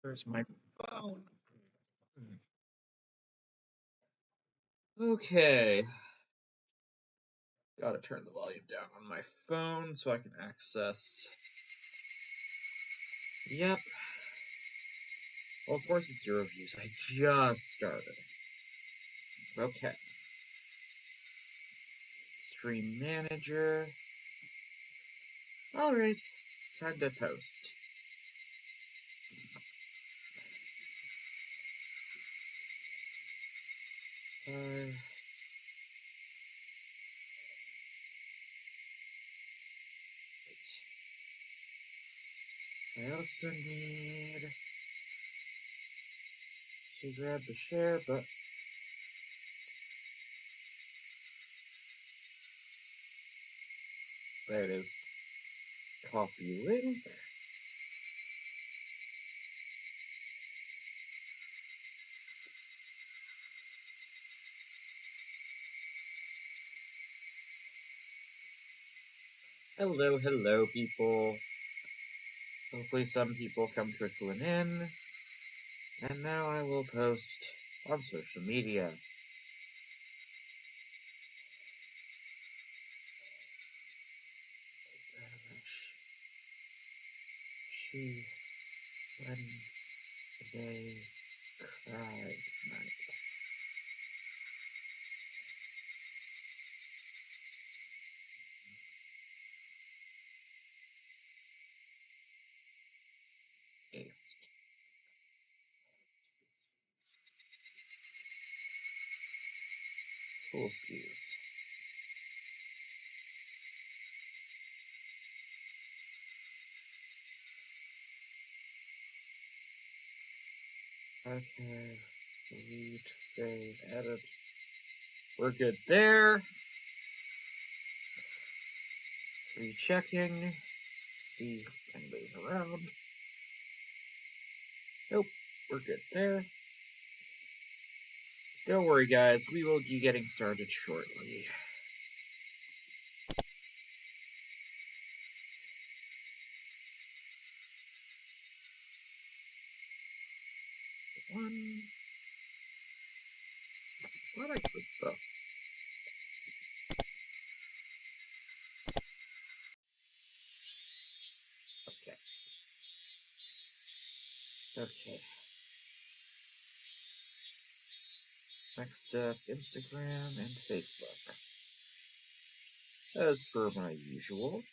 Where's my phone? Okay. Gotta turn the volume down on my phone so I can access. Yep. Well, of course it's 0 views. I just started. Okay. Stream manager. Alright. Time to post. I also need to grab the share, but there it is. Copy link. Hello, hello, people. Hopefully some people come trickling in. And now I will post on social media. She, when they cried night. Aced. Full skis. Okay. Delete, save, edit. We're good there. Rechecking. See if anybody's around. Nope. We're good there. Don't worry, guys. We will be getting started shortly. What I clicked though. Okay. Okay. Next up, Instagram and Facebook. As per my usual.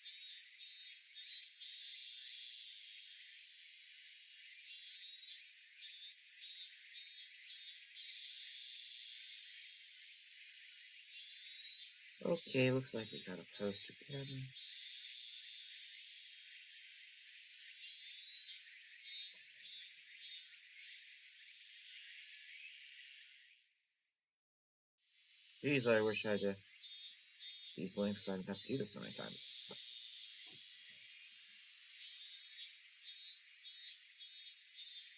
Okay, looks like we got a post again. Geez, I wish I had these links so I didn't have to do this so many times.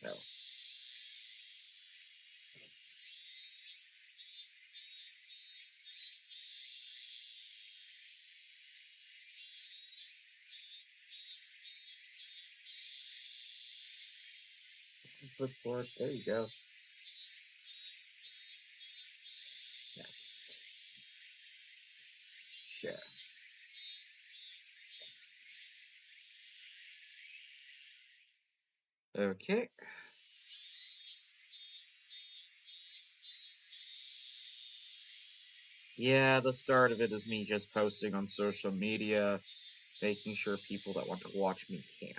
No. Clipboard, there you go. Next. Share. Okay. Yeah, the start of it is me just posting on social media, making sure people that want to watch me can.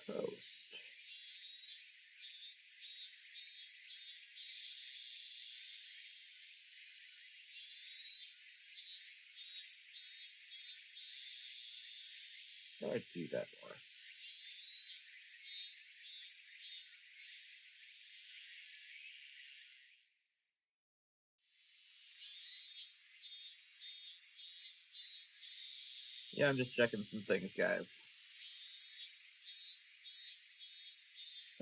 Post. How do I do that more? Yeah, I'm just checking some things, guys.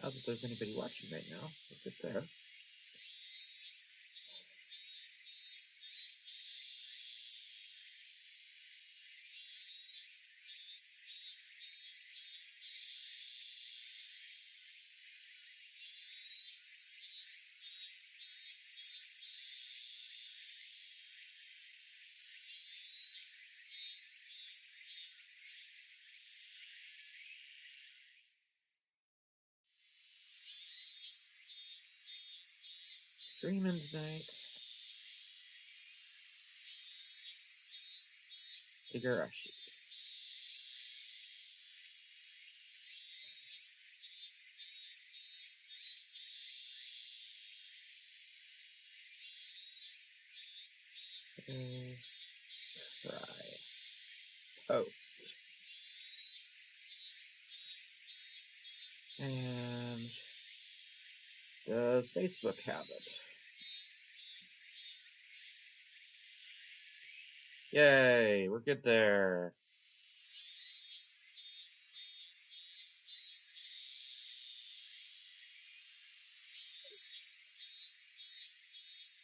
Not that there's anybody watching right now. Look at there. Streaming tonight. Higarshi. Try. Post. And does Facebook have it? Yay, we're good there.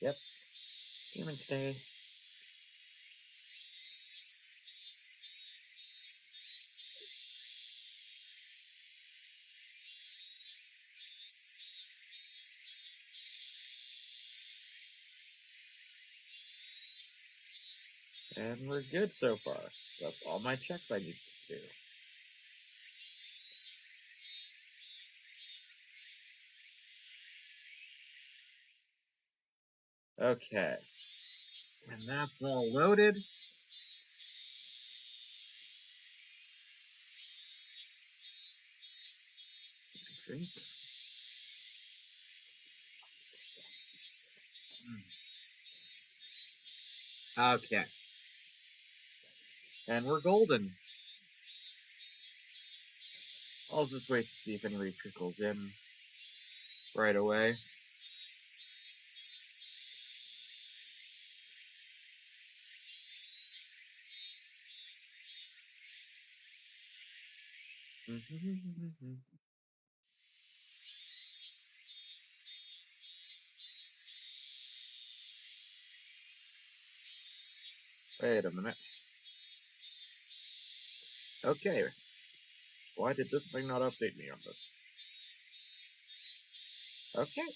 Yep. Human today. And we're good so far. That's all my checks I need to do. Okay. And that's all loaded. Drink. Okay. And we're golden. I'll just wait to see if anybody trickles in right away. Wait a minute. Okay. Why did this thing not update me on this? Okay.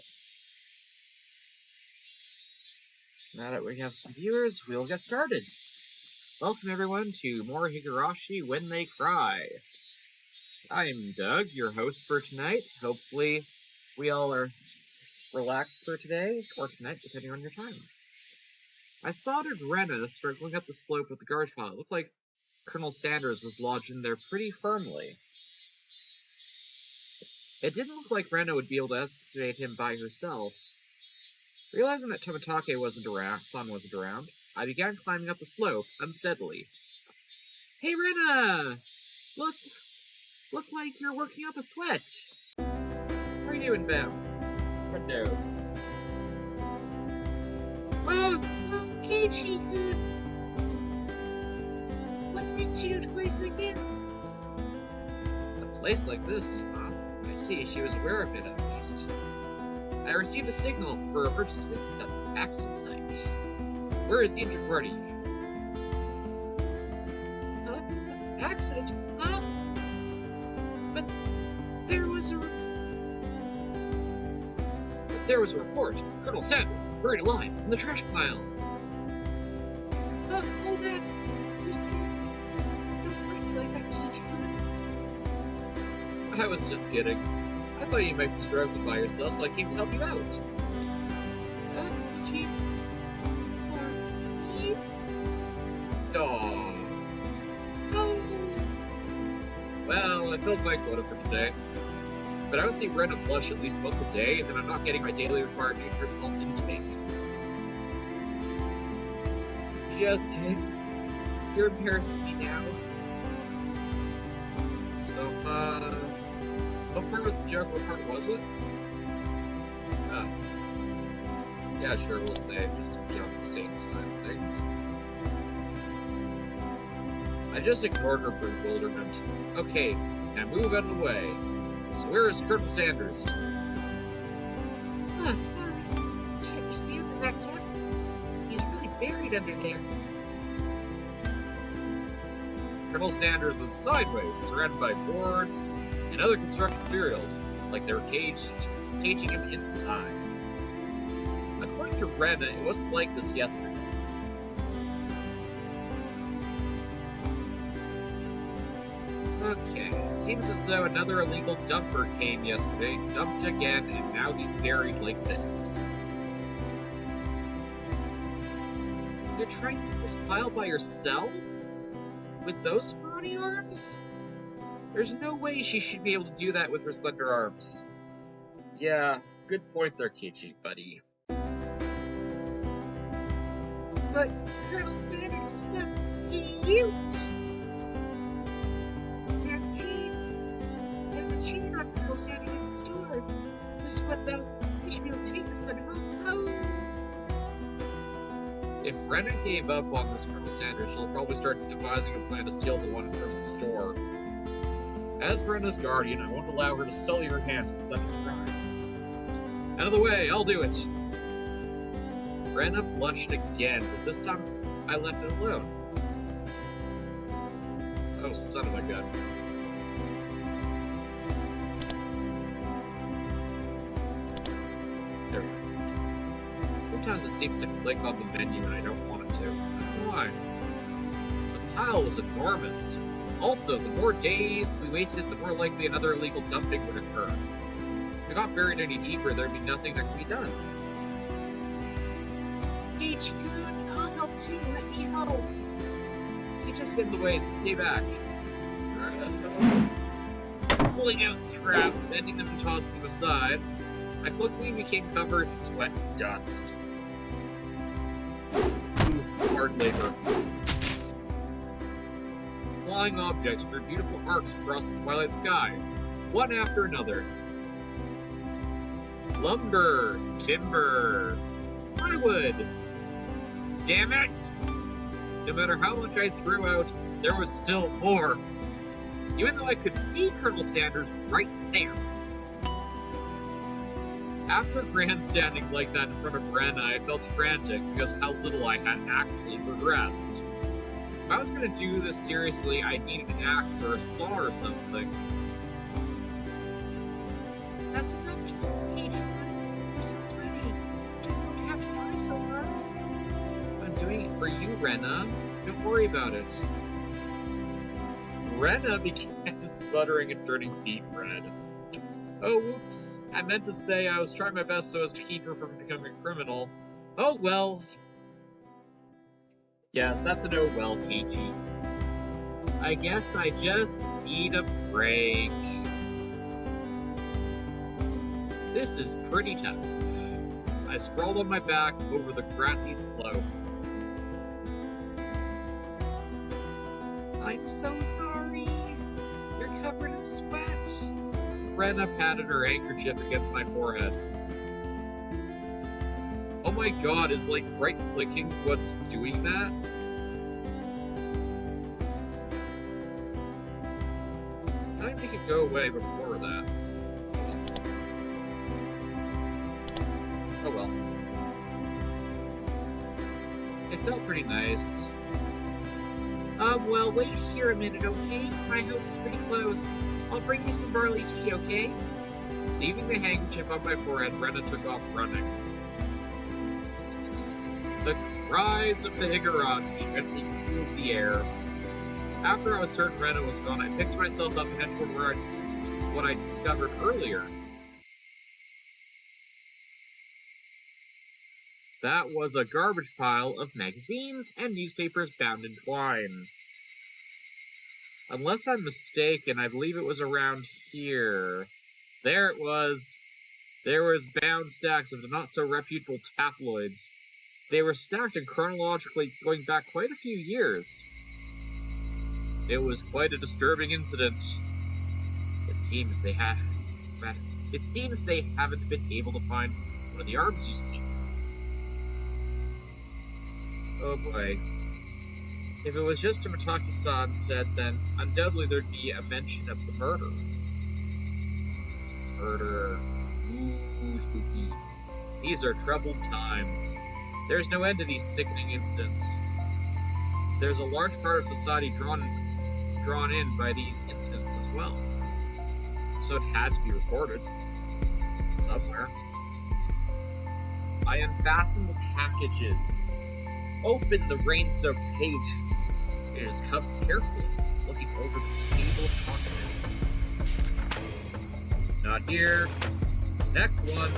Now that we have some viewers, we'll get started. Welcome everyone to more Higarshi When They Cry. I'm Doug, your host for tonight. Hopefully we all are relaxed for today, or tonight, depending on your time. I spotted Rena struggling up the slope with the garbage pile. It looked like Colonel Sanders was lodged in there pretty firmly. It didn't look like Rena would be able to estimate him by herself. Realizing that Tomitake wasn't around, I began climbing up the slope unsteadily. Hey Rena! Look like you're working up a sweat. How are you doing, Bam? What no? Okay, Chifu. What brings you to a place like this? A place like this? Huh? I see, she was aware of it at least. I received a signal for emergency assistance at the accident site. Where is the injured party? Accident? Huh? But there was a report. Colonel Sanders is buried alive in the trash pile. Oh, that. You see? Don't break like that, Chifu. I was just kidding. I thought you might be struggling by yourself, so I came to help you out. Chief. Aww. Oh. Well, I filled my quota for today. But I would see Rena blush at least once a day, then I'm not getting my daily required nutritional intake. Just kidding. You're embarrassing me now. So, what part was the joke? What part was it? Yeah, sure, we'll say, just to be on the same side of things. I just ignored her bewilderment. Okay, now move out of the way. So where is Colonel Sanders? Sorry. Can't you see him in that cap? He's really buried under there. Colonel Sanders was sideways, surrounded by boards and other construction materials, like they were caging him inside. According to Rena, it wasn't like this yesterday. Okay, seems as though another illegal dumper came yesterday, dumped again, and now he's buried like this. You're trying to move this pile by yourself? With those scrawny arms? There's no way she should be able to do that with her slender arms. Yeah, good point there, Kichi, buddy. But Colonel Sanders is so cute! There's a chain on Colonel Sanders in the store. Just what the fish will take us on home. If Rena gave up on this Colonel Sanders, she'll probably start devising a plan to steal the one from the store. As Rena's guardian, I won't allow her to sully her hands with such a crime. Out of the way, I'll do it! Rena blushed again, but this time I left it alone. Oh, son of a gun. There we go. Sometimes it seems to click on the menu and I don't want it to. I don't know why. The pile was enormous. Also, the more days we wasted, the more likely another illegal dumping would occur. If we got buried any deeper, there'd be nothing that could be done. H-Kun, I'll help too. Let me help. You just get in the way, so stay back. Pulling out scraps, bending them and tossing them aside, I quickly became covered in sweat and dust. Oof, hard labor. Flying objects drew beautiful arcs across the twilight sky, one after another. Lumber, timber, plywood. Damn it! No matter how much I threw out, there was still more. Even though I could see Colonel Sanders right there. After grandstanding like that in front of Rena, I felt frantic because how little I had actually progressed. If I was going to do this seriously, I'd need an axe or a saw or something. That's enough, H-Kun. We're so sweaty. Don't have to try so hard. I'm doing it for you, Rena. Don't worry about it. Rena began sputtering and turning deep red. Oh, whoops. I meant to say I was trying my best so as to keep her from becoming a criminal. Oh well. Yes, that's an oh well, Kichi. I guess I just need a break. This is pretty tough. I sprawled on my back over the grassy slope. I'm so sorry. You're covered in sweat. Rena patted her handkerchief against my forehead. Oh my god, is like right-clicking what's doing that? How did I make it go away before that? Oh well. It felt pretty nice. Well, wait here a minute, okay? My house is pretty close. I'll bring you some barley tea, okay? Leaving the handkerchief on my forehead, Rena took off running. The cries of the Higarshi gently filled the air. After I was certain Rena was gone, I picked myself up and headed toward what I discovered earlier. That was a garbage pile of magazines and newspapers bound in twine. Unless I'm mistaken, I believe it was around here. There it was. There was bound stacks of the not-so-reputable tabloids. They were stacked and chronologically going back quite a few years. It was quite a disturbing incident. It seems they haven't been able to find one of the arms you see. Oh boy. If it was just a Mataki-san said, then undoubtedly there'd be a mention of the murder. Murder. Ooh, spooky. These are troubled times. There's no end to these sickening incidents. There's a large part of society drawn in by these incidents as well. So it had to be recorded. Somewhere. I unfastened the packages. Opened the rain-soaked page. It is cupped carefully, looking over the table of contents. Not here. Next one.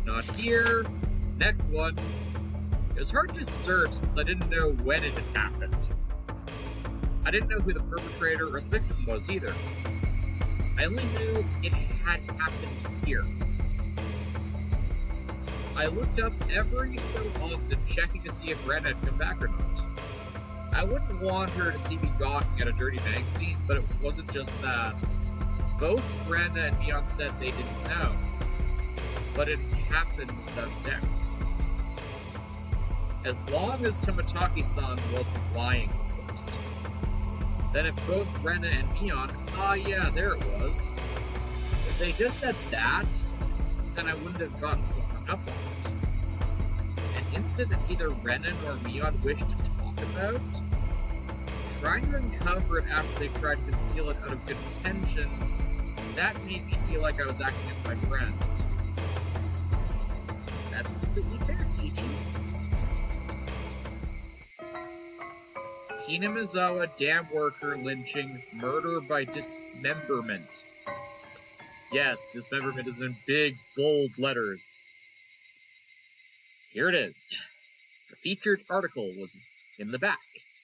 Not here. Next one. It was hard to search since I didn't know when it had happened. I didn't know who the perpetrator or the victim was either. I only knew it had happened here. I looked up every so often, checking to see if Ren had come back or not. I wouldn't want her to see me gawking at a dirty magazine, but it wasn't just that. Both Brenda and Neon said they didn't know, but it happened without doubt. As long as Tomataki-san wasn't lying, of course. Then if both Brenda and Neon, yeah, there it was. If they just said that, then I wouldn't have gotten so hung up on it. An incident that neither Renan nor Neon wished to talk about? Trying to uncover it after they tried to conceal it out of good intentions, that made me feel like I was acting against my friends. That's completely fair, Gigi. Hinamizawa dam worker lynching, murder by dismemberment. Yes, dismemberment is in big, bold letters. Here it is. The featured article was in the back.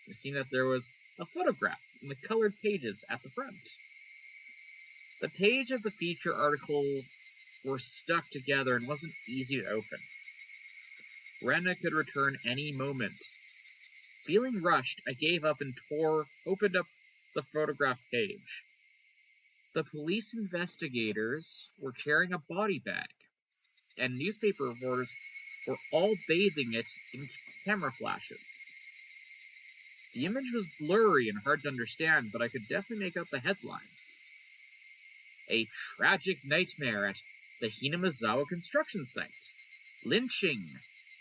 It seemed that there was a photograph in the colored pages at the front. The page of the feature article were stuck together and wasn't easy to open. Rena could return any moment. Feeling rushed, I gave up and opened up the photograph page. The police investigators were carrying a body bag, and newspaper reporters were all bathing it in camera flashes. The image was blurry and hard to understand, but I could definitely make out the headlines. A tragic nightmare at the Hinamizawa construction site. Lynching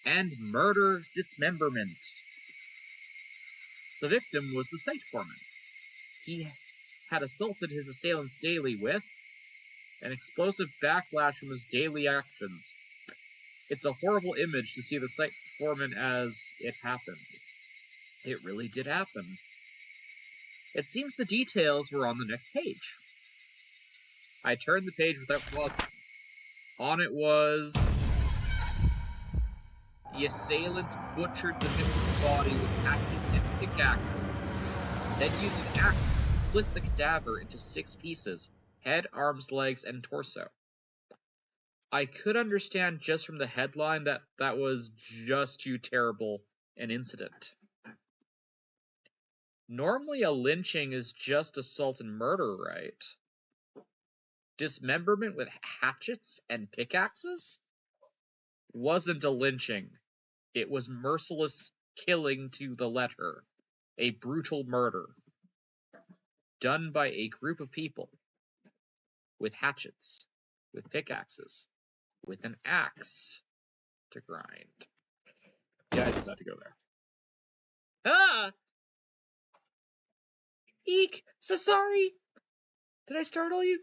and murder dismemberment. The victim was the site foreman. He had assaulted his assailants daily with an explosive backlash from his daily actions. It's a horrible image to see the site foreman as it happened. It really did happen. It seems the details were on the next page. I turned the page without pausing. On it was... The assailants butchered the victim's body with hatchets and pickaxes, then used an axe to split the cadaver into 6 pieces: head, arms, legs, and torso. I could understand just from the headline that that was just too terrible an incident. Normally a lynching is just assault and murder, right? Dismemberment with hatchets and pickaxes? Wasn't a lynching. It was merciless killing to the letter. A brutal murder. Done by a group of people. With hatchets. With pickaxes. With an axe to grind. Yeah, I just had to go there. Ah! Eek! So sorry! Did I startle you?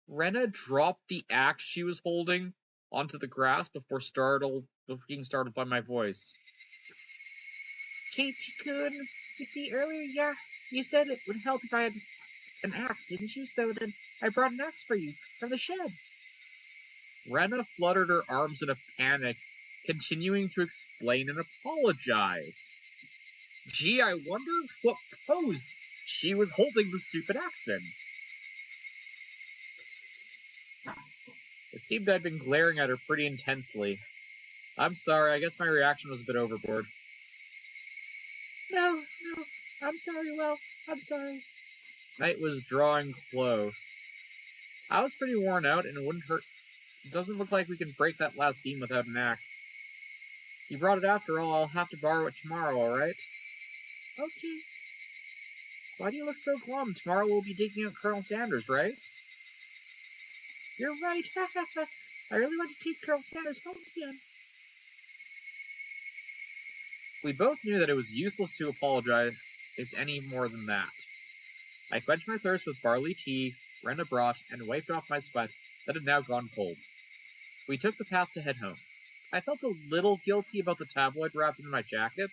Rena dropped the axe she was holding onto the grass before being startled by my voice. Keiichi-kun, you see, earlier, you said it would help if I had an axe, didn't you? So then I brought an axe for you from the shed. Rena fluttered her arms in a panic, continuing to explain and apologize. Gee, I wonder what pose she was holding the stupid axe in. It seemed I'd been glaring at her pretty intensely. I'm sorry, I guess my reaction was a bit overboard. No, I'm sorry. Night was drawing close. I was pretty worn out, and it wouldn't hurt. It doesn't look like we can break that last beam without an axe. You brought it after all, I'll have to borrow it tomorrow, alright? Okay. Why do you look so glum? Tomorrow we'll be digging out Colonel Sanders, right? You're right, I really want to take Colonel Sanders home soon. We both knew that it was useless to apologize any more than that. I quenched my thirst with barley tea Rena brought and wiped off my sweat that had now gone cold. We took the path to head home. I felt a little guilty about the tabloid wrapped in my jacket.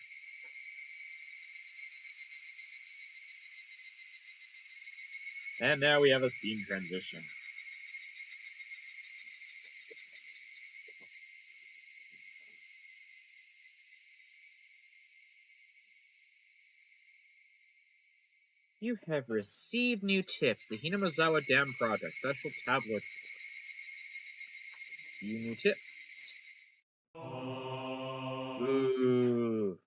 And now we have a scene transition. You have received new tips. The Hinamazawa Dam Project. Special tablet. Few new tips. Ooh.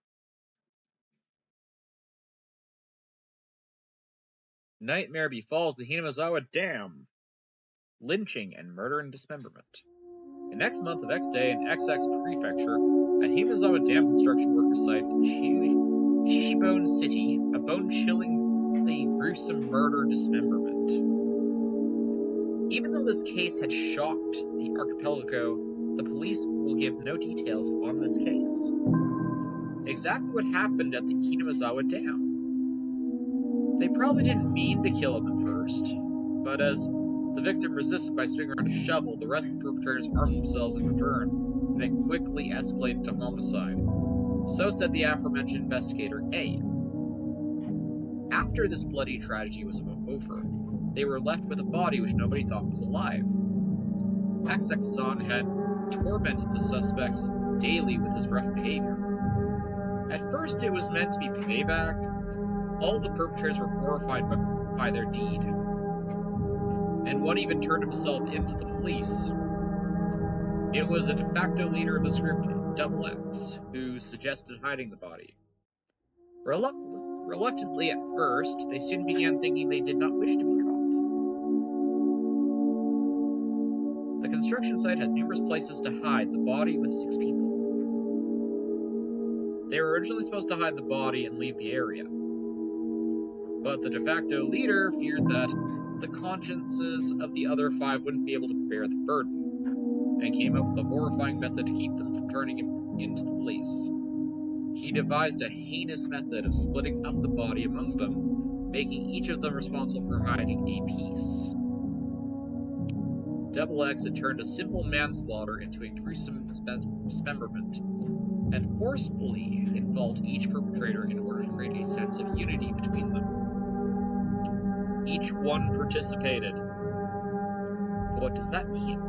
Nightmare befalls the Hinamazawa Dam. Lynching and murder and dismemberment. In next month of X Day in XX Prefecture, at Hinamazawa Dam construction worker site in Shishibone City, a bone-chillingly gruesome murder dismemberment. Even though this case had shocked the archipelago, the police will give no details on this case. Exactly what happened at the Hinamazawa Dam. They probably didn't mean to kill him at first, but as the victim resisted by swinging around a shovel, the rest of the perpetrators armed themselves in return, and it quickly escalated to homicide. So said the aforementioned investigator A. After this bloody tragedy was over, they were left with a body which nobody thought was alive. XX-san had tormented the suspects daily with his rough behavior. At first it was meant to be payback. All the perpetrators were horrified by their deed, and one even turned himself into the police. It was a de facto leader of this group, Double X, who suggested hiding the body. Reluctantly at first, they soon began thinking they did not wish to be caught. The construction site had numerous places to hide the body with 6 people. They were originally supposed to hide the body and leave the area, but the de facto leader feared that the consciences of the other 5 wouldn't be able to bear the burden, and came up with a horrifying method to keep them from turning him into the police. He devised a heinous method of splitting up the body among them, making each of them responsible for hiding a piece. Double X had turned a simple manslaughter into a gruesome dismemberment, and forcefully involved each perpetrator in order to create a sense of unity between them. Each one participated. But what does that mean?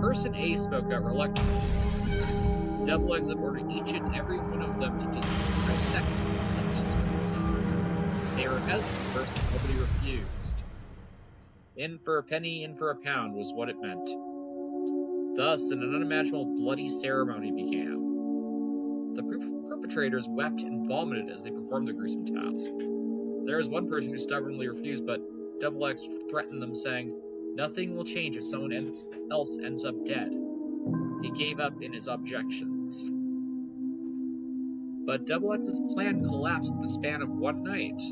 Person A spoke out reluctantly. Double X had ordered each and every one of them to dissect the piece for themselves. They were hesitant at first, but nobody refused. In for a penny, in for a pound was what it meant. Thus, an unimaginable bloody ceremony began. The perpetrators wept and vomited as they performed the gruesome task. There was one person who stubbornly refused, but Double X threatened them, saying, "Nothing will change if someone else ends up dead." He gave up in his objections. But Double X's plan collapsed in the span of one night.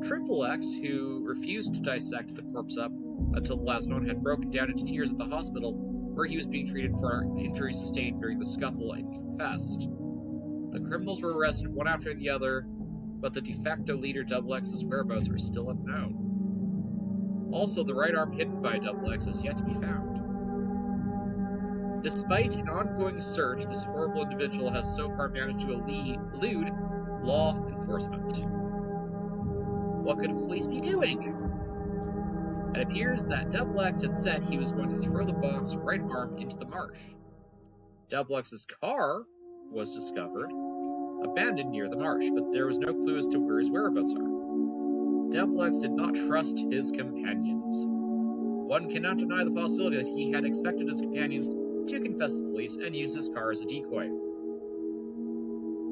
Triple X, who refused to dissect the corpse up until the last one, had broken down into tears at the hospital, where he was being treated for injuries sustained during the scuffle, and confessed. The criminals were arrested one after the other, but the de facto leader Double X's whereabouts are still unknown. Also, the right arm hidden by Double X is yet to be found. Despite an ongoing search, this horrible individual has so far managed to elude law enforcement. What could police be doing? It appears that Double X had said he was going to throw the box's right arm into the marsh. Double X's car was discovered, abandoned near the marsh, but there was no clue as to where his whereabouts are. Double X did not trust his companions. One cannot deny the possibility that he had expected his companions to confess to the police and use his car as a decoy.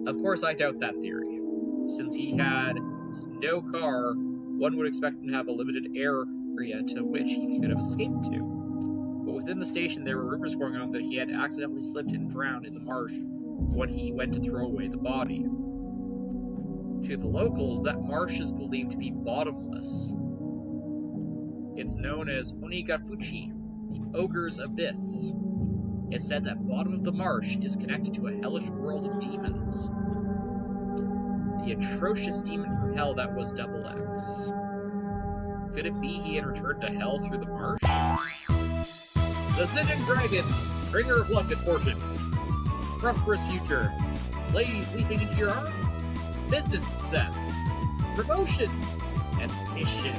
Of course, I doubt that theory. Since he had no car, one would expect him to have a limited area to which he could have escaped to. But within the station, there were rumors going on that he had accidentally slipped and drowned in the marsh when he went to throw away the body. To the locals, that marsh is believed to be bottomless. It's known as Onigafuchi, the Ogre's Abyss. It's said that bottom of the marsh is connected to a hellish world of demons. The atrocious demon from hell that was Double X. Could it be he had returned to hell through the marsh? The Zinjan Dragon, bringer of luck and fortune. Prosperous future. Ladies leaping into your arms. Business success. Promotions. Ambition.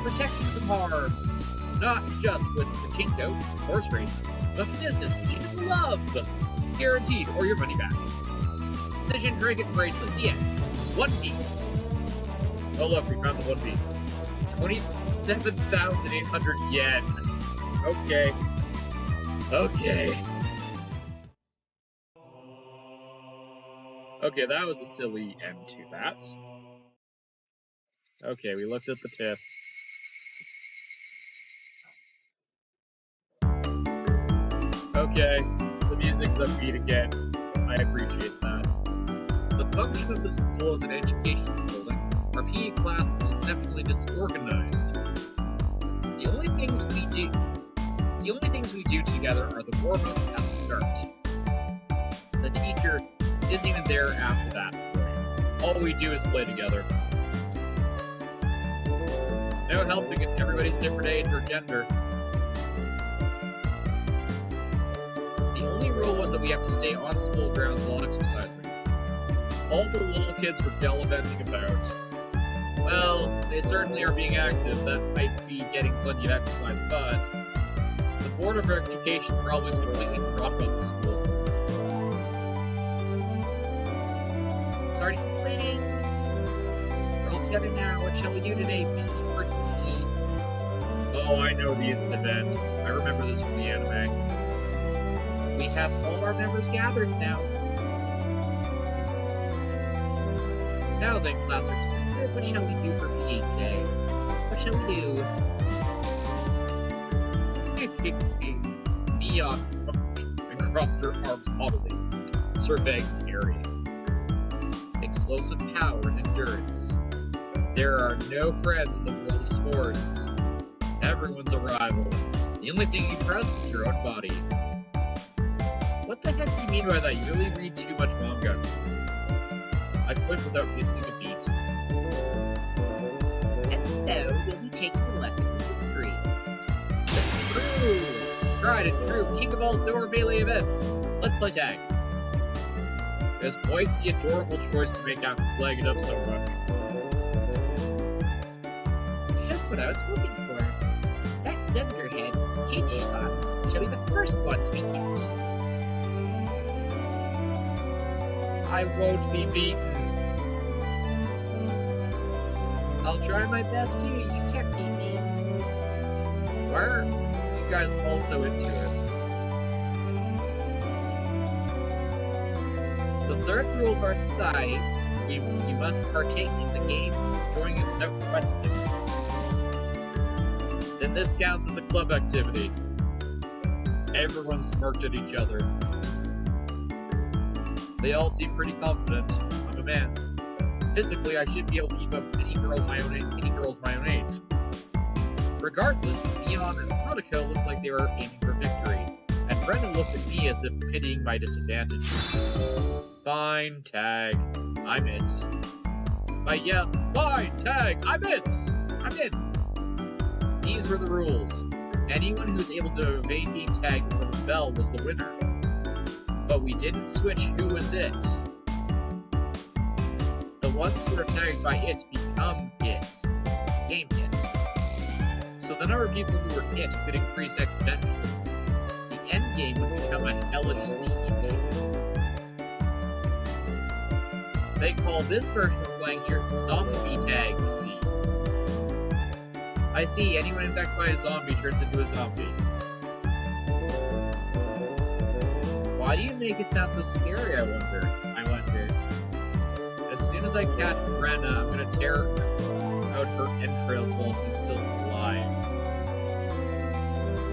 Protection from harm. Not just with pachinko, horse races, but business, even love. Guaranteed, or your money back. Zinjan Dragon Bracelet DX. One piece. Oh look, we found the One Piece. 27,800 yen. Okay. Okay. Okay, that was a silly end to that. Okay, we looked at the tip. Okay, the music's upbeat again. I appreciate that. The function of the school as an educational building, our PE class is exceptionally disorganized. The only things we do together are the warm-ups at the start. The teacher isn't even there after that point. All we do is play together. No helping if everybody's different age or gender. The only rule was that we have to stay on school grounds while exercising. All the little kids were gallivanting about. Well, they certainly are being active. That might be getting plenty of exercise, but the Board of Education probably is completely forgot about the school. Sorry to keep waiting. We're all together now. What shall we do today? PE for PE. Oh, I know this event. I remember this from the anime. We have all our members gathered now. Now then, class representative, what shall we do for PHA? What shall we do? Neon and crossed her arms haughtily, surveying the area. Explosive power and endurance. There are no friends in the world of sports. Everyone's a rival. The only thing you trust is your own body. What the heck do you mean by that? You really read too much manga. I quit without missing a beat. And so, we'll be taking a lesson from history. True! Tried and true, king of all door melee events. Let's play tag. It was quite the adorable choice to make after flagging up so much. Just what I was hoping for. That dunderhead, Keiichi-san, shall be the first one to be hit. I won't be beaten. I'll try my best to. You can't beat me. Why are you guys all so into it? The third rule of our society, you must partake in the game, joining it without question. Then this counts as a club activity. Everyone smirked at each other. They all seem pretty confident. I'm a man. Physically, I should be able to keep up with any girls my own age. Regardless, Neon and Sadako looked like they were aiming for victory, and Brenda looked at me as if pitying my disadvantage. Fine, tag. I'm it. Yeah, fine, tag. I'm it. I'm in. These were the rules. Anyone who was able to evade being tagged before the bell was the winner. But we didn't switch who was it. The ones who are tagged by it become it. Game it. So the number of people who were it could increase exponentially. The end game would become a hellish siege. They call this version we're playing here Zombie Tag, you see. I see, anyone infected by a zombie turns into a zombie. Why do you make it sound so scary, I wonder? As soon as I catch Brenna, I'm gonna tear out her entrails while she's still alive.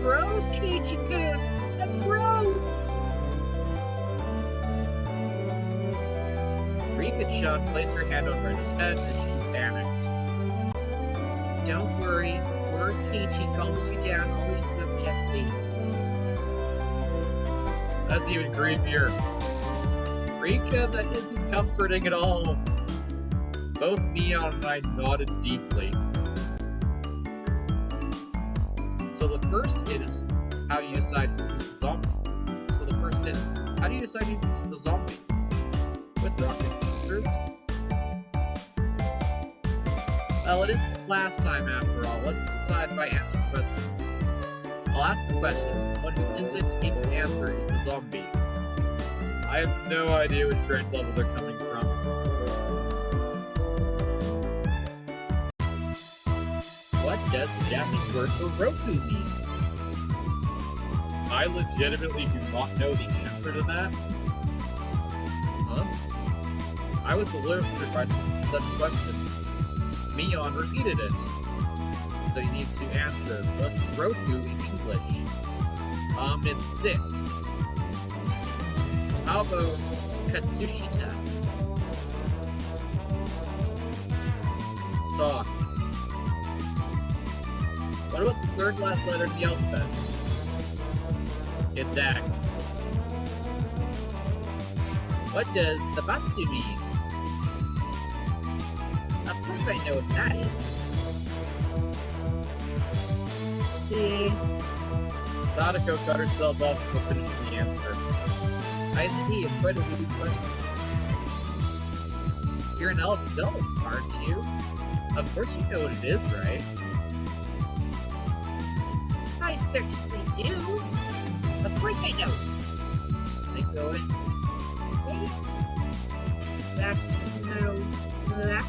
Gross, Keiichi-kun! That's gross! Rika-chan placed her hand on Brenna's head and she panicked. Don't worry, before Keiichi calms you down, I'll leave you up gently. That's even creepier. Rika, that isn't comforting at all. Both Neon and I nodded deeply. So the first hit is how you decide who's the zombie. How do you decide who's the zombie? With rock, paper, scissors? Well, it is class time after all. Let's decide by answering questions. I'll ask the questions, and the one who isn't able to answer is the zombie. I have no idea which grade level they're coming from. does the Japanese word for Roku mean? I legitimately do not know the answer to that. Huh? I was bewildered by such a question. Mion repeated it. So you need to answer, what's Roku in English? It's 6. How about Katsushita? Socks. What about the third last letter of the alphabet? It's X. What does Sabatsu mean? Of course I know what that is. See? Sadako cut herself off before finishing the answer. I see, it's quite a weird question. You're an adult, aren't you? Of course you know what it is, right? I certainly do. Of course I know. I go and say it. That's no that.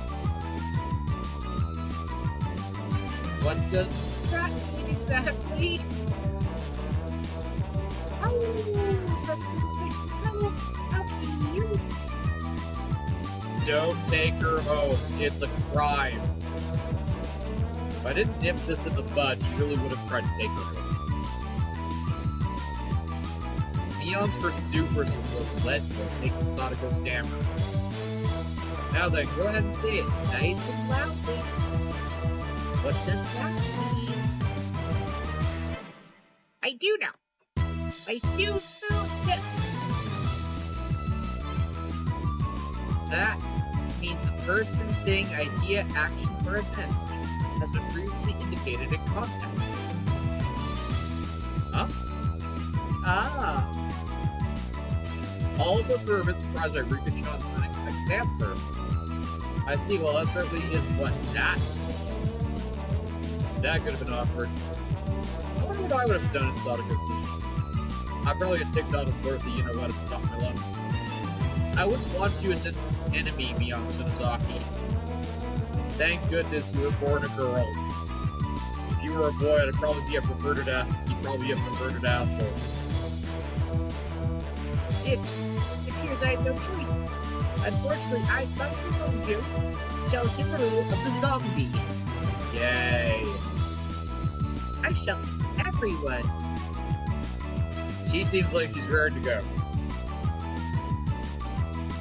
What does that mean exactly? Oh, such a good sexy. How cute. Don't take her home. It's a crime. If I didn't nip this in the bud, she really would have tried to take her home. Mion's pursuit was relentless, making Sadako stammer. Now then, go ahead and say it, nice and loudly. What does that mean? I do know. I do know that. That means a person, thing, idea, action, or event has been previously indicated in context. Huh? Ah. All of us were a bit surprised by Rika-chan's unexpected answer. I see, well that certainly is what that means. That could have been awkward. I wonder what I would have done in Sadako's position. I'd probably get ticked off and blurt the you-know-what at the top of my lungs. I wouldn't want you as an enemy, Mion Tsunazaki. Thank goodness you were born a girl. If you were a boy, I'd probably be a perverted asshole. It appears I have no choice. Unfortunately, I signed you, Jalsimaru of the zombie. Yay. I shall everyone. She seems like she's ready to go.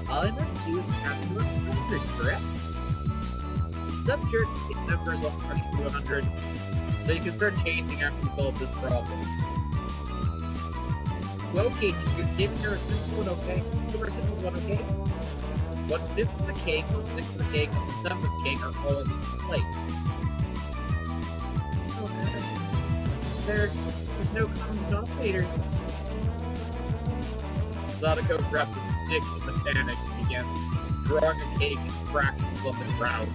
All I must do is capture 100, correct? Subject skip numbers 120 to 100, so you can start chasing after you solve this problem. Well, okay, give her a simple one, okay? Give her a simple one, okay? 1/5 of the cake, 1/6 of the cake, and 1/7 of the cake are all on the plate. Oh no. There's no common denominators. Sadako grabs a stick in the panic and begins drawing a cake in fractions on the ground.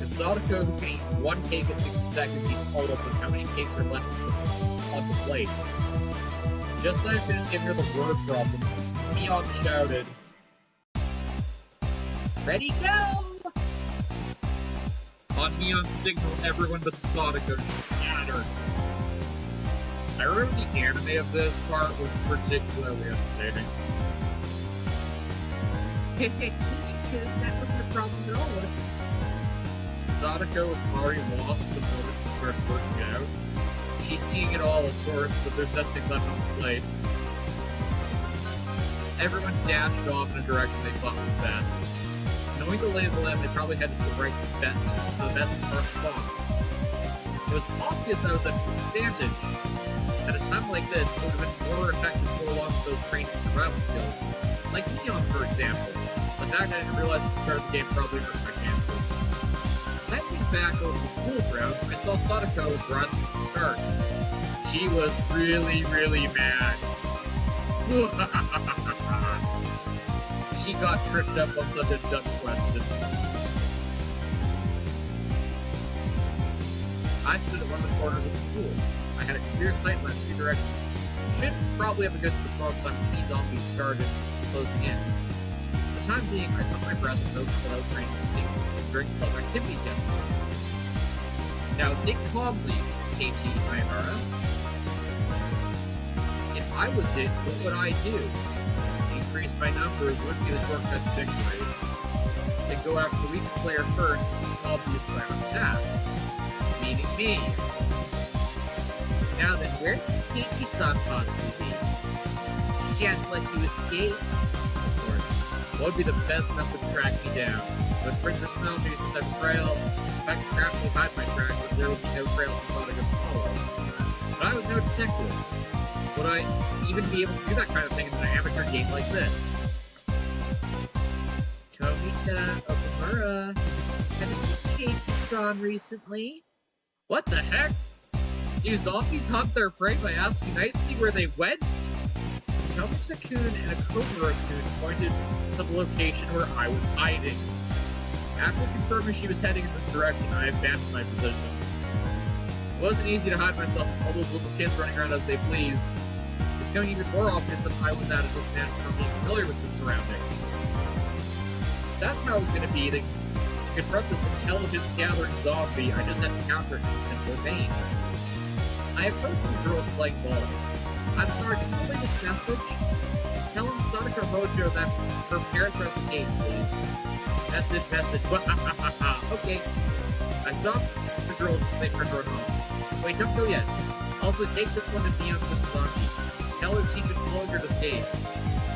If Sadako can eat one cake in 60 seconds, he's followed up with how many cakes are left on the plate. Just as I finished giving her the word problem, Mion shouted, "Ready, go!" On Mion's signal, everyone but Sadako scattered. I remember the anime of this part was particularly entertaining. That wasn't a problem at all, was it? Sadako was already lost the moment she started working out. She's eating it all, of course, but there's nothing left on the plate. Everyone dashed off in a direction they thought was best. Knowing the lay of the land, they probably had to right the best response. It was obvious I was at a disadvantage. At a time like this, it would have been more effective to go along with those training survival skills. Like Mion, for example. The fact I didn't realize at the start of the game probably hurt my chances. Glancing back over the school grounds, I saw Sadako was rising to start. She was really, really mad. She got tripped up on such a dumb question. I stood at one of the corners of the school. I had a clear sight line in two directions. Should probably have a good response time when these zombies started closing in. For the time being, I caught my breath and noticed that I was training to think during club activities yesterday. Now think calmly, KT Higarshi. If I was it, what would I do? Increase my numbers would be the shortcut to victory. Then go after the weakest player first, and obvious player on tap. Meaning me. Now then, where can KT-san possibly be? She can't let you escape. Of course, what would be the best method to track me down? Would Princess smell maybe some type of trail? If I could craftily hide my tracks, but there would be no trail for Sonic to follow. But I was no detective. Would I even be able to do that kind of thing in an amateur game like this? Tomita Okamura, have you seen KT-san recently? What the heck? Do zombies hunt their prey by asking nicely where they went? Tomita-kun and Okamura-kun pointed to the location where I was hiding. After confirming she was heading in this direction, I abandoned my position. It wasn't easy to hide myself with all those little kids running around as they pleased. It's becoming even more obvious that I was at a disadvantage from being familiar with the surroundings. That's how it was going to be. To confront this intelligence-gathering zombie, I just had to counter it in a simpler vein. I approached some girls playing ball. I'm sorry, can you relay this message? Tell him Sadako Mojo that her parents are at the gate, please. Message. Okay. I stopped the girls as they turned toward home. Wait, don't go yet. Also, take this one to Beyonce Zombie. Tell her teacher's calling her to the gate.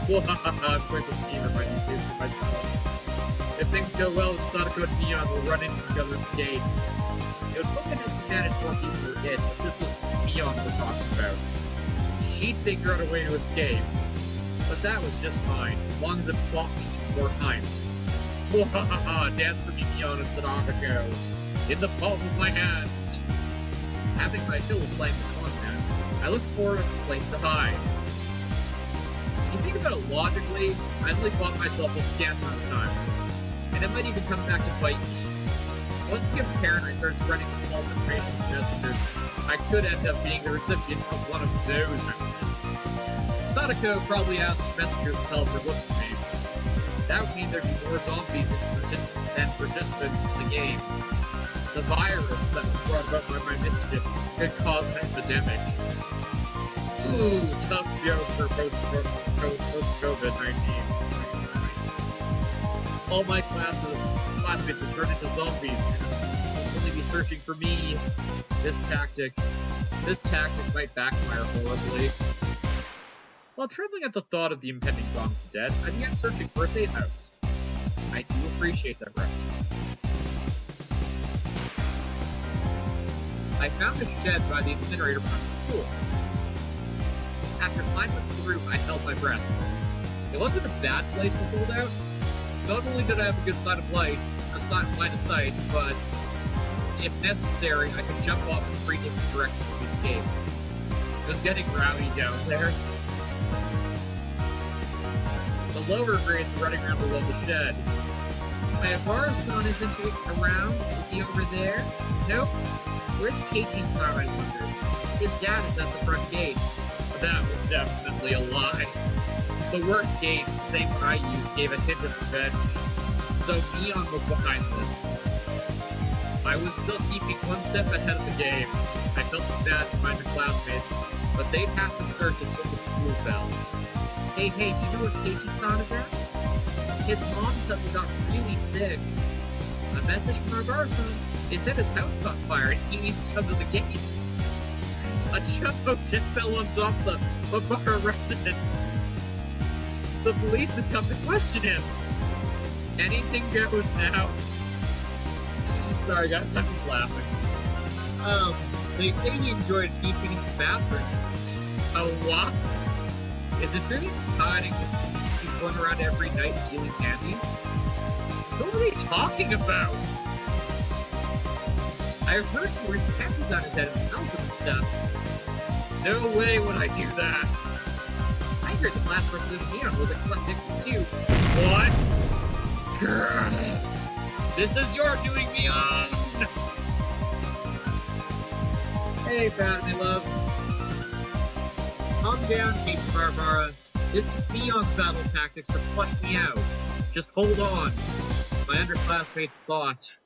I'm quite the schemer if I do say so myself. If things go well, then Sadako and Beyond will run into each other at the gate. It would put a disadvantage more people were hit, but this was Beyond we're talking about. She'd figure out a way to escape. But that was just fine, as long as it bought me more time. Dance for me, Beyond and Sadako. In the palm of my hand. Having my fill of playing the content, I looked forward to a place to hide. If you think about it logically, I only bought myself a scant amount of time. And it might even come back to bite me. Once it became apparent I started spreading the false information with messengers, I could end up being the recipient of one of those messages. Sadako probably asked the messengers to help her look for me. That would mean there'd be more zombies than participants in the game. The virus that was brought about by my mischief could cause an epidemic. Ooh, tough joke for post-COVID-19. All my classmates would turn into zombies and will only be searching for me. This tactic might backfire horribly. While trembling at the thought of the impending dawn of the dead, I began searching for a safe house. I do appreciate that reference. I found a shed by the incinerator behind the school. After climbing through, I held my breath. It wasn't a bad place to hold out. Not only did I have a good line of sight, but if necessary, I could jump off in 3 different directions to escape. It was getting rowdy down there. The lower grades were running around below the shed. My Avara-san isn't around. Is he over there? Nope. Where's KT-san, I wondered? His dad is at the front gate. That was definitely a lie. The word gate, the same one I used, gave a hint of revenge. So Neon was behind this. I was still keeping one step ahead of the game. I felt bad for my classmates, but they'd have to search until the school bell. Hey, do you know where KT-san is at? His mom suddenly got really sick. A message from our Avara-san. They said his house caught fire and he needs to come to the gate. A jumbo jet fell on top of the Avara residence. The police have come to question him. Anything goes now. Sorry guys, I'm just laughing. They say he enjoyed peeping into bathrooms. A what? Is it true he's hiding? He's going around every night stealing candies? What are they talking about? I've heard he wears patches on his head and smells them and stuff. No way would I do that. I heard the last person in Neon was eclectic too. What? Grrr. This is your doing, Neon! Hey, proud of me, love. Calm down, Case Barbara. This is Neon's battle tactics to flush me out. Just hold on. My underclassmates thought,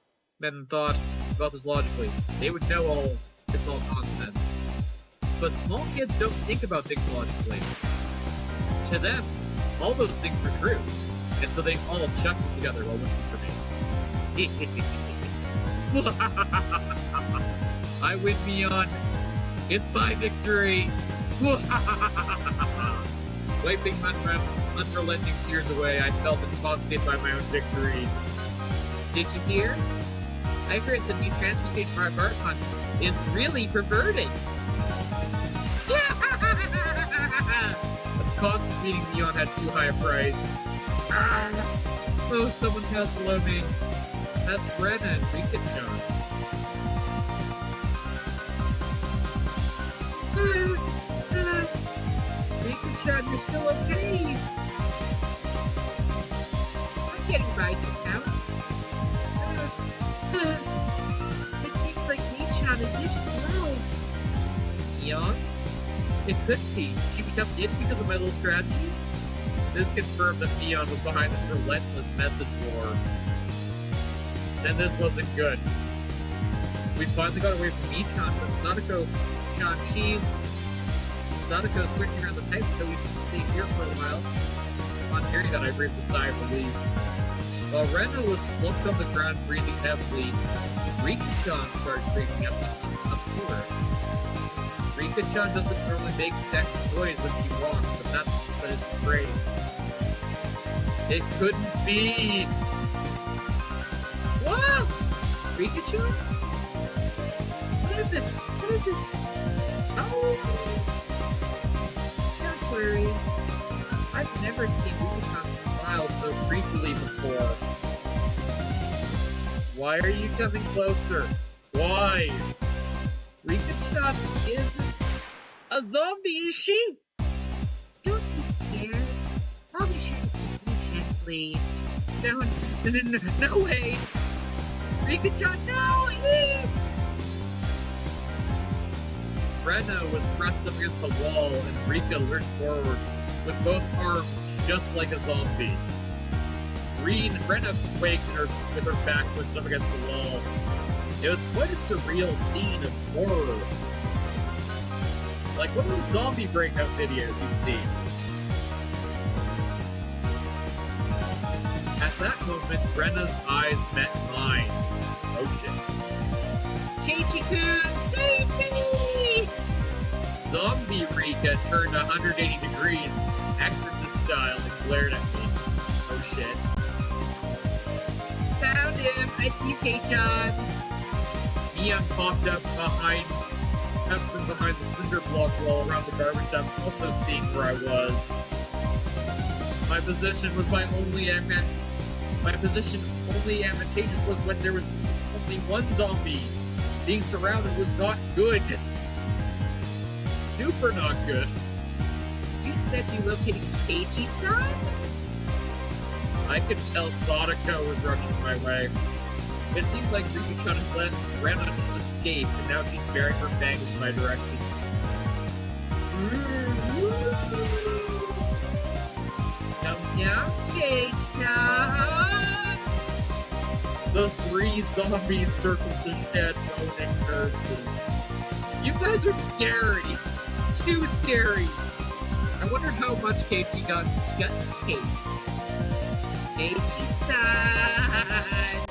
about this logically. They would know it's all nonsense. But small kids don't think about things logically. To them, all those things are true. And so they all chuckle together while looking for me. I win beyond. It's my victory. Wiping my unrelenting tears away, I felt intoxicated by my own victory. Did you hear? I heard the new transfer station for our Barson is really perverted. The cost of beating Neon had too high a price. Oh, someone passed below me. That's Brenna and Rika-chan. Rika-chan, you're still okay. I'm getting by somehow. It seems like Rika-chan is it as well. Neon? It could be. She become it because of my little strategy? This confirmed that Neon was behind this relentless message war. Then this wasn't good. We finally got away from Michan, but Sadako-chan, Sadako's searching around the pipe, so we can stay here for a while. Upon hearing that, I breathed a sigh of relief. While Rena was slumped on the ground, breathing heavily, Rika-chan started creeping up to her. Rika-chan doesn't normally make sad noise when she walks, but it's great. It couldn't be! Whoa! Rika-chan? What is it? What is it? Oh! Don't worry. I've never seen Rika-chan smile so creepily before. Why are you coming closer? Why? Rika-chan isn't a zombie, is she? Don't be scared. I'll be sure to keep you gently. No way! Rika-chan, no! Rena was pressed up against the wall, and Rika lurched forward with both arms just like a zombie. Rena quaked with her back pushed up against the wall. It was quite a surreal scene of horror. Like one of those zombie breakout videos you'd see. At that moment, Rena's eyes met mine. Oh shit. Keiichi-kun, save me! Zombie Rika turned 180 degrees, exorcist style, and glared at me. Oh shit. Found him! I see you, Kei-chan! Neon popped up from behind the cinder block wall around the garbage dump, also seeing where I was. My position only advantageous was when there was only one zombie. Being surrounded was not good. Super not good. You said you located Keiichi-san? I could tell Sadako was rushing my way. It seemed like Rika-chan had let Rena escape, and now she's bearing her bang in my direction. Come down, Kei-chan! Those three zombies circled the shed, moaning curses. You guys are scary! Too scary! I wonder how much Keiichi got to taste. Keiichi-san!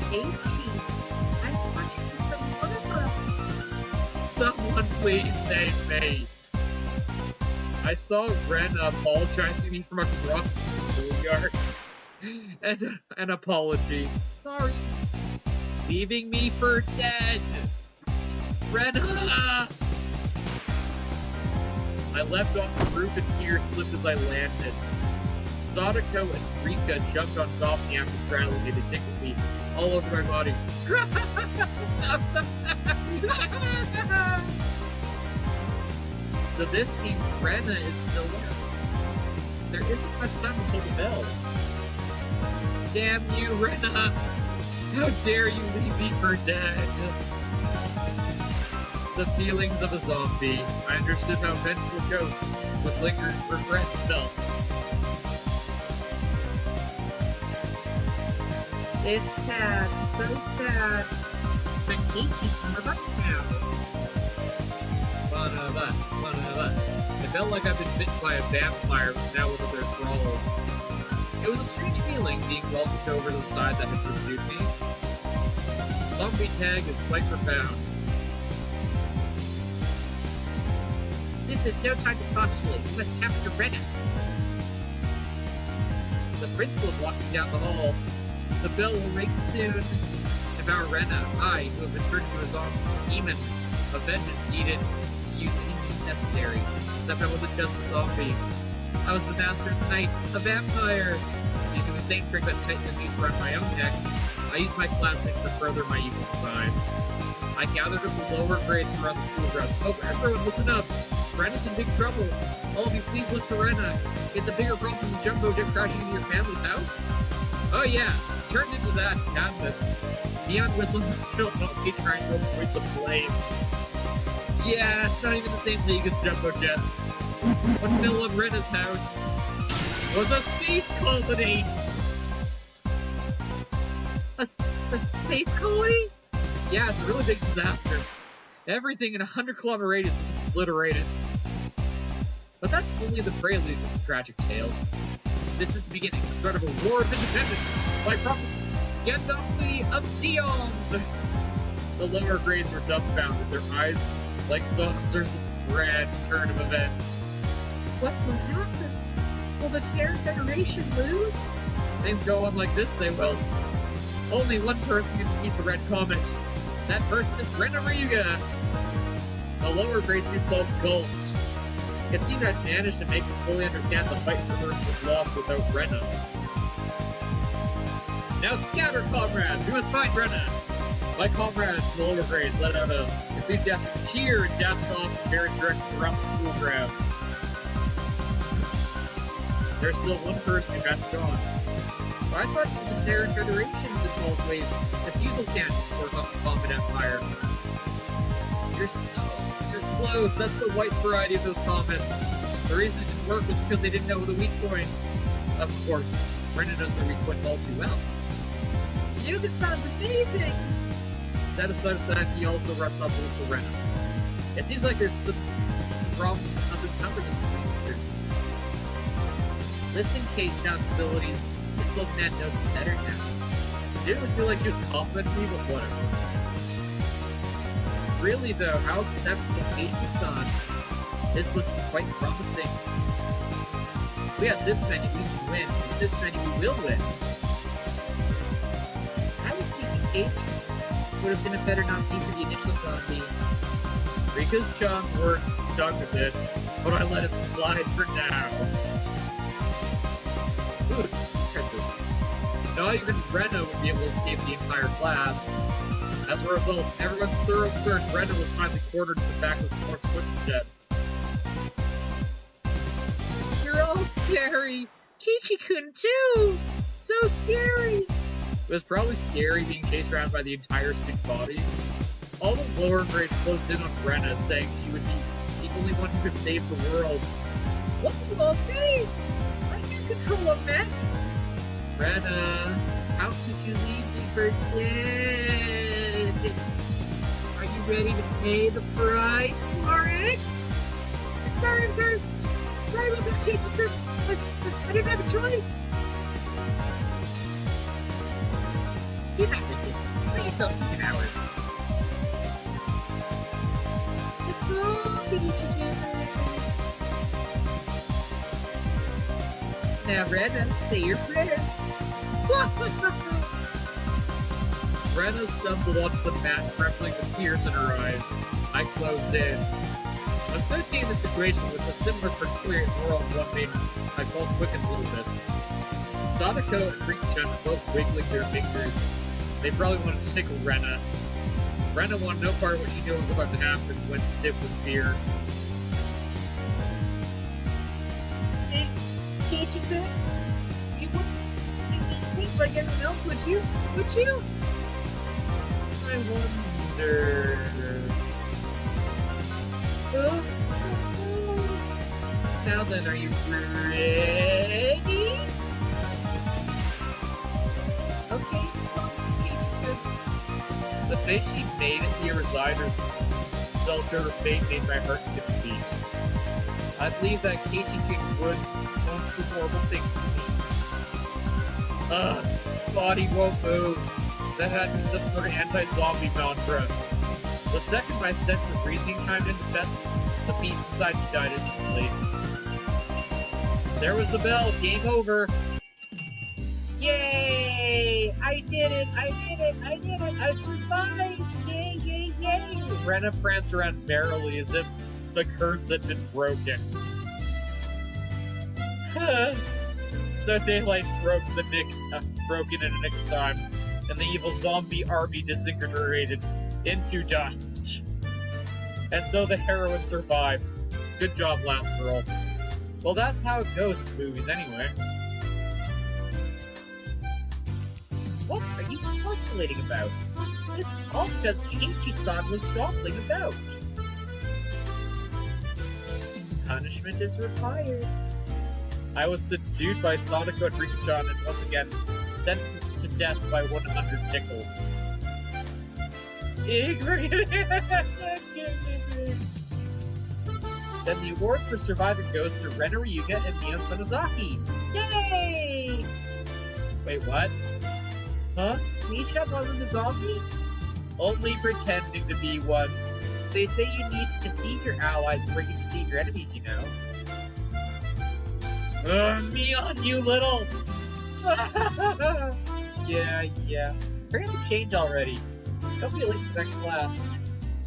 Keiichi, I'm watching from one of us. Someone please save me. I saw Ren apologizing to me from across the schoolyard. And an apology. Sorry. Leaving me for dead. Ren. I leapt off the roof and gear slipped as I landed. Sadako and Rika jumped on top of me after straddling me to tickle me all over my body. So this means Rena is still left. There isn't much time until the bell. Damn you, Rena! How dare you leave me for dead? The feelings of a zombie. I understood how vengeful ghosts with lingering regret felt. It's sad, so sad. Keechi's one of us now. One of us, one of us. I felt like I've been bitten by a vampire, but now with other thralls. It was a strange feeling being welcomed over to the side that had pursued me. Zombie tag is quite profound. This is no time to postulate. We must capture Rena. The principal's walking down the hall. The bell will ring soon. About Rena, I, who have been turned into a zombie demon, a vengeance needed to use any means necessary. Except I wasn't just a zombie. I was the master of the night, a vampire! Using the same trick that tightened the noose around my own neck, I used my classmates to further my evil designs. I gathered up the lower grades around the school grounds. Oh, everyone listen up! Rena's in big trouble! All of you, please look for Rena! It's a bigger problem than Jumbo Jet crashing into your family's house? Oh yeah, turned into that, hadn't it? Neon Whistle will not be trying to avoid the blame. Yeah, it's not even the same league as Jumbo Jets. What fell on Rena's house was a space colony! A space colony? Yeah, it's a really big disaster. Everything in a 100-kilometer radius was obliterated. But that's only the prelude to the tragic tale. This is the beginning, the start of a war of independence by propaganda of Sion! The lower grades were dumbfounded, their eyes like saucers as a grand turn of events. What will happen? Will the Terran Federation lose? Things go on like this, they will. Only one person can defeat the Red Comet. That person is Rena Ryuga. The lower grades seemed all gulped. It seemed I'd managed to make them fully understand the fight for Earth was lost without Rena. Now scatter, comrades! We must find Rena! My comrades in the lower grades let out an enthusiastic cheer and dashed off in various directions around the school grounds. There's still one person who hasn't gone. But I thought the Terran Federation's impulse wave defusal cannon for the Comet Empire. You're close. That's the white variety of those comets. The reason it didn't work was because they didn't know the weak points. Of course, Rena knows their weak points all too well. You know, this sounds amazing! Set aside of that, he also rushed up with Rena. It seems like there's some problems with other numbers of producers. Listen, K-Town's abilities. This little man knows better now. Didn't feel like she was complimenting me, but whatever. Really though, how exceptional H-san. This looks quite promising. We have this many, we can win. With this many, we will win. I was thinking H would have been a better nominee for the initial zombie. Rika's Chan's words stung a bit, but I let it slide for now. Ooh, not even Rena would be able to escape the entire class. As a result, everyone's thorough search, Rena was finally quartered to the back of the sports equipment jet. You're all scary! Kichi-kun too! So scary! It was probably scary being chased around by the entire student body. All the lower grades closed in on Rena, saying she would be the only one who could save the world. What will all say? I can't control a mech! Rena, how could you leave me for dead? Are you ready to pay the price for it? I'm sorry. Sorry about that, Kichi-kun. I didn't have a choice. Do not resist. Let yourself be devoured. Let's all be together. Now, Rena, say your prayers. Rena stumbled onto the mat, trembling with tears in her eyes. I closed in. Associating the situation with a similar particular world one made my pulse quicken a little bit. Sadako and Rika-chan were both wiggling their fingers. They probably wanted to tickle Rena. Rena wanted no part of what she knew was about to happen and went stiff with fear. Hey, Kichi-kun, you wouldn't do these things like everyone else, would you? Would you? I wonder... Now then, are you ready? Okay, as long as it's Kichi-kun. The May she made the resider's shelter fate made my heart skip a beat. I believe that Keiichi would won't do horrible things to me. Body won't move. That had to be some sort of anti-zombie mantra. The second my sense of reasoning chimed in, the beast inside me died instantly. There was the bell. Game over. Yay! I did it! I did it! I did it! I survived! Yay! Yay! Yay! Rena pranced around merrily as if the curse had been broken. So daylight broke in the nick of time, and the evil zombie army disintegrated into dust. And so the heroine survived. Good job, last girl. Well, that's how it goes in movies anyway. What are you postulating about? This is all because Keiichi-san was dawdling about. Punishment is required. I was subdued by Sadako and Rika-chan and once again sentenced to death by 100 tickles. Then the award for surviving goes to Ren Ryuga and Mion Sonozaki. Yay! Wait, what? Huh? Keiichi wasn't a zombie? Only pretending to be one. They say you need to deceive your allies before you can deceive your enemies, you know. Mion, you little! Yeah. Hurry up and change already. Don't be late for the next class.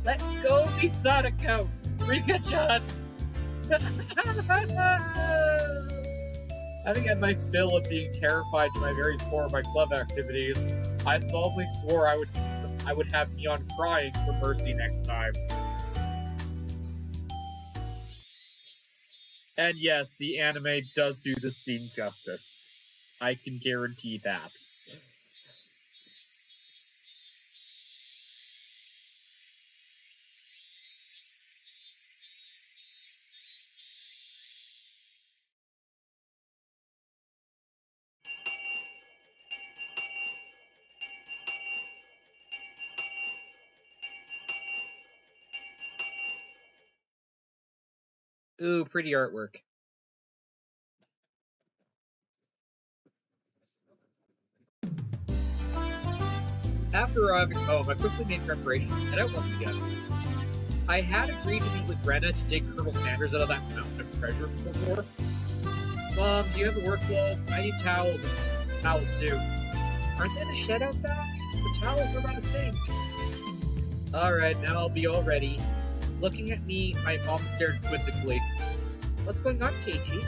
Let go of me, Sadako! Rika-chan! Having had my fill of being terrified to my very core by club activities, I solemnly swore I would have Mion crying for mercy next time. And yes, the anime does do the scene justice. I can guarantee that. Ooh, pretty artwork. After arriving home, I quickly made preparations to head out once again. I had agreed to meet with Rena to dig Colonel Sanders out of that mountain of treasure before. Mom, do you have the work gloves? I need towels, and towels too. Aren't they in the shed out back? The towels are by the sink. Alright, now I'll be all ready. Looking at me, my mom stared quizzically. What's going on, Keiichi?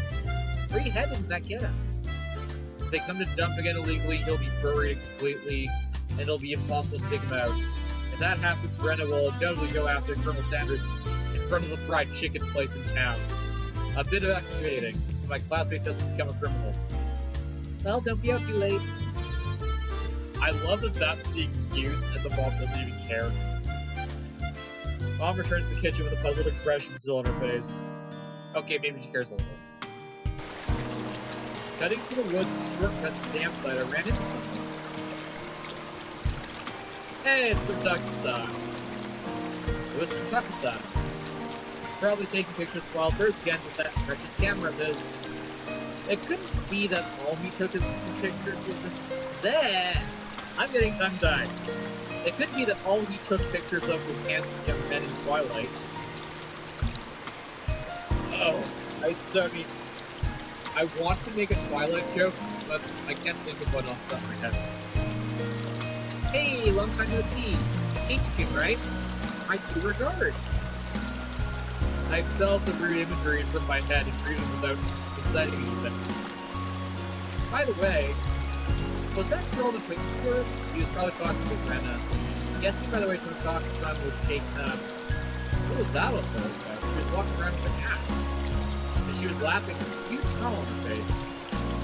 Where are you headed in that getup? If they come to dump again illegally, he'll be buried completely, and it'll be impossible to dig him out. If that happens, Rena will undoubtedly go after Colonel Sanders in front of the fried chicken place in town. A bit of excavating, so my classmate doesn't become a criminal. Well, don't be out too late. I love that that's the excuse, and the mom doesn't even care. Mom returns to the kitchen with a puzzled expression still on her face. Okay, maybe she cares a little. Cutting through the woods and shortcuts to the dam site, I ran into something. Hey, it's Tsutaki-san. It was Tsutaki-san. Probably taking pictures of wild birds again with that precious camera of his. It couldn't be that all he took as pictures was there. I'm getting tongue-tied. It couldn't be that all he took pictures of was handsome young men in Twilight. Oh, I want to make a Twilight joke, but I can't think of one off the top of my head. Hey, long time no see. Keiichi, right? My true regards. I expelled the rude imagery from my head and greeted him without inciting anything. By the way, was that girl the acquaintance of yours? He was probably talking with Rena. I'm guessing, by the way, Tsutaki-san was shaken up. What was that all about? She was walking around with an axe. And she was laughing with a huge smile on her face.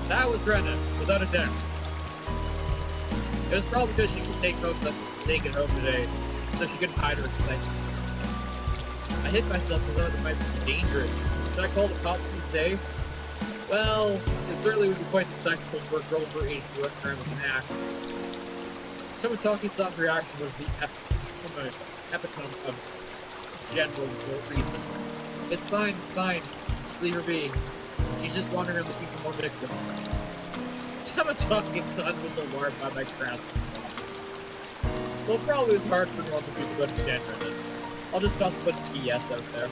That was Rena, without a doubt. It was probably because she could take it home today, so she couldn't hide her excitement. I hit myself because I thought it might be dangerous. Should I call the cops to be safe? Well, it certainly would be quite the spectacle for a girl of her age to run around with an axe. Tomotaki-san's reaction was the epitome of general reason. It's fine, just leave her be. She's just wandering around looking for more victims. Tomotaki-san was alarmed by my crass response. Well, it probably was hard for normal people to understand her. I'll just toss a bunch of BS out there.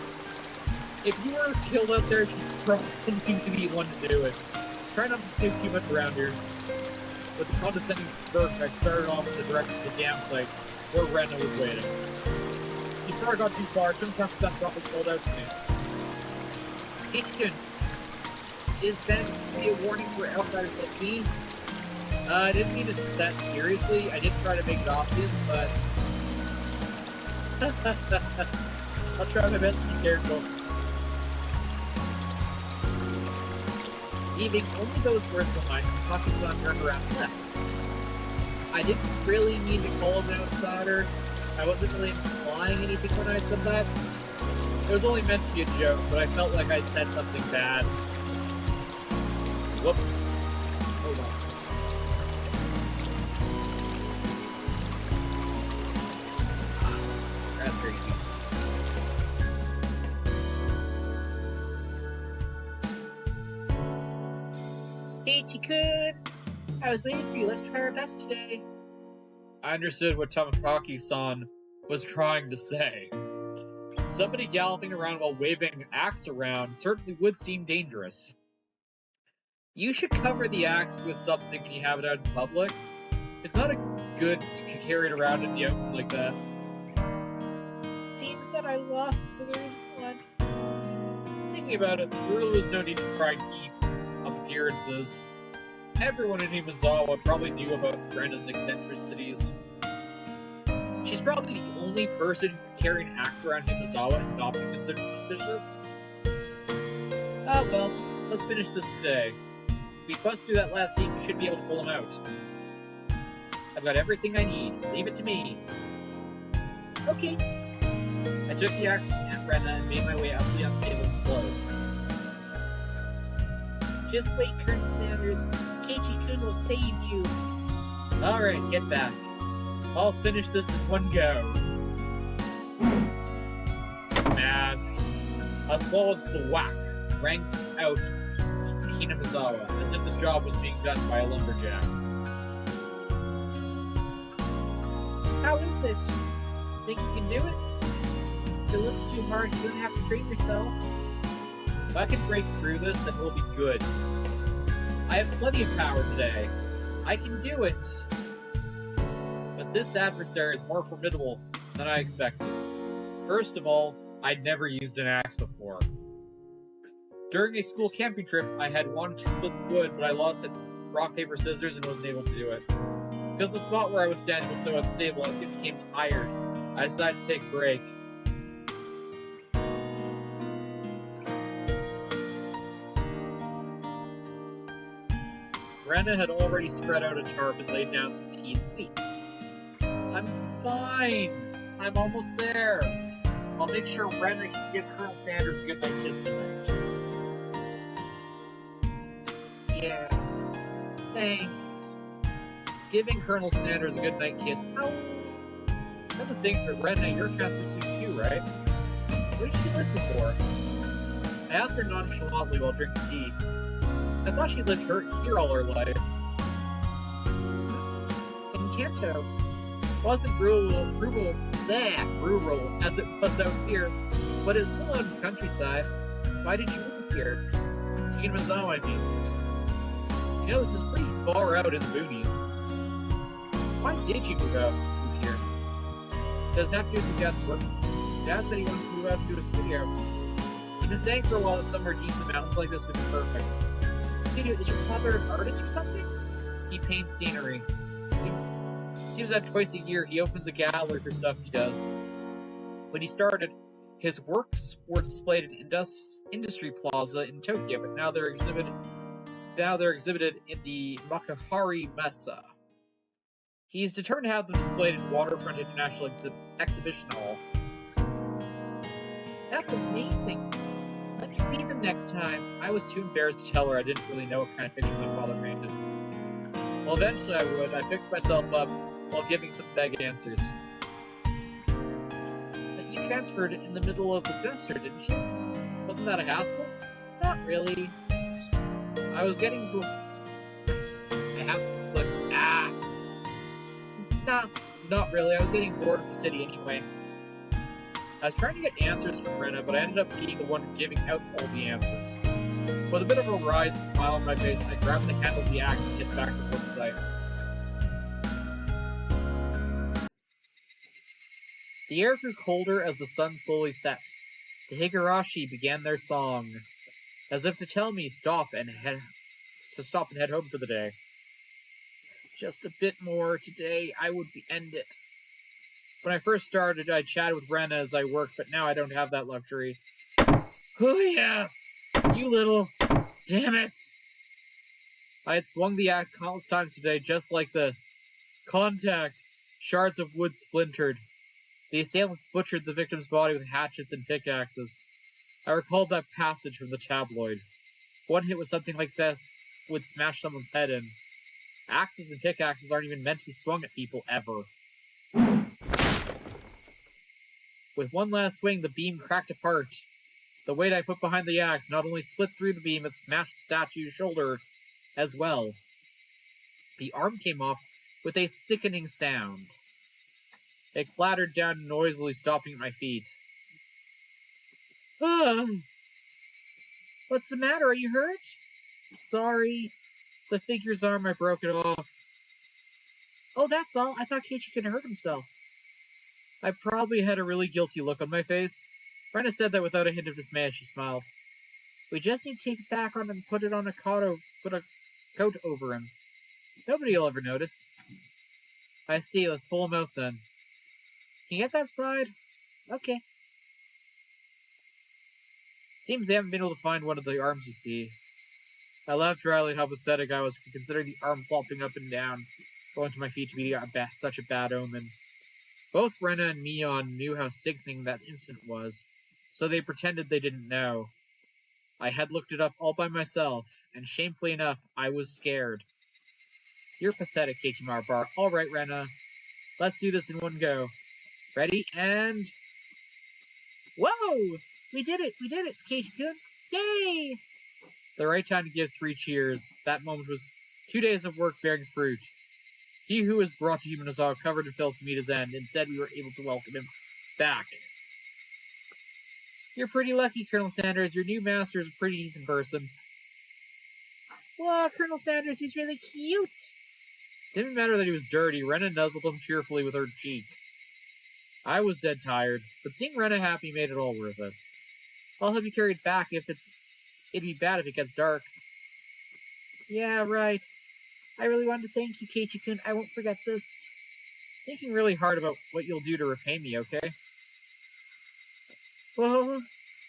If you were killed out there, she'd probably be one to do it. Try not to snoop too much around here. With a condescending smirk, I started off in the direction of the dam site, where Rena was waiting. Before I got too far, Tomotaki-san probably called out to me. Ichikun, is that to be a warning for outsiders like me? I didn't mean it that seriously. I did try to make it obvious, but... I'll try my best to be careful. Leaving only those words behind, Tomotaki-san turned around and left. I didn't really mean to call him an outsider. I wasn't really implying anything when I said that. It was only meant to be a joke, but I felt like I'd said something bad. Whoops. Hold on. Raspberry juice. Ichikun! I was waiting for you. Let's try our best today. I understood what Tomotaki-san was trying to say. Somebody galloping around while waving an axe around certainly would seem dangerous. You should cover the axe with something when you have it out in public. It's not good to carry it around in the open like that. Seems that I lost it, so there isn't one. Thinking about it, there really was no need to try and keep up appearances. Everyone in Himazawa probably knew about Brenda's eccentricities. She's probably the only person who can carry an axe around Himazawa and not be considered suspicious. Ah well, let's finish this today. If we bust through that last gate, we should be able to pull him out. I've got everything I need. Leave it to me. Okay. I took the axe from Aunt Brenda and made my way up the unstable slope. Just wait, Colonel Sanders. Keiichi-kun will save you. Alright, get back. I'll finish this in one go. Smash. A solid thwack rang out Hinamizawa, as if the job was being done by a lumberjack. How is it? Think you can do it? If it looks too hard, you don't have to strain yourself. If I can break through this, then we'll be good. I have plenty of power today. I can do it. But this adversary is more formidable than I expected. First of all, I'd never used an axe before. During a school camping trip, I had wanted to split the wood, but I lost it rock, paper, scissors and wasn't able to do it. Because the spot where I was standing was so unstable, I soon became tired. I decided to take a break. Brenda had already spread out a tarp and laid down some tea and sweets. I'm fine. I'm almost there. I'll make sure Brenda can give Colonel Sanders a goodnight kiss tonight. Yeah. Thanks. Giving Colonel Sanders a goodnight kiss. How? Come to think, but Brenda, you're a transfer student too, right? Where did she live before? I asked her nonchalantly while drinking tea. I thought she lived here all her life. In Kanto. Wasn't rural as it was out here, but it's still out in the countryside. Why did you move here? To Hinamizawa, I mean. You know, this is pretty far out in the boonies. Why did you move here? Does it have to do with your dad's work? Dad said he wanted to move out to a studio. He's been saying for a while that somewhere deep in the mountains like this would be perfect. Studio, is your father an artist or something? He paints scenery. Seems that twice a year he opens a gallery for stuff he does. When he started, his works were displayed in Industry Plaza in Tokyo, but now they're exhibited in the Makuhari Mesa. He's determined to have them displayed in Waterfront International Exhibition Hall. That's amazing. Let me see them next time. I was too embarrassed to tell her I didn't really know what kind of picture my father painted. Well, eventually I would. I picked myself up while giving some vague answers. But you transferred in the middle of the semester, didn't you? Wasn't that a hassle? Not really. I was getting... I have to flip. Nah, not really. I was getting bored of the city anyway. I was trying to get answers from Rena, but I ended up being the one giving out all the answers. With a bit of a wry smile on my face, I grabbed the handle of the axe and hit back to the site. The air grew colder as the sun slowly set. The Higarshi began their song, as if to tell me stop and head home for the day. Just a bit more today, I would end it. When I first started, I chatted with Rena as I worked, but now I don't have that luxury. Oh yeah! You little... Damn it! I had swung the axe countless times today, just like this. Contact! Shards of wood splintered. The assailants butchered the victim's body with hatchets and pickaxes. I recalled that passage from the tabloid. One hit with something like this would smash someone's head in. Axes and pickaxes aren't even meant to be swung at people, ever. With one last swing, the beam cracked apart. The weight I put behind the axe not only split through the beam, it smashed the statue's shoulder as well. The arm came off with a sickening sound. It clattered down noisily, stopping at my feet. What's the matter? Are you hurt? Sorry. The figure's arm, I broke it off. Oh, that's all. I thought Keiichi could hurt himself. I probably had a really guilty look on my face. Rena said that without a hint of dismay as she smiled. We just need to take it back on and put a coat over him. Nobody will ever notice. I see. Let's pull him out then. Can you get that side? Okay. Seems they haven't been able to find one of the arms, you see. I laughed dryly at how pathetic I was, considering the arm flopping up and down, going to my feet to be such a bad omen. Both Rena and Mion knew how sickening that incident was, so they pretended they didn't know. I had looked it up all by myself, and shamefully enough, I was scared. You're pathetic, Keiichi Bar. All right, Rena. Let's do this in one go. Ready, and... Whoa! We did it, Keiichi-kun! Yay! The right time to give 3 cheers. That moment was 2 days of work bearing fruit. He who was brought to Humanazawa covered in filth to meet his end. Instead, we were able to welcome him back. You're pretty lucky, Colonel Sanders. Your new master is a pretty decent person. Wow, Colonel Sanders, he's really cute. Didn't matter that he was dirty. Rena nuzzled him cheerfully with her cheek. I was dead tired, but seeing Rena happy made it all worth it. I'll have you carried back it'd be bad if it gets dark. Yeah, right. I really wanted to thank you, Keiichi-kun. I won't forget this. Thinking really hard about what you'll do to repay me, okay? Well,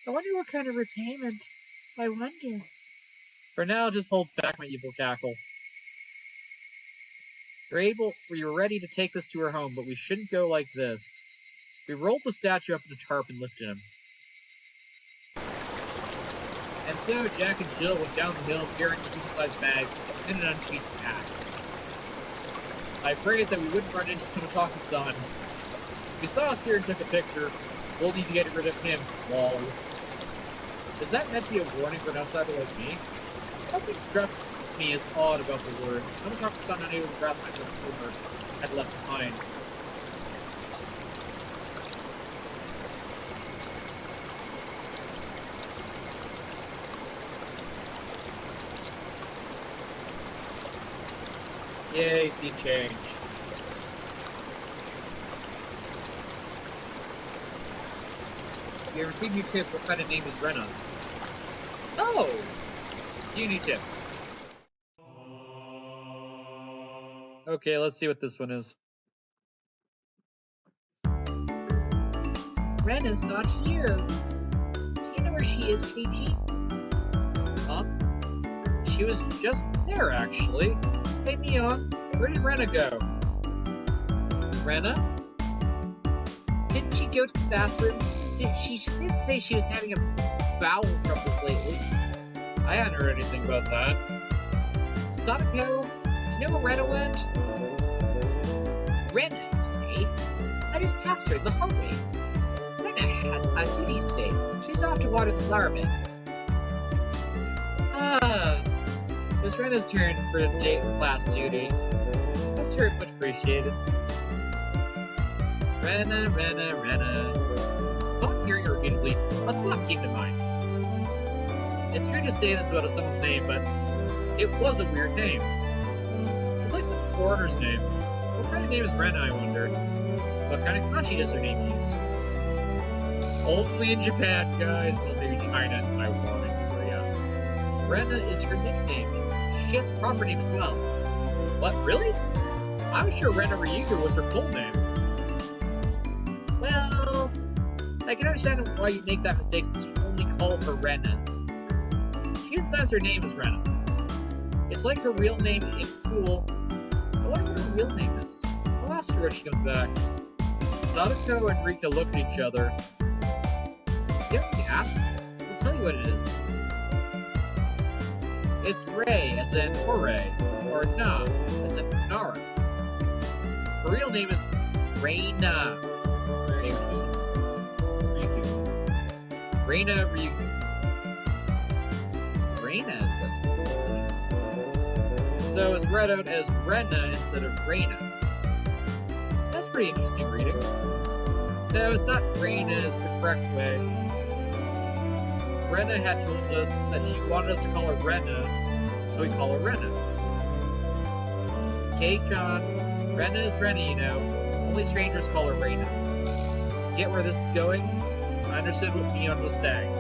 I wonder what kind of repayment. I wonder. For now, just hold back my evil cackle. We were ready to take this to her home, but we shouldn't go like this. We rolled the statue up in the tarp and lifted him. And so Jack and Jill went down the hill carrying the human-sized bag and an unsheathed axe. I prayed that we wouldn't run into Tomotake's-san. If he saw us here and took a picture, we'll need to get rid of him. Lol. Is that meant to be a warning for an outsider like me? Something struck me as odd about the words. Tomotake's-san, unable to grasp my sense of humor, had left behind. Yay, see change. You ever seen new tips? What kind of name is Rena? Oh! Few new tips. Okay, let's see what this one is. Rena's not here. Do you know where she is, Keiichi? Huh? She was just there, actually. Hey, Mion, where did Rena go? Rena? Didn't she go to the bathroom? She did say she was having a bowel troubles lately. I hadn't heard anything about that. Sadako, do you know where Rena went? Rena, you see? I just passed her in the hallway. Rena has class duties today. She's off to water the flower bed. It was Rena's turn for class duty. That's very much appreciated. Rena. Upon hearing her repeatedly, a thought came to mind. It's true to say this about someone's name, but it was a weird name. It's like some foreigner's name. What kind of name is Rena, I wonder? What kind of kanji does her name use? Only in Japan, guys. Well, maybe China and Taiwan and Korea. Rena is her nickname. She has a proper name as well. What, really? I was sure Rena Ryuga was her full name. Well, I can understand why you make that mistake since you only call her Rena. She didn't sign her name as Rena. It's like her real name in school. I wonder what her real name is. I'll ask her when she comes back. Sadako and Rika look at each other. You don't need to ask me. I'll tell you what it is. It's Rei, as in Hooray, or Na, as in Nara. Her real name is Reina Ryuki. Reina Ryuki. Reina is it? So it's read out as Rena instead of Reina. That's pretty interesting reading. No, it's not Reina is the correct way. Rena had told us that she wanted us to call her Rena, so we call her Rena. Kei-chan, Rena is Rena, you know. Only strangers call her Reina. Get where this is going? I understood what Mion was saying.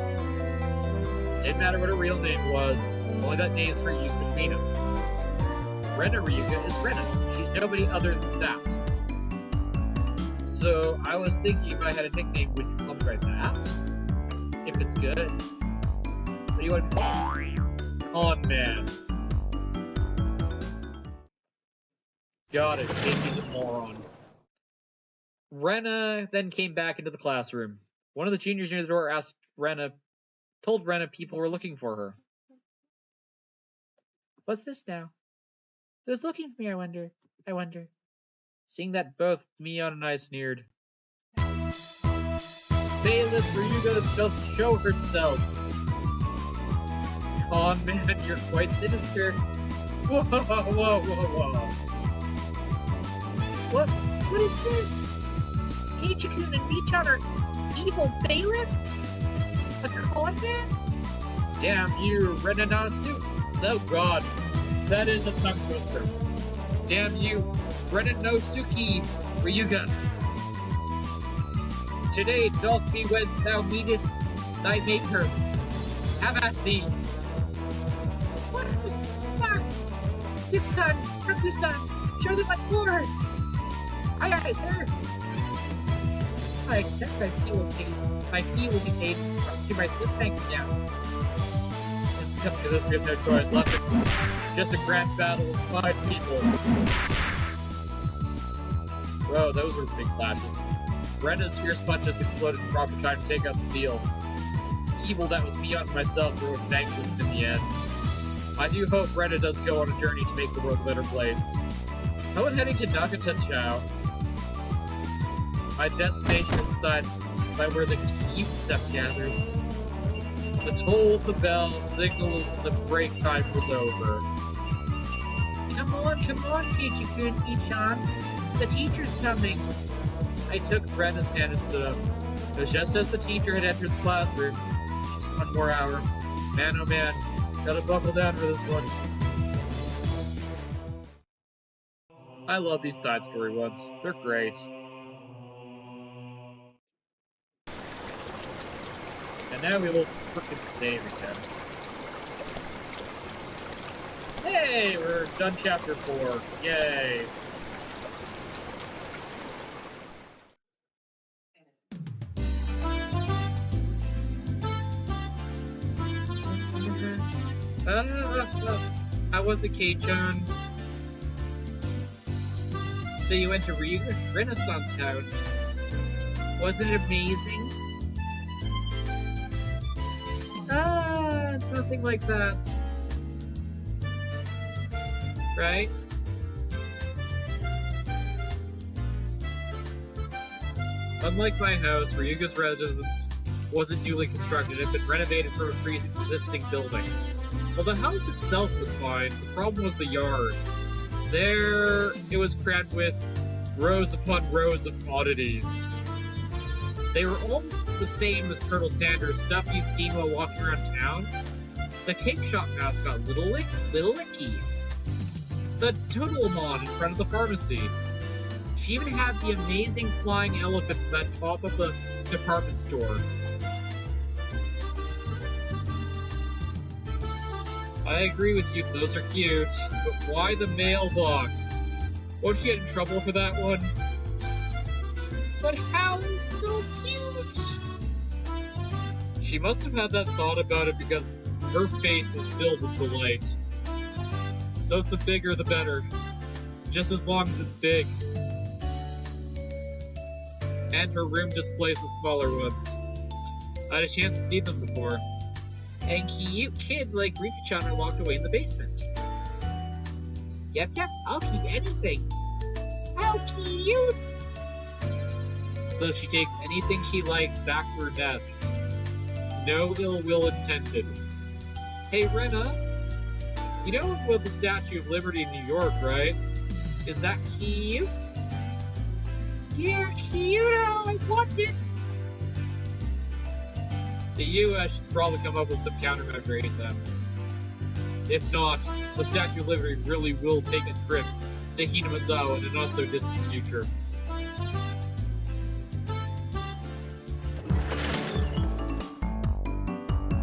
Didn't matter what her real name was, only that names were used between us. Rena Ryuga is Rena. She's nobody other than that. So, I was thinking if I had a nickname, would you call me by that? If it's good. What do you want to call it? Oh, man. Got it. Casey's a moron. Rena then came back into the classroom. One of the juniors near the door told Rena people were looking for her. What's this now? Who's looking for me, I wonder? Seeing that both Mion and I sneered. Bailiff Ryuga just show herself. Con man, you're quite sinister. Whoa. What is this? Keiichi-kun and Bichan are evil bailiffs? A con man? Damn you, Renanasu. Oh god, that is a tongue twister. Damn you, Renanosuke Ryuga. Today doth be when thou meetest thy maker. Have at thee. What? Sukan, Haku-san, show them what for. Aye, sir. I expect my fee will be paid to my Swiss bank account. Since coming to this, we have no choice left. Just a grand battle of 5 people. Whoa, those were big clashes. Rena's fierce punches exploded in proper time to take out the seal. The evil that was beyond myself was vanquished in the end. I do hope Rena does go on a journey to make the world a better place. How about heading to Nagata-chao? My destination is decided by where the cube stuff gathers. The toll of the bell signaled the break time was over. Come on, Keiichi-kun, Bichan. The teacher's coming. I took Rena's hand and stood up. It was just as the teacher had entered the classroom. Just one more hour. Man, oh man, gotta buckle down for this one. I love these side story ones. They're great. And now we will frickin' save again. Hey, we're done chapter 4. Yay. How was it, Kei-chan? So you went to Renaissance House. Wasn't it amazing? It's nothing like that. Right? Unlike my house, Ryuga's residence wasn't newly constructed, it had been renovated from a pre-existing building. While the house itself was fine, the problem was the yard. There, it was crammed with rows upon rows of oddities. They were all the same as Colonel Sanders' stuff you'd seen while walking around town. The cake shop mascot, Little Licky. The Totalemon in front of the pharmacy. She even had the amazing flying elephant at the top of the department store. I agree with you, those are cute, but why the mailbox? Won't she get in trouble for that one? But how so cute! She must have had that thought about it because her face was filled with delight. So the bigger the better, just as long as it's big. And her room displays the smaller ones. I had a chance to see them before. And cute kids like Rika-chan are locked away in the basement. Yep, I'll keep anything. How cute! So she takes anything she likes back to her desk. No ill will intended. Hey, Rena, you know about the Statue of Liberty in New York, right? Is that cute? Yeah, cute! I want it! The U.S. should probably come up with some countermeasure ASAP. If not, the Statue of Liberty really will take a trip to Hinamizawa in a not-so-distant future.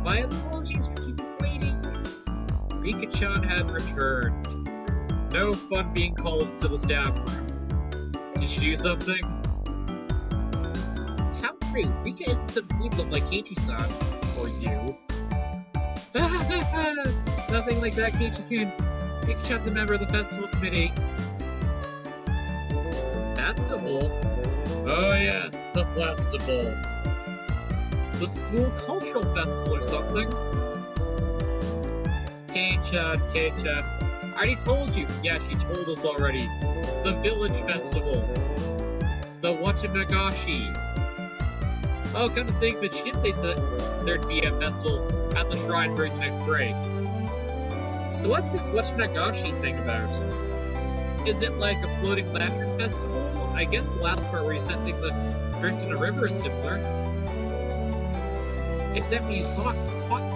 My apologies for keeping you waiting. Rika-chan had returned. No fun being called to the staff room. Did she do something? How rude. Rika isn't some hoodlum like Keiichi-san. Or you. Nothing like that, Keiichi-kun. Rika-chan's a member of the festival committee. Festival? Oh yes, the festival. The school cultural festival or something. Kei-chan. I already told you. Yeah, she told us already. The village festival. The Watamegashi. Oh, come to think that she did say so there'd be a festival at the shrine during the next break. So what's this Watamegashi thing about? Is it like a floating lantern festival? I guess the last part where you set things adrift in a river is similar. Except we use hot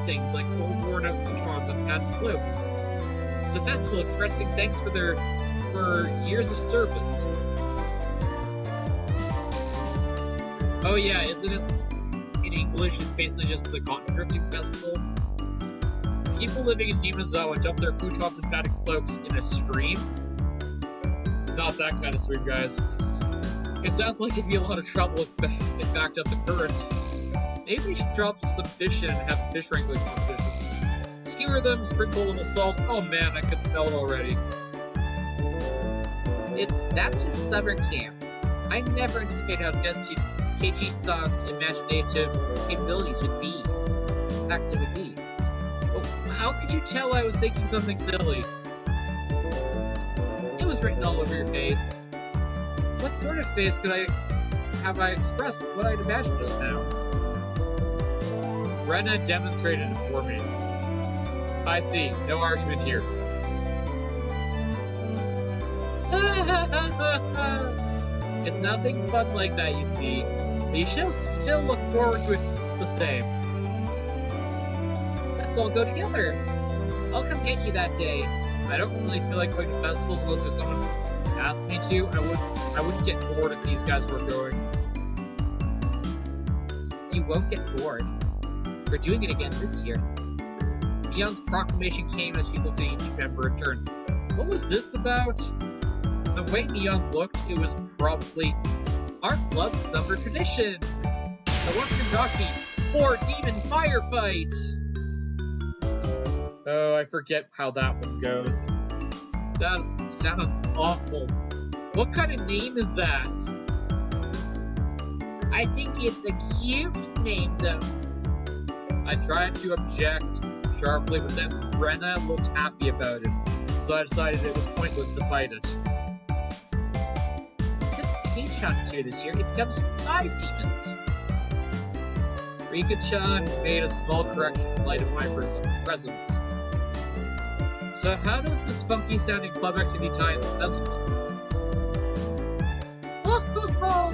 things like old worn-out futons and patent cloaks. It's a festival expressing thanks for years of service. Oh yeah, isn't it in English? It's basically just the cotton drifting festival. People living in Hinamizawa dump their futons and patent cloaks in a stream. Not that kind of stream, guys. It sounds like it'd be a lot of trouble if it backed up the current. Maybe we should drop some fish in and have a fish wrangling competition. Skewer them, sprinkle a little salt. Oh man, I could smell it already. That's just summer camp. I never anticipated how destitute Keiichi-san's imaginative capabilities would be. In fact, they would be. Oh, how could you tell I was thinking something silly? It was written all over your face. What sort of face could have I expressed with what I'd imagined just now? Rena demonstrated it for me. I see. No argument here. It's nothing fun like that, you see. But you should still look forward to it the same. Let's all go together. I'll come get you that day. I don't really feel like going to festivals unless there's someone who asks me to. I wouldn't get bored if these guys were going. You won't get bored. We're doing it again this year. Mion's proclamation came as she looked at each member in turn. What was this about? The way Mion looked, it was probably our club's summer tradition. The Watamegashi 4 Demon Firefight! Oh, I forget how that one goes. That sounds awful. What kind of name is that? I think it's a cute name, though. I tried to object sharply, but then Rena looked happy about it, so I decided it was pointless to fight it. Since Rika-chan's here this year, it becomes 5 demons. Rika-chan made a small correction in light of my presence. So how does this funky-sounding club activity tie in the festival? Ho ho ho!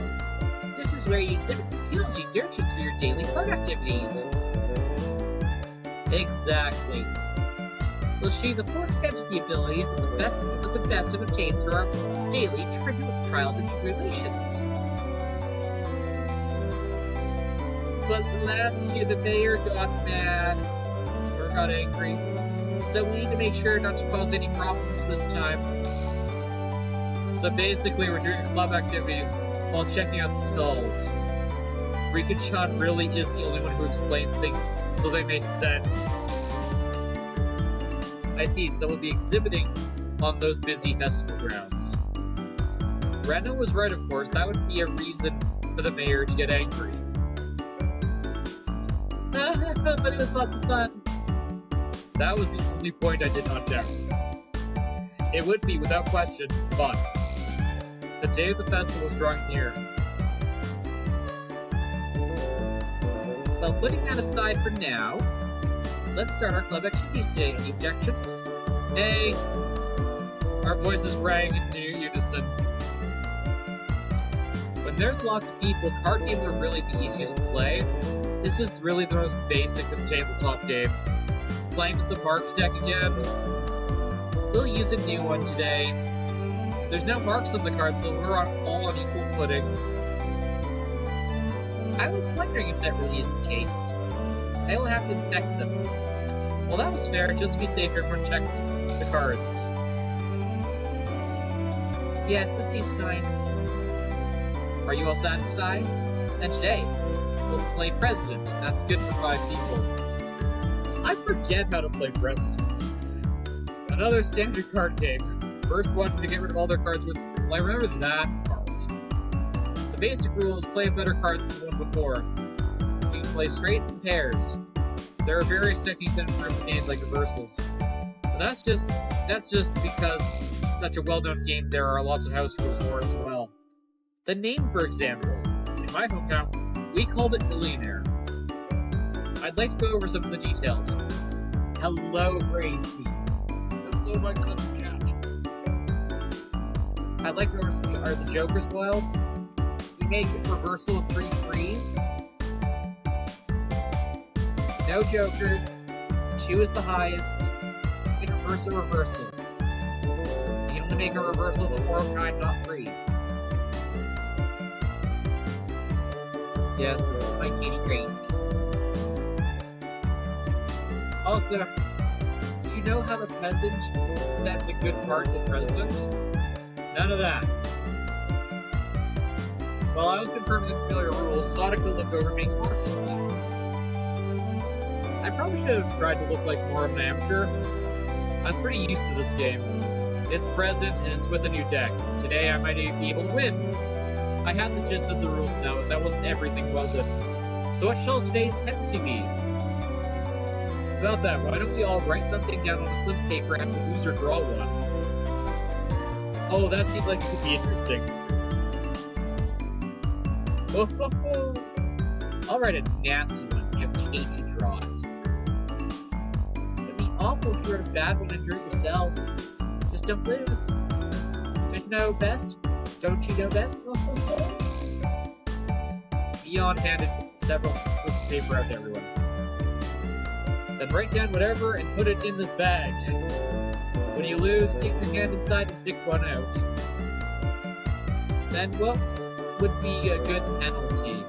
This is where you exhibit the skills you nurtured through your daily club activities. Exactly. We'll show you the full extent of the abilities that the best have obtained through our daily trials and tribulations. But last year the mayor got mad, or got angry, so we need to make sure not to cause any problems this time. So basically we're doing club activities while checking out the stalls. Rika-chan really is the only one who explains things so they make sense. I see, so we'll be exhibiting on those busy festival grounds. Rena was right, of course. That would be a reason for the mayor to get angry. But it was lots of fun. That was the only point I did not doubt. It would be, without question, fun. The day of the festival is drawing near. Well, putting that aside for now, let's start our club activities today. Any objections? Hey! Our voices rang in unison. When there's lots of people, card games are really the easiest to play. This is really the most basic of tabletop games. Playing with the marks deck again. We'll use a new one today. There's no marks on the cards, so we're all on equal footing. I was wondering if that really is the case. I will have to inspect them. Well, that was fair. Just to be safe, everyone checked the cards. Yes, this seems fine. Are you all satisfied? And today, we'll play President. That's good for 5 people. I forget how to play President. Another standard card game. First one to get rid of all their cards wins. Well, I remember that part. The basic rule is play a better card than the one before. You can play straights and pairs. There are various techniques that improve the games like reversals. But that's just because it's such a well-known game, there are lots of house rules for it as well. The name, for example. In my hometown, we called it Millionaire. I'd like to go over some of the details. Hello, Gracie. Hello, my cousin cat. I'd like to go over some are the Jokers wild. We make a reversal of 3 threes. No Jokers. 2 is the highest. You can reverse a reversal. You can only make a reversal of the 4 of kind, not 3. Yes, this is my kitty Gracie. Also, do you know how the peasant sets a good card to the president? None of that. While I was confirming the familiar rules, Sonico looked over me cautiously. I probably should have tried to look like more of an amateur. I was pretty used to this game. It's present and it's with a new deck. Today I might even be able to win. I had the gist of the rules now, but that wasn't everything, was it? So what shall today's penalty be? About that, why don't we all write something down on a slip of paper and have the loser draw one? Oh, that seems like it could be interesting. Oh ho ho! I'll write a nasty one and have Katie draw it. It'd be awful if you wrote a bad one and drew it yourself. Just don't lose. Don't you know best? Don't you know best? Oh ho ho! Beyond handed several slips of paper out to everyone. Then write down whatever and put it in this bag. When you lose, stick your hand inside and pick one out. Then what would be a good penalty?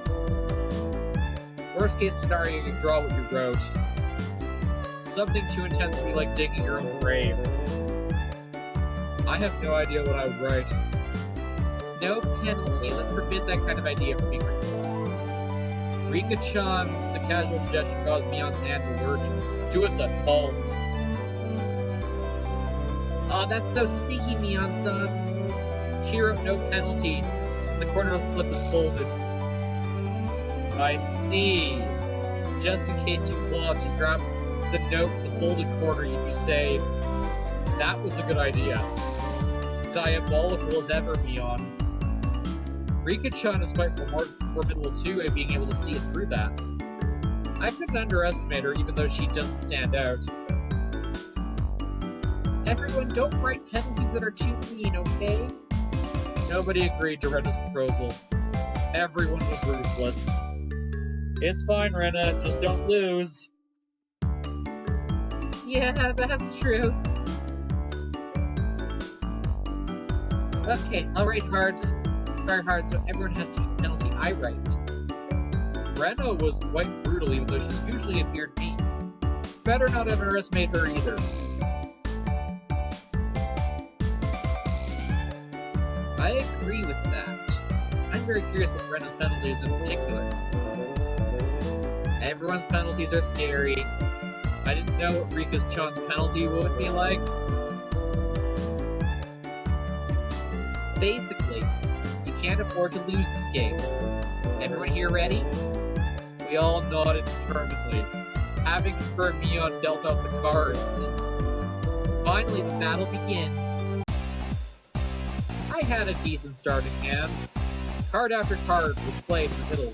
Worst case scenario, you draw what you wrote. Something too intense would be like digging your own grave. I have no idea what I would write. No penalty. Let's forbid that kind of idea from being written. Rika-chan's the casual suggestion caused Mion's hand to lurch to us at fault. Aw, that's so sneaky, Mion-san. She wrote no penalty, and the corner of the slip is folded. I see. Just in case you lost, you grab the note with the folded corner, you'd be safe. That was a good idea. Diabolical as ever, Mion. Rika-chan is quite formidable too at being able to see it through that. I couldn't underestimate her even though she doesn't stand out. Everyone, don't write penalties that are too mean, okay? Nobody agreed to Rena's proposal. Everyone was ruthless. It's fine, Rena, just don't lose. Yeah, that's true. Okay, I'll write hard. Very hard, so everyone has to take the penalty I write. Rena was quite brutal, even though she's usually appeared mean. Better not underestimate her either. I agree with that. I'm very curious with Rena's penalties in particular. Everyone's penalties are scary. I didn't know what Rika-chan's penalty would be like. Basically, you can't afford to lose this game. Everyone here ready? We all nodded determinedly, having confirmed Mion dealt out the cards. Finally, the battle begins. I had a decent starting hand. Card after card was played in the middle.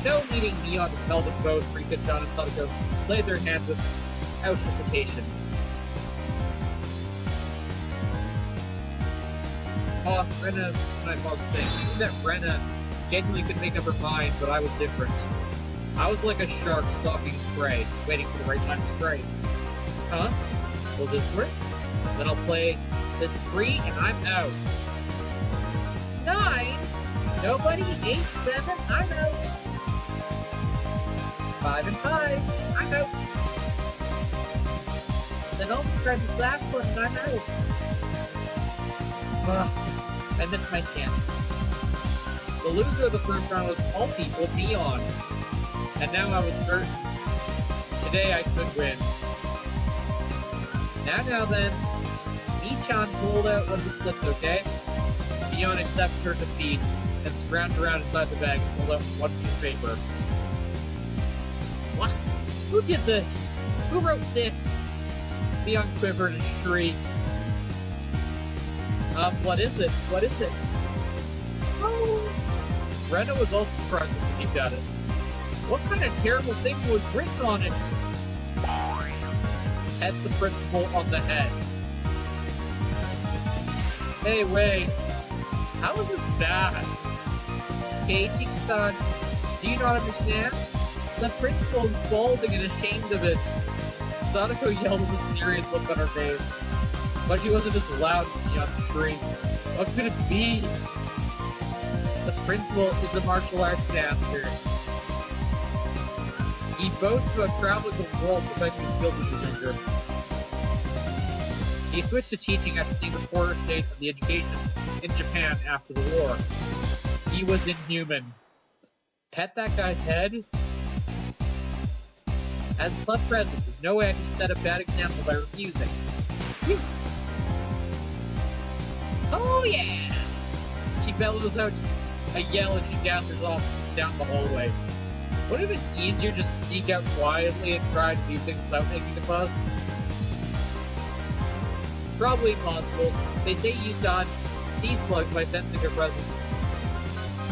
No needing Mion to tell them both Rika-chan and Sadako played their hands without hesitation. Oh, Rena, when I paused the thing, I knew that Rena genuinely could make up her mind, but I was different. I was like a shark stalking its prey, just waiting for the right time to strike. Huh? Will this work? Then I'll play this 3 and I'm out. 9? Nobody? 8, 7? I'm out. 5 and 5? I'm out. Then I'll describe this last one and I'm out. Ugh, I missed my chance. The loser of the first round was all people Mion. And now I was certain. Today I could win. Now then. Mi-chan pulled out one of the slips, okay? Mion accepted her defeat and scrounged around inside the bag and pulled out one piece of paper. What? Who did this? Who wrote this? Mion quivered and shrieked. What is it? What is it? Oh! Rena was also surprised when she peeked at it. What kind of terrible thing was written on it? Hit the principal on the head. Hey, wait. How is this bad? Keiichi-san, do you not understand? The principal is balding and ashamed of it. Sadako yelled with a serious look on her face. But she wasn't as loud as Mion's shriek. What could it be? The principal is a martial arts master. He boasts about traveling the world perfecting his skills when he was younger. He switched to teaching after seeing the poorer state of the education in Japan after the war. He was inhuman. Pet that guy's head? As club president, there's no way I can set a bad example by refusing. Phew. Oh yeah! She bellows out a yell as she dancers off down the hallway. Would it have been easier just to sneak out quietly and try to do things without making a fuss? Probably impossible. They say you used to hunt sea slugs by sensing their presence.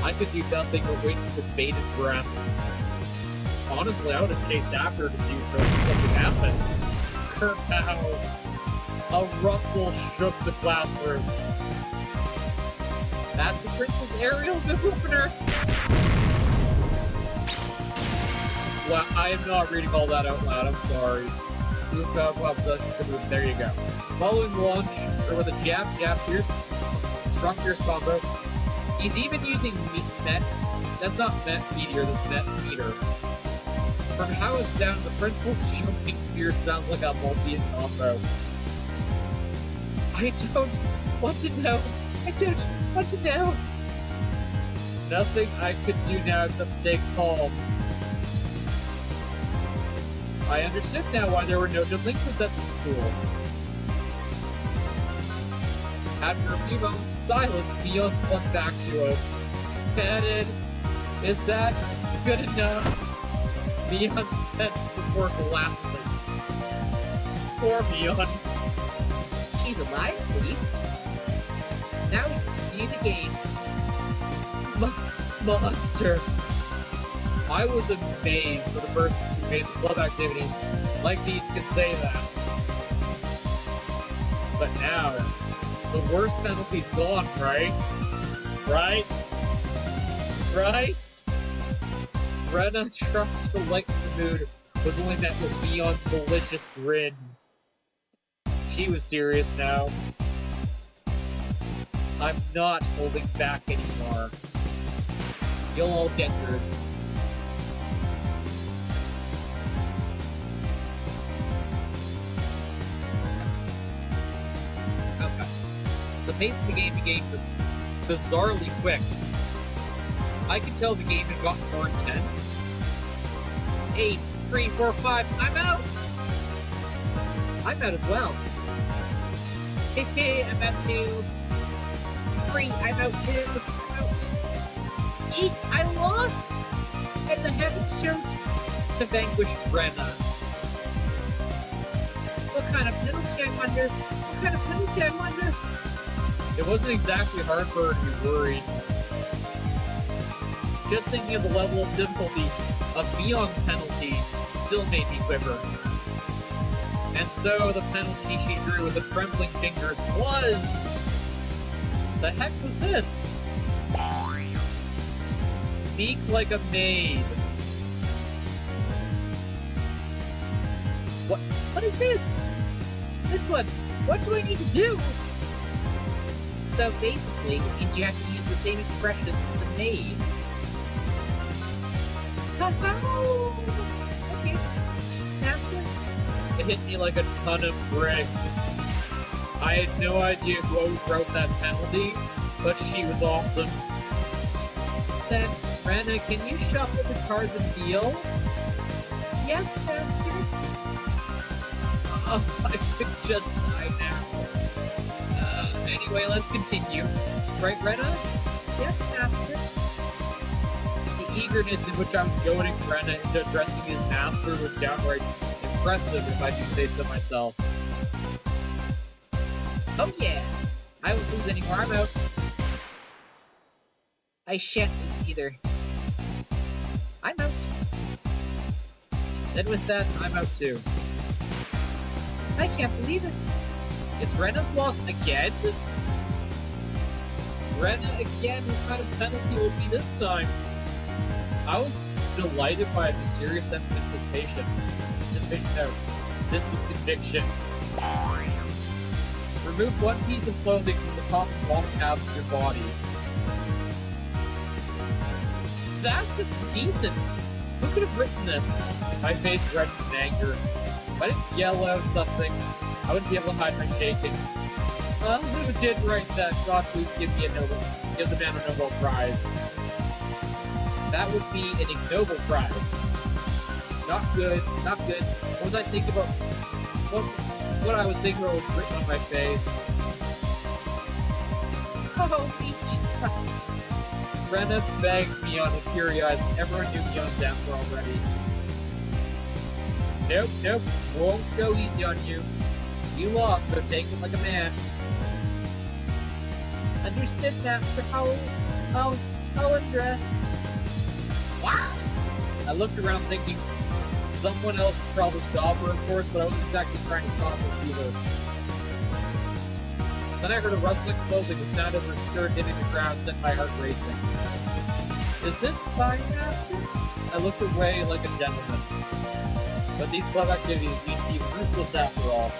I could do nothing but wait with bated breath. Honestly, I would have chased after her to see if something happened. Kerpow! A rumble shook the classroom. That's the Princess Ariel book opener! Well, I am not reading all that out loud, I'm sorry. There you go. Following the launch, or with a jab, pierce, strong pierce combo. He's even using met. That's not met meteor, that's met meter. From how it's down, the principal's jumping pierce sounds like a multi-hit combo. I don't want to know. I don't want to know. Nothing I could do now except stay calm. I understood now why there were no delinquents at the school. After a few moments of silence, Mion slumped back to us. Petted. Is that good enough? Mion said before collapsing. Poor Mion. She's alive, at least. Now we can continue the game. Monster. I was amazed that the person who made the club activities like these could say that. But now, the worst penalty's gone, right? Right? Rena trying to lighten the mood was only met with Neon's malicious grin. She was serious now. I'm not holding back anymore. You'll all get yours. Okay. The pace of the game became bizarrely quick. I could tell the game had gotten more intense. Ace, 3, 4, 5, I'm out! I'm out as well. Hey, I'm out too. 3, I'm out too. I'm out. 8, I lost! And the heavens chose to vanquish Rena. What kind of penalty, I wonder? What kind of penalty, I wonder? It wasn't exactly hard for her to be worried. Just thinking of the level of difficulty of Neon's penalty still made me quiver. And so the penalty she drew with the trembling fingers was... The heck was this? Speak like a maid. What is this? This one. What do I need to do? So basically, it means you have to use the same expressions as a maid. Okay. Master? It hit me like a ton of bricks. I had no idea who wrote that penalty, but she was awesome. Then, Rena, can you shuffle the cards and deal? Yes, Master. Oh, I could just die now. Anyway, let's continue. Right, Rena? Yes, Master. The eagerness in which I was goading Rena into addressing his master was downright impressive, if I do say so myself. Oh yeah! I won't lose anymore, I'm out. I shan't lose either. I'm out. Then with that, I'm out too. I can't believe it. Is Rena's loss again? Rena again, what kind of penalty will it be this time? I was delighted by a mysterious sense of anticipation. Just make note, this was conviction. Remove one piece of clothing from the top and bottom halves of your body. That's just decent. Who could have written this? My face reddened in anger. If I didn't yell out something, I wouldn't be able to hide my shaking. Who did write that? God, please give the man a Nobel Prize. That would be an ignoble prize. Not good, not good. What was I thinking about? What I was thinking about was written on my face. Oh, Peach. Rena begged Neon with teary eyes, but everyone knew Neon's answer already. Nope, won't go easy on you. You lost, so take it like a man. Understood, Master. I'll undress. Wow! I looked around thinking someone else would probably stop her, of course, but I wasn't exactly trying to stop her either. Then I heard a rustling of clothing, the sound of her skirt hitting the ground sent my heart racing. Is this fine, Master? I looked away like a gentleman. But these club activities need to be ruthless after all.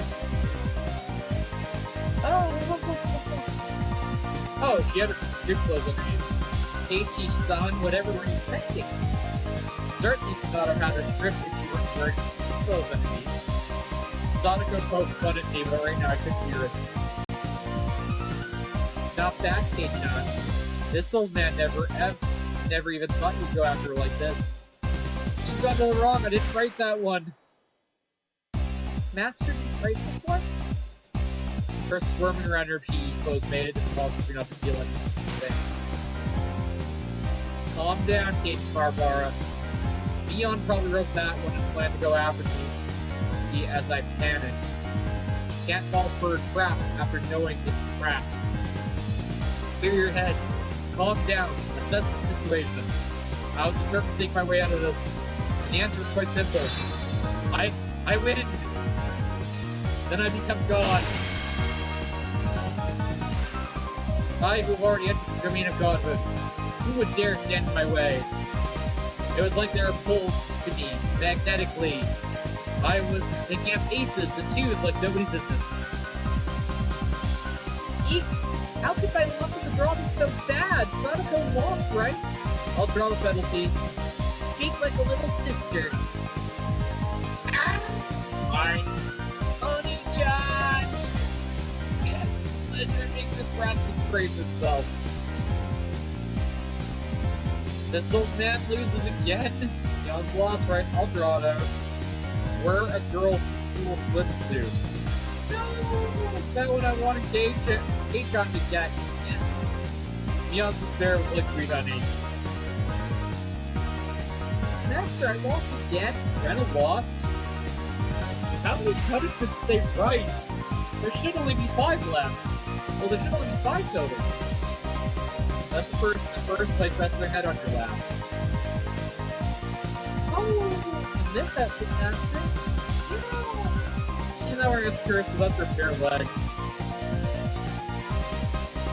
Oh, she had her gym clothes underneath. Keiichi-san, whatever were you expecting? Certainly could not have had her stripped if she weren't wearing clothes underneath. Sadako poked fun at me, but right now I couldn't hear it. Not that, Kei-chan. This old man never even thought you'd go after her like this. You got it all wrong, I didn't write that one. Master didn't write this one? Her squirming around her PE clothes made it impossible for not to feel anything. Calm down, Kate Barbara. Neon probably wrote that one and planned to go after me as I panicked. Can't fall for a trap after knowing it's a trap. Clear your head. calm down, assess the situation. I was determined to take my way out of this. And the answer was quite simple. I win. Then I become God. I who have already entered the domain of godhood. Who would dare stand in my way? It was like they were pulled to me, magnetically. I was picking up aces and twos like nobody's business. Eek! How could my luck with the draw be so bad? Sadako lost, right? I'll draw the penalty. Speak like a little sister. Ah! Fine. Oni-chan! Yes, pleasure making this rat disgrace herself. This old man loses again? John's lost, right? I'll draw it out. Wear a girl's school swimsuit. No! That one I wanted Gage-on to get. Yes. Neon's despair was like sweet honey. Master, I lost again? Rena lost? How many punishments did they write? There should only be 5 left. Well, there should only be 5 total. That's the first place resting their head on your lap. Oh, this outfit, Master. Yeah. She's not wearing a skirt, so that's her bare legs.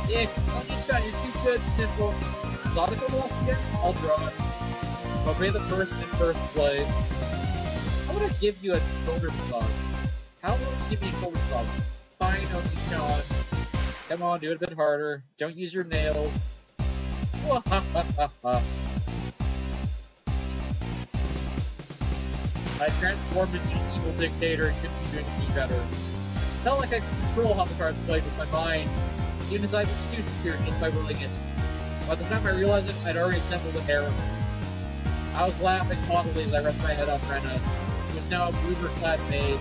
Dick, Oni-chan, you're too good, Sniffle. Sadako lost again? I'll draw it. Obey the person in first place. How would I give you a shoulder massage? How would I give you a shoulder massage? Fine, Oni-chan. Come on, do it a bit harder. Don't use your nails. I transformed into an evil dictator and couldn't be doing any better. It felt like I could control how the cards played with my mind, even as I pursued security just by willing it. By the time I realized it, I'd already assembled a harem. I was laughing haughtily as I rested my head on Rena, who was now a bloomer-clad maid.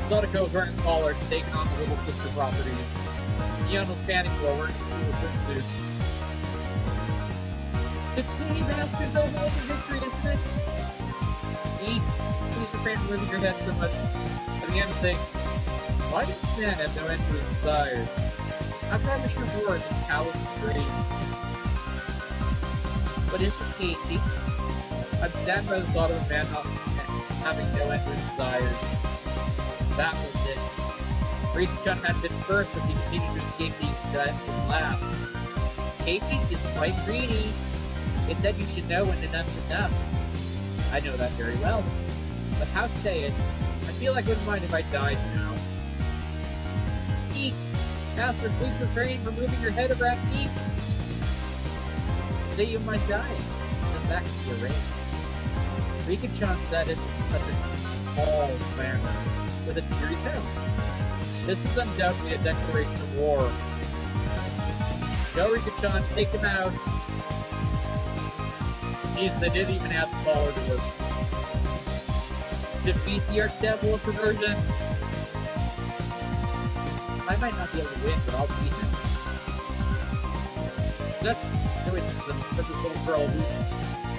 Sadako was wearing a collar, taking on the little sister properties. Neon was standing for wearing a school swimsuit. The Tiny Master's overall victory, isn't it? Eek, please refrain from moving your head so much. I began to think, why does this man have no end to his desires? How far was your war in his callous dreams? What is it, Keiichi? I'm sad by the thought of a man not having no end to his desires. That was it. Rika-chan had been first, but she continued to escape being last. Keiichi is quite greedy. It said you should know when enough's enough. I know that very well. But how say it? I feel like I wouldn't mind if I died now. Eek! Master, please refrain from moving your head around. Eek! Say you might die. Then that could be arranged. Rika-chan said it in such a calm manner, with a teary tone. This is undoubtedly a declaration of war. Go, Rika-chan, take him out. Jeez, they didn't even add the collar to it. Defeat the Archdevil of Perversion. I might not be able to win, but I'll beat him. Such stoicism for this little girl who's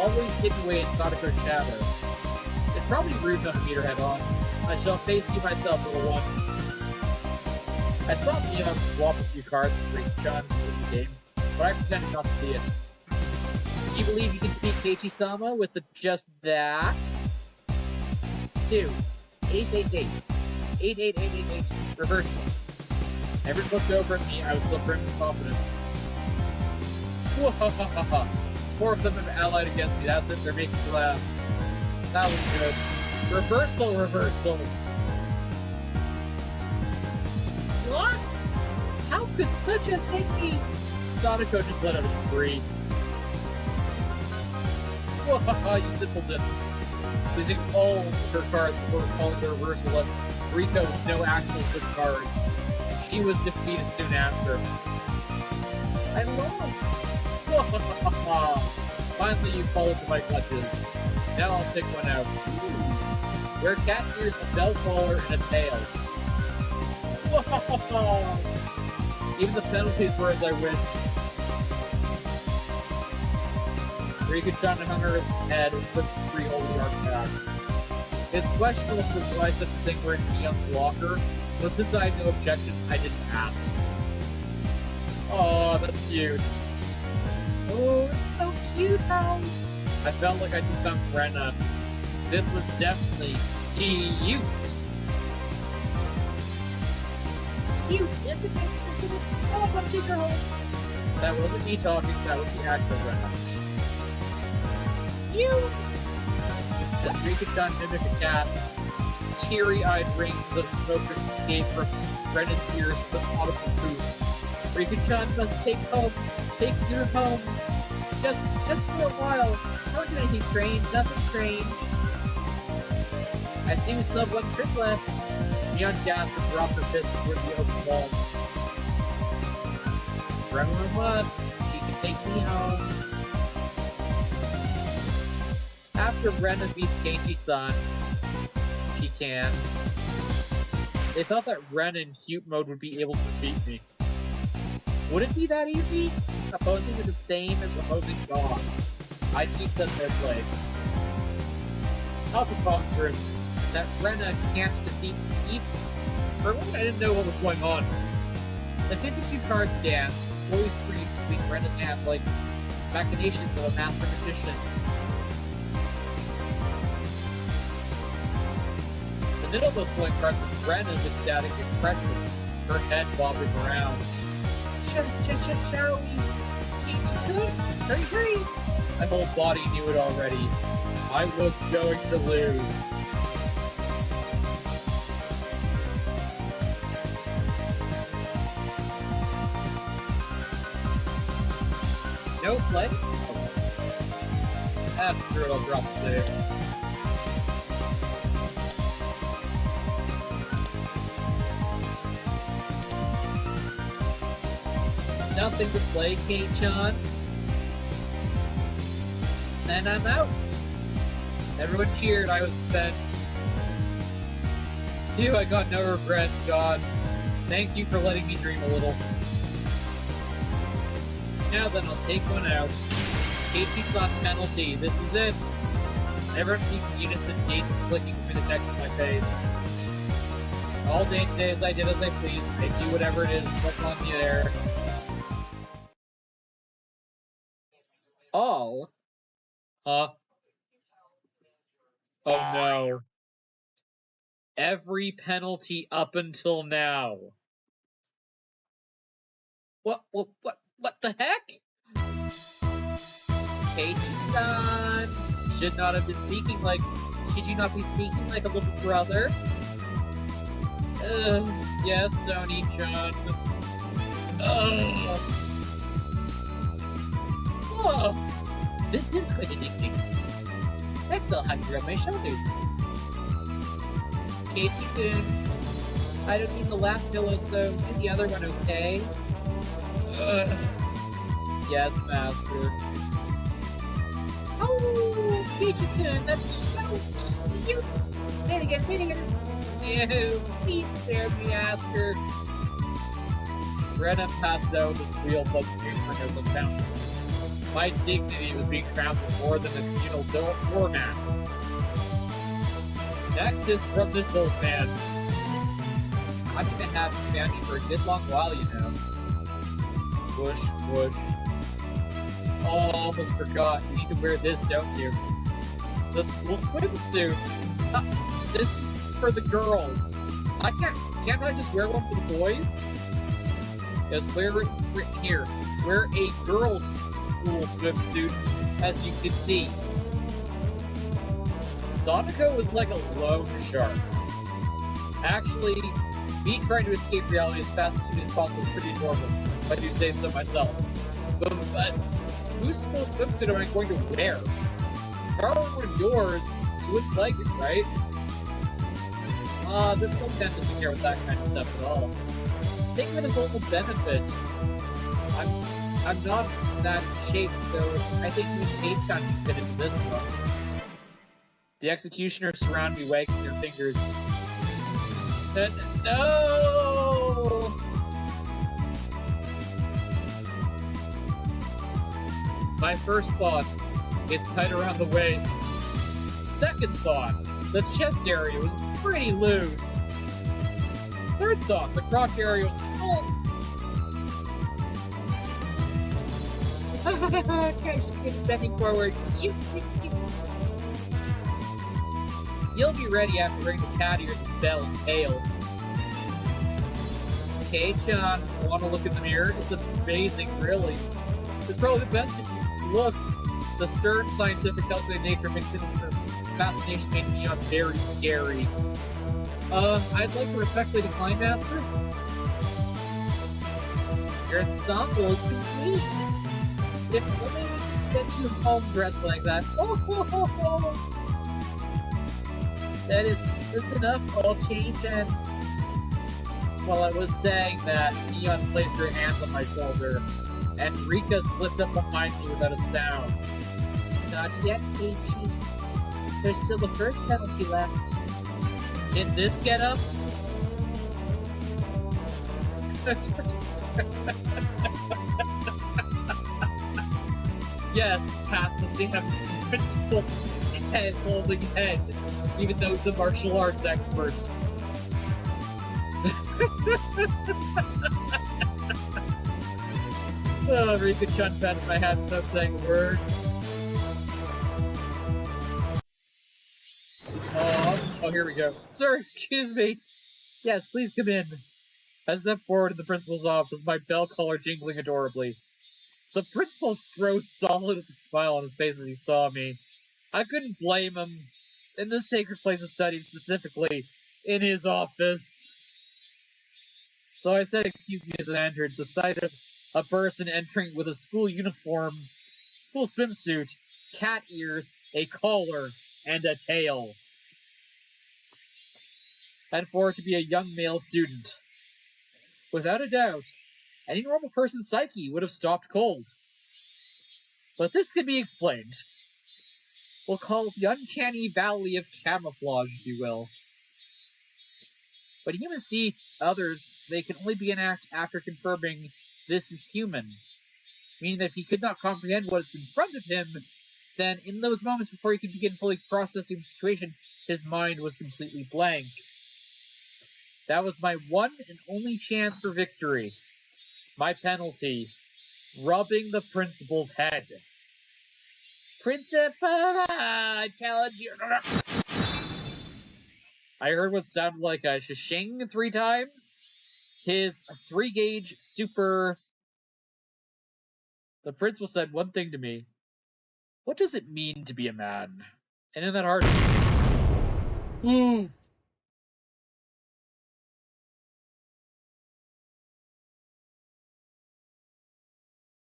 always hidden away in Sadako's shadow. It's probably rude enough to meet her head on. I shall face you myself, little one. I saw Neon swap a few cards with Rika-chan in the game, but I pretended not to see it. You believe you can defeat Keiichi-sama with just that? 2. Ace, ace, ace. 8, 8, 8, 8, 8. Reversal. Everyone looked over at me, I was still brimming with confidence. Whoa! 4 of them have allied against me, that's it, they're making me laugh. That was good. Reversal, reversal. What? How could such a thing be? Sadako just let out a shriek. Whoa, you simpletons. Losing all of her cards before calling the reversal left Rika with no actual good cards. She was defeated soon after. I lost! Finally you fall into my clutches. Now I'll pick one out. Wear cat ears, a bell collar, and a tail. Even the penalties were as I wished. Rika-chan hung her head and flipped 3 holy artifacts. It's questionable as to why such a thing were in Neon's locker, but since I had no objections, I didn't ask. Oh, that's cute. Oh, it's so cute, how? I felt like I'd become Brenna. This was definitely cute. Cute, isn't it? Isn't it? Oh, what you girl? That wasn't me talking, that was the actual Brenna. You. As Rika-chan mimicked a cat, teary-eyed rings of smoke escaped from Brenna's ears with audible poof. Rika-chan must take you home. Just for a while. Don't do anything strange, nothing strange. I see we still have one trip left. Neon gasped and dropped her fist toward the open wall. Brenna must. She can take me home. After Brenna beats Keiichi-san, she can. They thought that Ren in Cute mode would be able to defeat me. Would it be that easy? Opposing is the same as opposing God. I teach them their place. How preposterous that Brenna can't defeat even. For a moment I didn't know what was going on. The 52 cards dance, fully free between Brenna's hands like machinations of a master magician. In the middle of those flowing cards was Brenna's ecstatic expression, her head bobbing around. Shall we? Hurry. My whole body knew it already. I was going to lose. No play? Ah, screw it, I'll drop the save. Nothing to play, Kei-chan. And I'm out. Everyone cheered, I was spent. Phew, I got no regrets, God. Thank you for letting me dream a little. Now then, I'll take one out. Keiichi-san penalty, this is it. Everyone keeps in unison, faces flicking through the text in my face. All day today, I did as I pleased. I do whatever it is, what's on the air. All? Huh? Oh no. Every penalty up until now. What the heck? Keiichi-san should not have been speaking like... Should you not be speaking like a little brother? Yes, Sony-chan. Whoa! This is quite addicting. I still have you on my shoulders. Keiichi-kun, I don't need the lap pillow, so is the other one okay? Yes, master. Oh, Keiichi-kun, that's so cute! Say it again. Ew, please spare me, master. Brenna passed out with his real blood streaming from her nose and fountain. My dignity was being trampled more than a communal doormat. Next is from this old man. I'm gonna have you family for a good long while, you know. Whoosh, whoosh. Oh, almost forgot. You need to wear this, don't you? The school swimsuit. This is for the girls. Can't I just wear one for the boys? Yes, written here. Wear a girls' school swimsuit, as you can see. Sonoko was like a loan shark. Actually, me trying to escape reality as fast as possible is pretty normal, if I do say so myself. But whose school swimsuit am I going to wear? If I were one of yours, you wouldn't like it, right? This old man doesn't care with that kind of stuff at all. Think of it as a little benefit. I'm not that shape, so I think you and Kei-chan can fit into this one. The executioners surround me, wagging their fingers. No! My first thought, it's tight around the waist. Second thought, the chest area was pretty loose. Third thought, the crotch area was full. Higarshi keeps bending forward. You'll be ready after ringing the cat ears and bell and tail. Kei-chan, I want to look in the mirror. It's amazing, really. It's probably the best if you look. The stern scientific calculated nature mixed in with her fascination made Neon very scary. I'd like to respectfully decline, Master. Your ensemble is complete. If only we could send you home dressed like that. That is enough. I'll change and... While I was saying that, Neon placed her hands on my shoulder, and Rika slipped up behind me without a sound. Not yet, Keiichi. There's still the first penalty left. In this getup? Yes, half the damn principal's head holding head, even though he's a martial arts expert. Oh, Rika-chan patted my hat without saying a word. Oh, here we go. Sir, excuse me. Yes, please come in. I stepped forward to the principal's office, my bell collar jingling adorably. The principal froze solid with a smile on his face as he saw me. I couldn't blame him. In this sacred place of study, specifically, in his office. So I said excuse me as I entered. The sight of a person entering with a school uniform, school swimsuit, cat ears, a collar, and a tail. And for it to be a young male student. Without a doubt, any normal person's psyche would have stopped cold. But this could be explained. We'll call it the uncanny valley of camouflage, if you will. But humans see others, they can only be an act after confirming this is human. Meaning that if he could not comprehend what is in front of him, then in those moments before he could begin fully processing the situation, his mind was completely blank. That was my one and only chance for victory. My penalty. Rubbing the principal's head. Principal, I challenge you. I heard what sounded like a shishing 3 times. His 3-gauge super... The principal said one thing to me. What does it mean to be a man? And in that heart...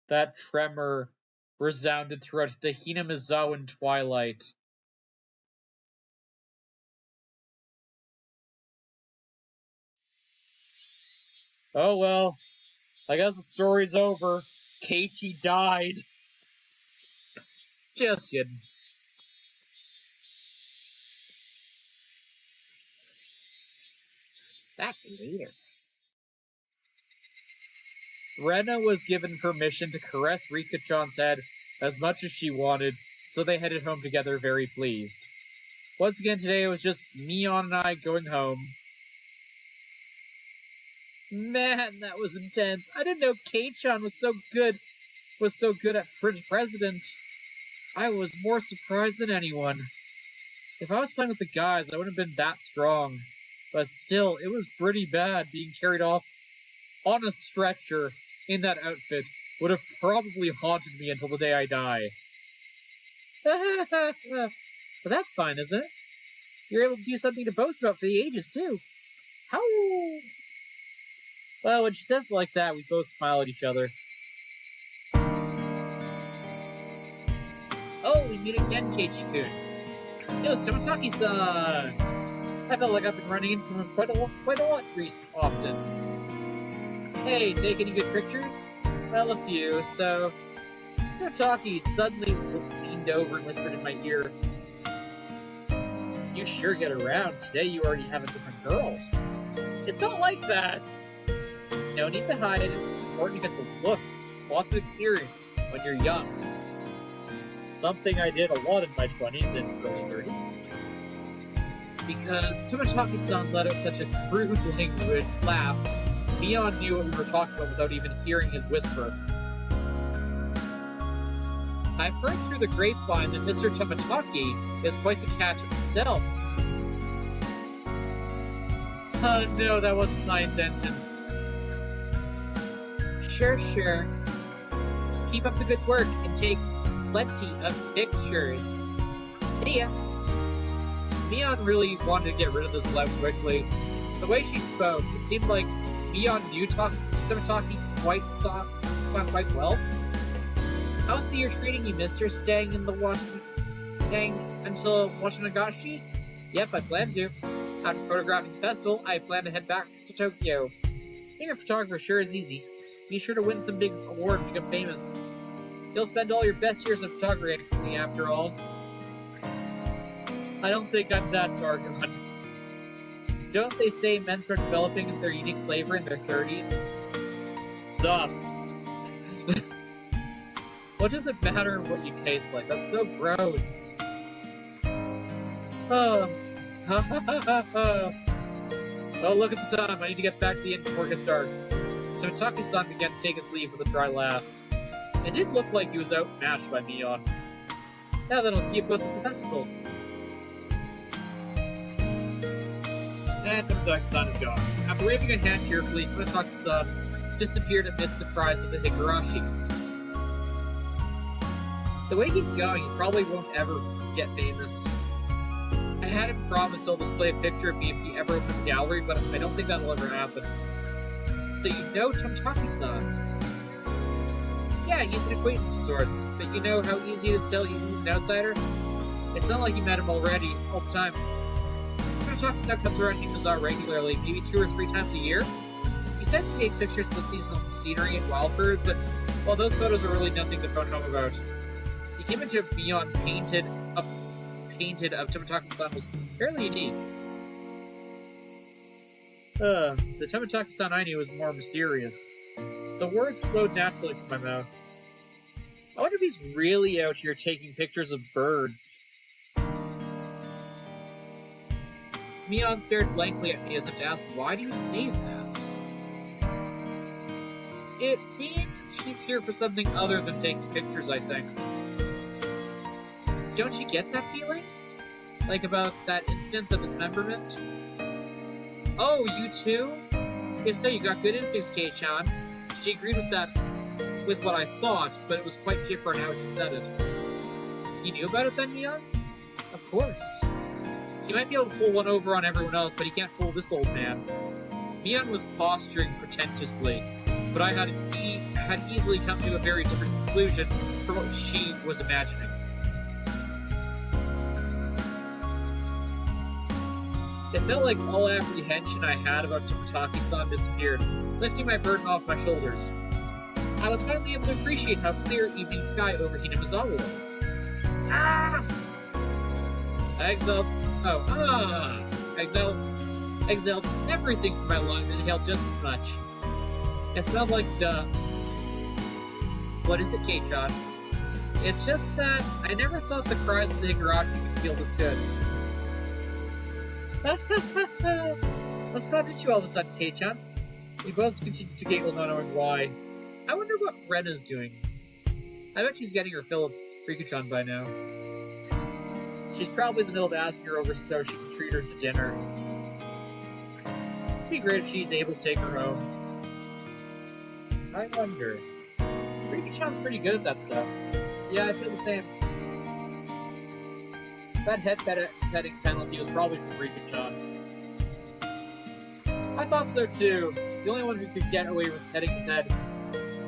That tremor resounded throughout the Hinamizawan twilight. Oh well, I guess the story's over. Keiichi died. Just kidding. That's later. Rena was given permission to caress Rika-chan's head as much as she wanted, so they headed home together very pleased. Once again today it was just Neon and I going home. Man, that was intense. I didn't know Kei-chan was so good at president. I was more surprised than anyone. If I was playing with the guys, I wouldn't have been that strong. But still, it was pretty bad being carried off on a stretcher in that outfit. Would have probably haunted me until the day I die. But that's fine, isn't it? You're able to do something to boast about for the ages, too. How? Well, when she says it like that, we both smile at each other. Oh, we meet again, Keiichi-kun. It was Tomotaki-san! I felt like I've been running into him quite a lot often. Hey, take any good pictures? Well, a few, so... Tomotaki suddenly leaned over and whispered in my ear, You sure get around. Today you already have a different girl. It's not like that! No need to hide it. It's important to get the look. Lots of experience when you're young. Something I did a lot in my 20s and early 30s. Because Tomotaki-san let out such a crude languid laugh, Neon knew what we were talking about without even hearing his whisper. I've heard through the grapevine that Mr. Tomataki is quite the catch himself. Oh no, that wasn't my intention. Sure. Keep up the good work and take plenty of pictures. See ya. Mion really wanted to get rid of this love quickly. The way she spoke, it seemed like Mion knew Tomataki quite well. How's the year treating you, mister? Staying until Higarshi? Yep, I plan to. After photographing the festival, I plan to head back to Tokyo. Being a photographer sure is easy. Be sure to win some big award and become famous. You'll spend all your best years of photography after all. I don't think I'm that far gone. Don't they say men start developing their unique flavor in their 30s? Stop. What does it matter what you taste like? That's so gross. Oh. Oh, look at the time. I need to get back to the inn before it gets dark. Tomataki-san began to take his leave with a dry laugh. It did look like he was outmatched by Mion. Now then, I'll see you both at the festival. And Tomataki-san is gone. After waving a hand cheerfully, Tomataki-san disappeared amidst the cries of the Higarshi. The way he's going, he probably won't ever get famous. I had him promise he'll display a picture of me if he ever opens a gallery, but I don't think that'll ever happen. So you know Tomataki-san? Yeah, he's an acquaintance of sorts, but you know how easy it is to tell he's an outsider? It's not like you met him already, all the time. Tomataki-san comes around Himazar regularly, maybe 2 or 3 times a year. He says he takes pictures of the seasonal scenery and wild birds, but well, those photos are really nothing to phone home about. The image of Mion painted of Tomataki-san was fairly unique. The Tomataki-san I knew was more mysterious. The words flowed naturally from my mouth. I wonder if he's really out here taking pictures of birds. Mion stared blankly at me as if to ask, why do you say that? It seems he's here for something other than taking pictures, I think. Don't you get that feeling? Like about that incident of dismemberment? Oh, you too? If so, you got good instincts, Kei-chan. She agreed with what I thought, but it was quite different how she said it. You knew about it then, Mion? Of course. He might be able to pull one over on everyone else, but he can't fool this old man. Mion was posturing pretentiously, but I had easily come to a very different conclusion from what she was imagining. It felt like all apprehension I had about Tomataki-san disappeared, lifting my burden off my shoulders. I was finally able to appreciate how clear evening sky over Hinamizawa was. Ah! I exhaled everything from my lungs and inhaled just as much. It smelled like dust. What is it, Kei-chan? It's just that I never thought the cries of the Higarshi could feel this good. What's happened to you all of a sudden, Kei-chan? We both continued to giggle, not knowing why. I wonder what Rena's doing. I bet she's getting her fill of Riku-chan by now. She's probably in the middle of asking her over so she can treat her to dinner. It'd be great if she's able to take her home. I wonder. Riku-chan's pretty good at that stuff. Yeah, I feel the same. That head petting penalty was probably from Riku-chan. I thought so too. The only one who could get away with petting his head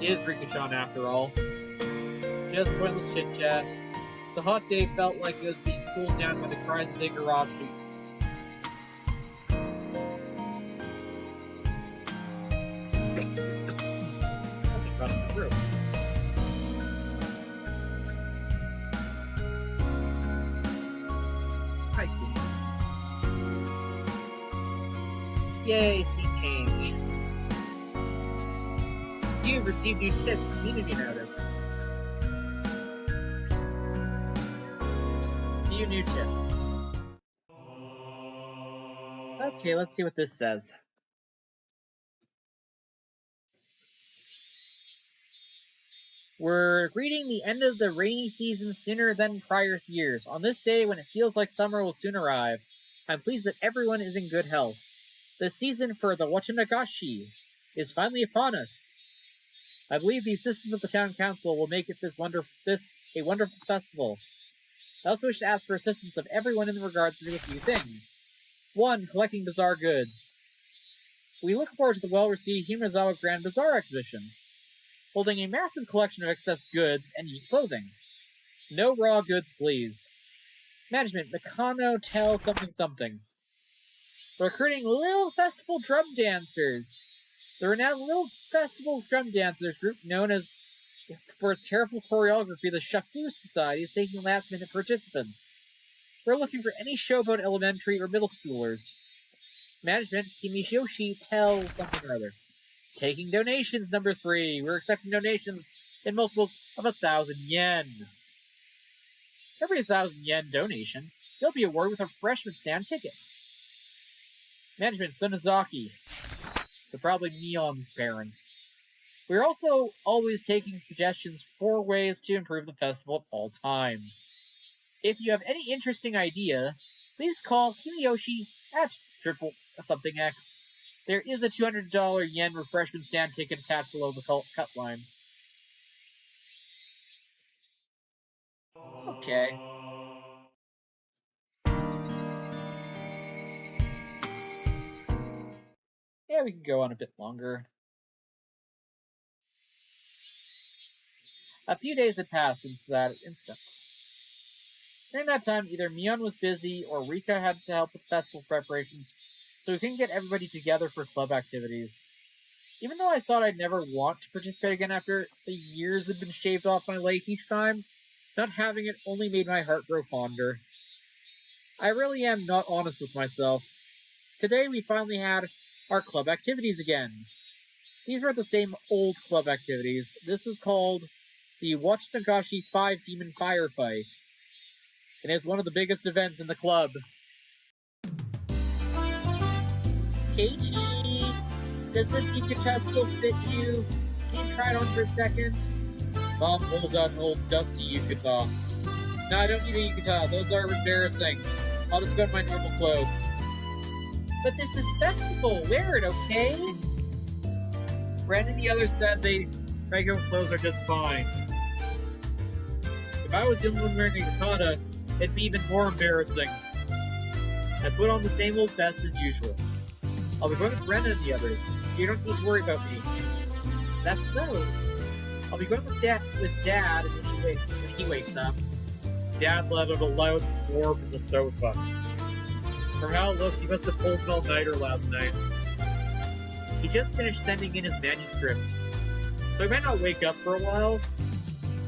is Riku-chan after all. Just pointless chit-chat. The hot day felt like it was being cooled down by the cries of Higarshi. Something running through. Hi, yay, scene change. You've received new tips, community notice. Few new tips. Okay, let's see what this says. We're greeting the end of the rainy season sooner than prior years. On this day, when it feels like summer will soon arrive, I'm pleased that everyone is in good health. The season for the Wachanagashi is finally upon us. I believe the assistance of the town council will make it a wonderful festival. I also wish to ask for assistance of everyone in regards to a few things. 1. Collecting bizarre goods. We look forward to the well-received Himazawa Grand Bazaar exhibition, holding a massive collection of excess goods and used clothing. No raw goods, please. Management, Nakano Tell something. Recruiting Little Festival Drum Dancers. The renowned Little Festival Drum Dancers group, known as for its careful choreography, the Shafu Society, is taking last-minute participants. We're looking for any showboat elementary or middle schoolers. Management, Kimishiyoshi Tell something or other. Taking donations, number 3. We're accepting donations in multiples of 1,000 yen. Every 1,000 yen donation, you'll be awarded with a refreshment stand ticket. Management, Sonozaki. So probably Neon's parents. We're also always taking suggestions for ways to improve the festival at all times. If you have any interesting idea, please call Kimiyoshi at triple something X. There is a $200 yen refreshment stand ticket attached below the cut line. Okay. Yeah, we can go on a bit longer. A few days had passed since that incident. During that time, either Mion was busy or Rika had to help with festival preparations, so we couldn't get everybody together for club activities. Even though I thought I'd never want to participate again after the years had been shaved off my life each time, not having it only made my heart grow fonder. I really am not honest with myself. Today we finally had our club activities again. These were the same old club activities. This is called the Wachanagashi 5 Demon Firefight, and it's one of the biggest events in the club. Keiichi, does this yukata still fit you? Can you try it on for a second? Mom pulls out an old dusty yukata. No, I don't need a yukata. Those are embarrassing. I'll just go in my normal clothes. But this is festival. Wear it, okay? Ren and the others said regular clothes are just fine. If I was the only one wearing a yukata, it'd be even more embarrassing. I put on the same old vest as usual. I'll be going with Ren and the others, so you don't need to worry about me. Is that so? I'll be going with Dad when he wakes up. Dad let out a loud snore from the sofa. From how it looks, he must have pulled an all-nighter last night. He just finished sending in his manuscript, so he might not wake up for a while.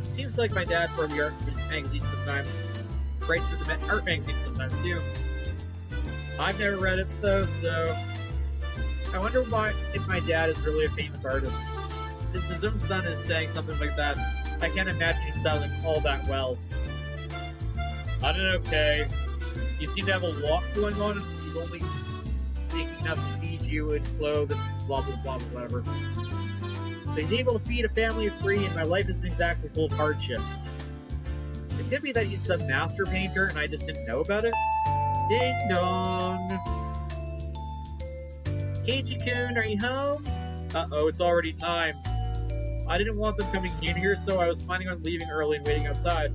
It seems like my dad for the art magazine sometimes. Writes for the art magazine sometimes, too. I've never read it, though, so I wonder if my dad is really a famous artist. Since his own son is saying something like that, I can't imagine he's selling all that well. I don't know, Kay. You seem to have a lot going on, and he's only making enough to feed you and clothe and blah blah blah whatever. But he's able to feed a family of 3, and my life isn't exactly full of hardships. It could be that he's some master painter and I just didn't know about it. Ding dong! Keiichi-kun, are you home? Uh-oh, it's already time. I didn't want them coming in here, so I was planning on leaving early and waiting outside.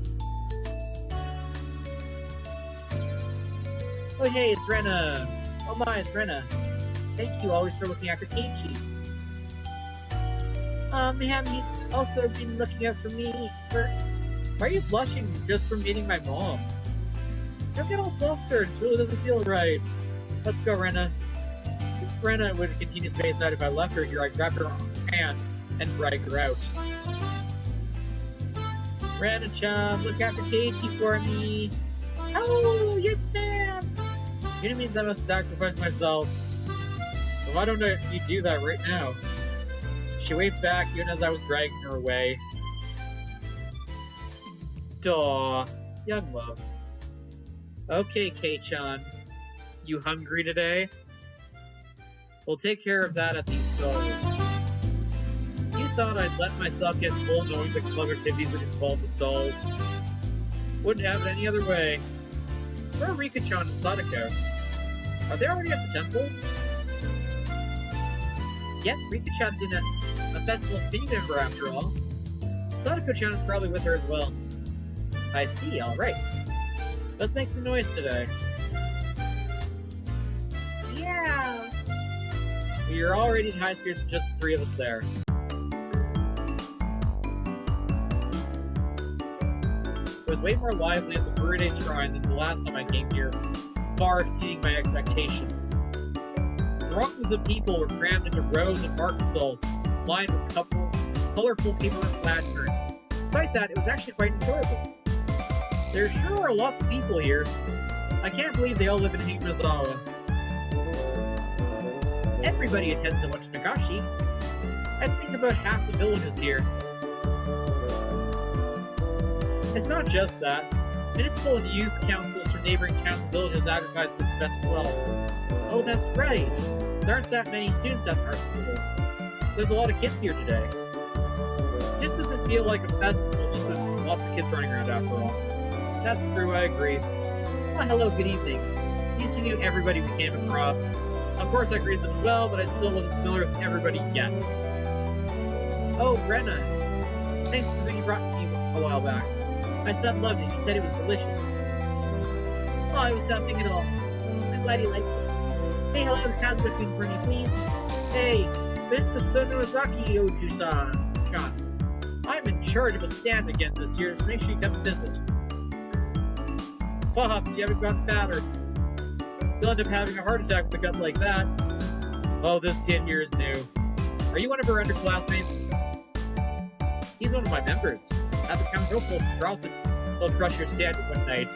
Oh hey, it's Rena! Oh my, it's Rena. Thank you always for looking after Keiichi. He's also been looking out for me for... Why are you blushing just from meeting my mom? Don't get all flustered, it really doesn't feel right. Let's go, Rena. Since Rena would continue to stay aside if I left her here, I grabbed her hand and dragged her out. Rena-chan, look after Keiichi for me. Oh, yes ma'am! It means I must sacrifice myself. But why don't you do that right now? She waved back even as I was dragging her away. Daw, young love. Okay, Kei-chan. You hungry today? We'll take care of that at these stalls. You thought I'd let myself get full knowing that club activities would involve the stalls. Wouldn't have it any other way. Where are Rika-chan and Sadako? Are they already at the temple? Yep, Rika-chan's in a festival committee member after all. Sadako-chan is probably with her as well. I see, alright. Let's make some noise today. Yeah. We are already in high spirits with just the three of us there. It was way more lively at the Furude Shrine than the last time I came here, far exceeding my expectations. Throngs of people were crammed into rows of market stalls, lined with colorful paper and lanterns. Despite that, it was actually quite enjoyable. There sure are lots of people here. I can't believe they all live in Higurazawa. Everybody attends the one to Higarshi. I think about half the villages here. It's not just that. Municipal and youth councils from neighboring towns and villages advertise this event as well. Oh, that's right. There aren't that many students at our school. There's a lot of kids here today. It just doesn't feel like a festival unless there's lots of kids running around after all. That's true, I agree. Well, hello, good evening. Used to knew everybody we came across. Of course I greeted them as well, but I still wasn't familiar with everybody yet. Oh, Brenna. Thanks for the food you brought me a while back. My son loved it. He said it was delicious. Oh, it was nothing at all. I'm glad he liked it. Say hello to Kazuma-kun for me, please. Hey, this is the Sonozaki Oju-san. I'm in charge of a stand again this year, so make sure you come and visit. Pops, you haven't gotten fatter. You'll end up having a heart attack with a gut like that. Oh, this kid here is new. Are you one of our underclassmates? He's one of my members. Have to come hopeful Carlson will crush your stand one night.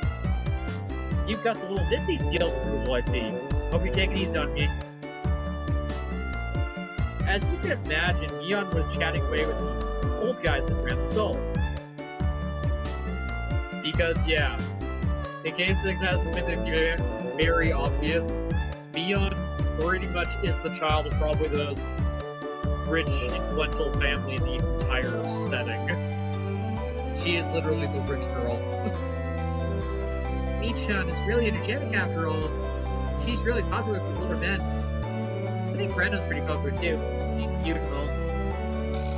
You've got the little Missy seal of approval, I see. Hope you take it easy on me. As you can imagine, Mion was chatting away with the old guys that ran the stalls. Because, yeah, in case it hasn't been very obvious, Mion pretty much is the child of probably the most rich, influential family in the entire setting. She is literally the rich girl. Michan is really energetic after all. She's really popular with older men. I think Brenna's pretty popular too, being cute and all.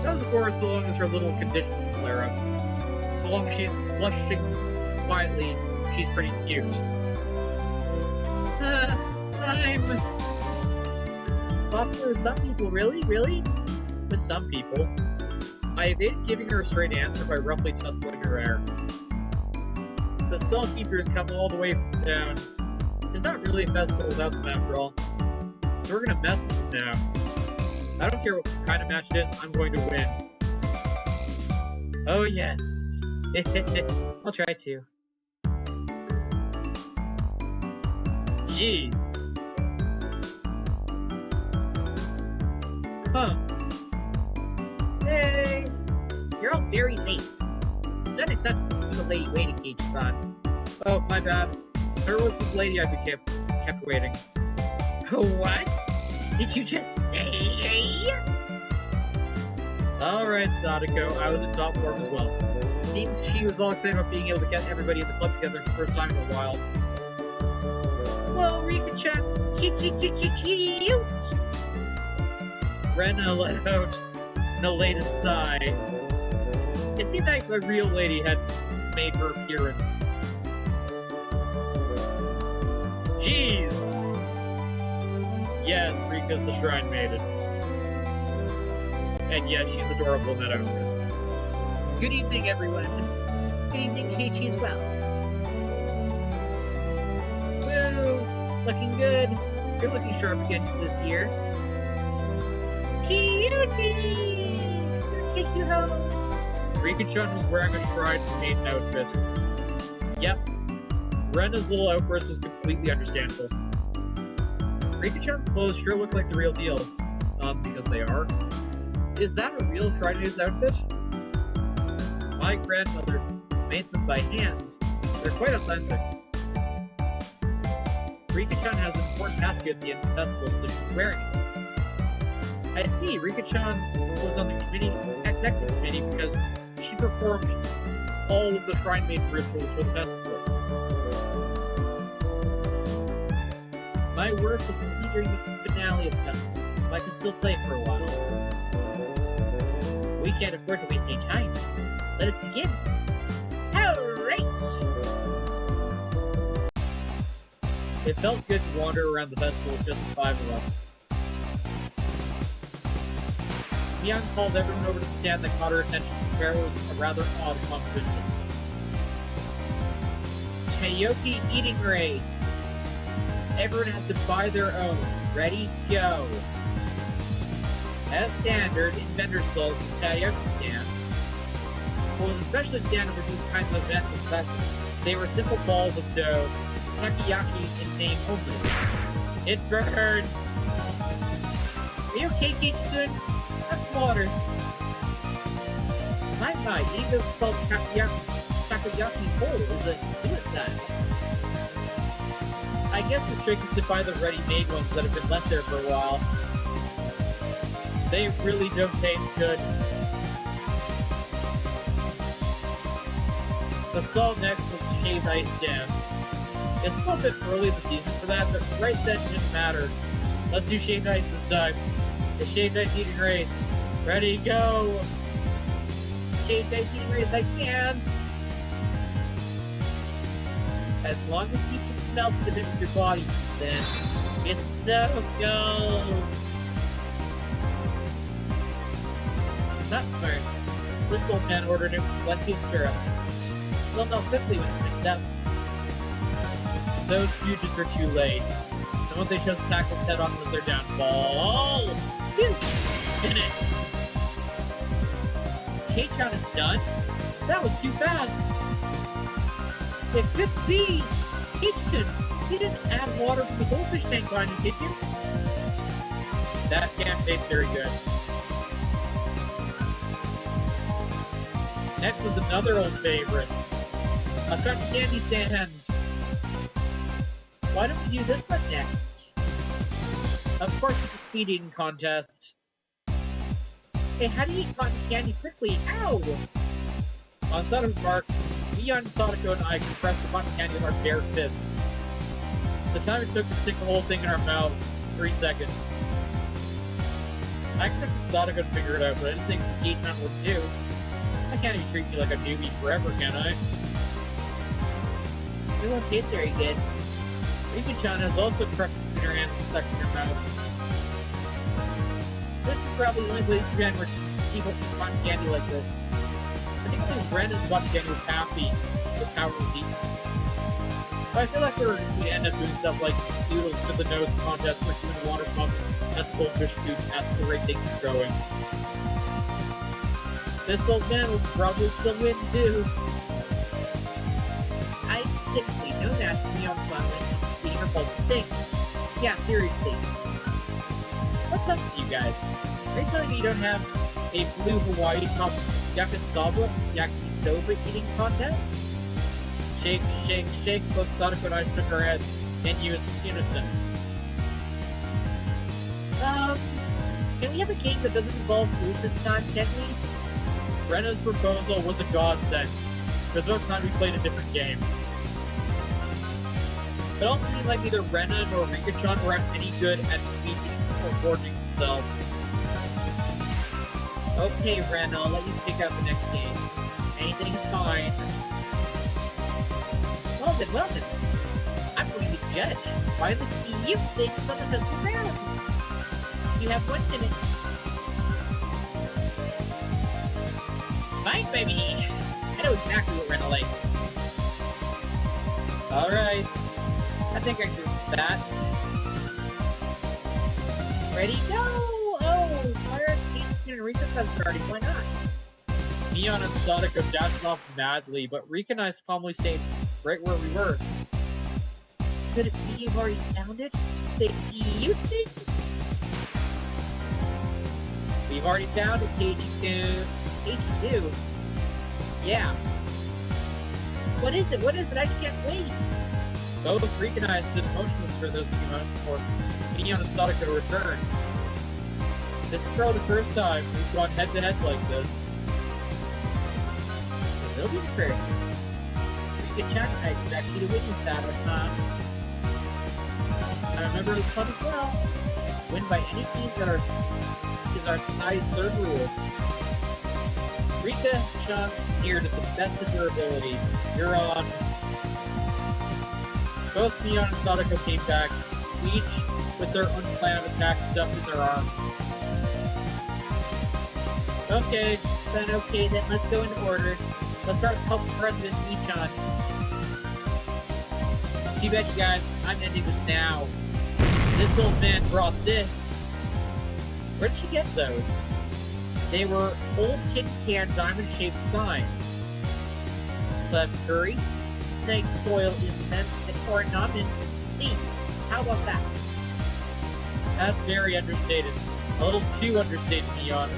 That was, of course, so long as her little condition will flare up. So long as she's blushing quietly, she's pretty cute. I'm popular with some people, really? Really? With some people. I evaded giving her a straight answer by roughly tussling her hair. The stall keepers come all the way from town. It's not really a festival without them after all. So we're gonna mess with them now. I don't care what kind of match it is, I'm going to win. Oh yes. I'll try to. Jeez. Huh. Hey! You're all very late. It's unacceptable to keep a lady waiting, Gage-san. Oh, my bad. There was this lady I kept waiting. What? Did you just say? Alright, Sadako, I was in top form as well. Seems she was all excited about being able to get everybody in the club together for the first time in a while. Whoa, Rika-chan! Cute! Rena let out an elated sigh. It seemed like the real lady had made her appearance. Jeez! Yes, Rika's the shrine maiden. And yes, she's adorable in that outfit. Good evening, everyone. Good evening, Keiichi as well. Woo! Looking good. You're looking sharp again this year. Cutie! I'm gonna take you home. Rika-chan was wearing a shrine maiden outfit. Yep. Rena's little outburst was completely understandable. Rika-chan's clothes sure look like the real deal. Because they are. Is that a real shrine maiden's outfit? My grandmother made them by hand. They're quite authentic. Rika-chan has an important task at the end of the festival, so she's wearing it. I see, Rika-chan was on the executive committee because she performed all of the Shrine Maid rituals for the festival. My work is only during the finale of the festival, so I can still play for a while. We can't afford to waste any time. Let us begin. Alright! It felt good to wander around the festival with just the 5 of us. Mion called everyone over to the stand that caught her attention to prepare was a rather odd competition. Taiyuki eating race. Everyone has to buy their own. Ready, go. As standard, in vendor stalls, the taiyuki stand. What was especially standard for these kinds of events was that they were simple balls of dough, takoyaki in name only. It burns! Are you okay, Keiichi-kun? Have some water. My, eating those stalled takoyaki whole is a suicide. I guess the trick is to buy the ready-made ones that have been left there for a while. They really don't taste good. The stall next was shaved ice stand. It's still a bit early in the season for that, but right then it didn't matter. Let's do shaved ice this time. The shaved ice eating race. Ready, go! Shaved ice eating race, I can't! As long as you can melt it a bit with your body, then it's so cold! Not smart. This old man ordered plenty of syrup. They'll melt quickly when it's mixed up. Those fuges are too late. The moment they chose to tackle Ted on with their downfall. Phew! In it! Kei-chan is done? That was too fast! It could be! Keiichi-kun, you didn't add water from the goldfish tank on you, did you? That can't taste very good. Next was another old favorite. A cotton candy stand. Why don't we do this one next? Of course, it's a speed eating contest. Hey, how do you eat cotton candy quickly? Ow! On Sadako's mark, Mion, Sadako, and I compressed the cotton candy with our bare fists. The time it took to stick the whole thing in our mouths, 3 seconds. I expected Sadako to figure it out, but I didn't think Kei-chan would too. I can't even treat you like a newbie forever, can I? It won't taste very good. Rika-chan has also crushed it in her hands and stuck in her mouth. This is probably the only place to end where people eat cotton candy like this. I think only Brenda's cotton candy was happy with how it was eaten. But I feel like we'd end up doing stuff like noodles to the nose contest or doing water pump at the goldfish food at the rate things are going. This old man will probably still win too. I'm simply no match for Mion-san when it comes to eating repulsive things. Yeah, seriously. What's up with you guys? Are you telling me you don't have a blue Hawaii top yakisoba eating contest? Shake, shake, shake. Both Sadako and I shook our heads in unison. Can we have a game that doesn't involve food this time, can we? Rena's proposal was a godsend. There's no time we played a different game. It also seemed like neither Rena nor Rika-chan were any good at speed eating or gorging themselves. Okay, Ren, I'll let you pick out the next game. Anything's fine. Well then. I'm going to be the judge. Why the you think some of us rounds? You have 1 minute. Fine, baby. I know exactly what Rena likes. Alright. I think I can do that. Ready, go! Oh, fire Keiichi and Rika starting. Why not? Mion and Sadako dashed off madly, but Rika and I calmly stayed right where we were. Could it be you've already found it? The cute thing? We've already found it, Keiichi-kun. Keiichi-2? Yeah. What is it? I can't wait! Both Rika and I stood motionless for those few moments before Mion and Sadako to return. This is probably the first time we've gone head-to-head like this. It will be the first. Rika-chan, I expect you to win this battle, huh? I remember it was fun as well. Win by any means is our society's third rule. Rika-chan sneered at the best of her ability. You're on. Both Neon and Sadako came back, each with their unplanned attack stuffed in their arms. Okay, then let's go in order. Let's start with Public President Nichan. Too bad, you guys. I'm ending this now. This old man brought this. Where did she get those? They were old tin can diamond-shaped signs. Clem curry, snake coil incense, and ornament seed. How about that? That's very understated. A little too understated, Neon.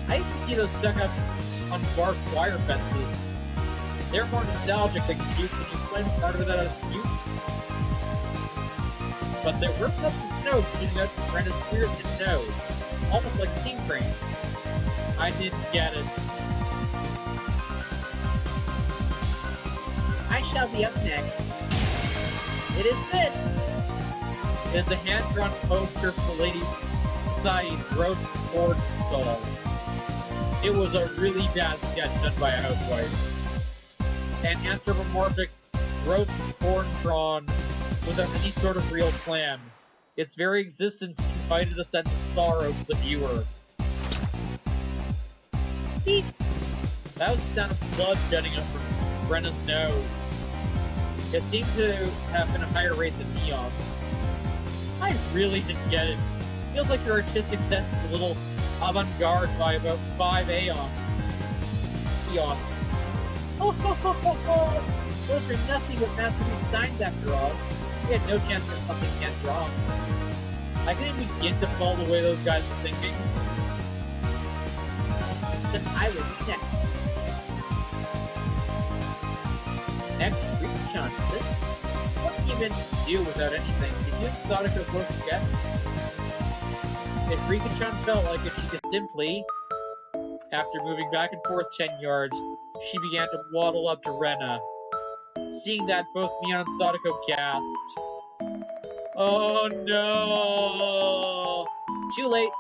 I used to see those stuck up on barbed wire fences. They're more nostalgic than cute. Can you explain part of that as cute? But there were puffs of snow shooting out from Brenda's ears and nose, almost like a steam train. I didn't get it. I shall be up next. It is this! It is a hand-drawn poster for the Ladies' Society's roast pork stall. It was a really bad sketch done by a housewife. An anthropomorphic roast pork drawn without any sort of real plan. Its very existence invited a sense of sorrow to the viewer. Beep! That was the sound of blood jetting up from Brenna's nose. It seemed to have been a higher rate than Neon's. I really didn't get it. Feels like your artistic sense is a little avant-garde by about 5 aeons. Eons. Oh, those are nothing but mass-produced signs after all. We had no chance that something went wrong. I couldn't even begin to follow the way those guys were thinking. Then I will be next. Next is Rika-chan, is it? What can you even do without anything? Did you and Sadako both forget? If Rika-chan felt like it, she could simply, after moving back and forth 10 yards, she began to waddle up to Rena. Seeing that, both Mion and Sadako gasped. Oh no! Too late.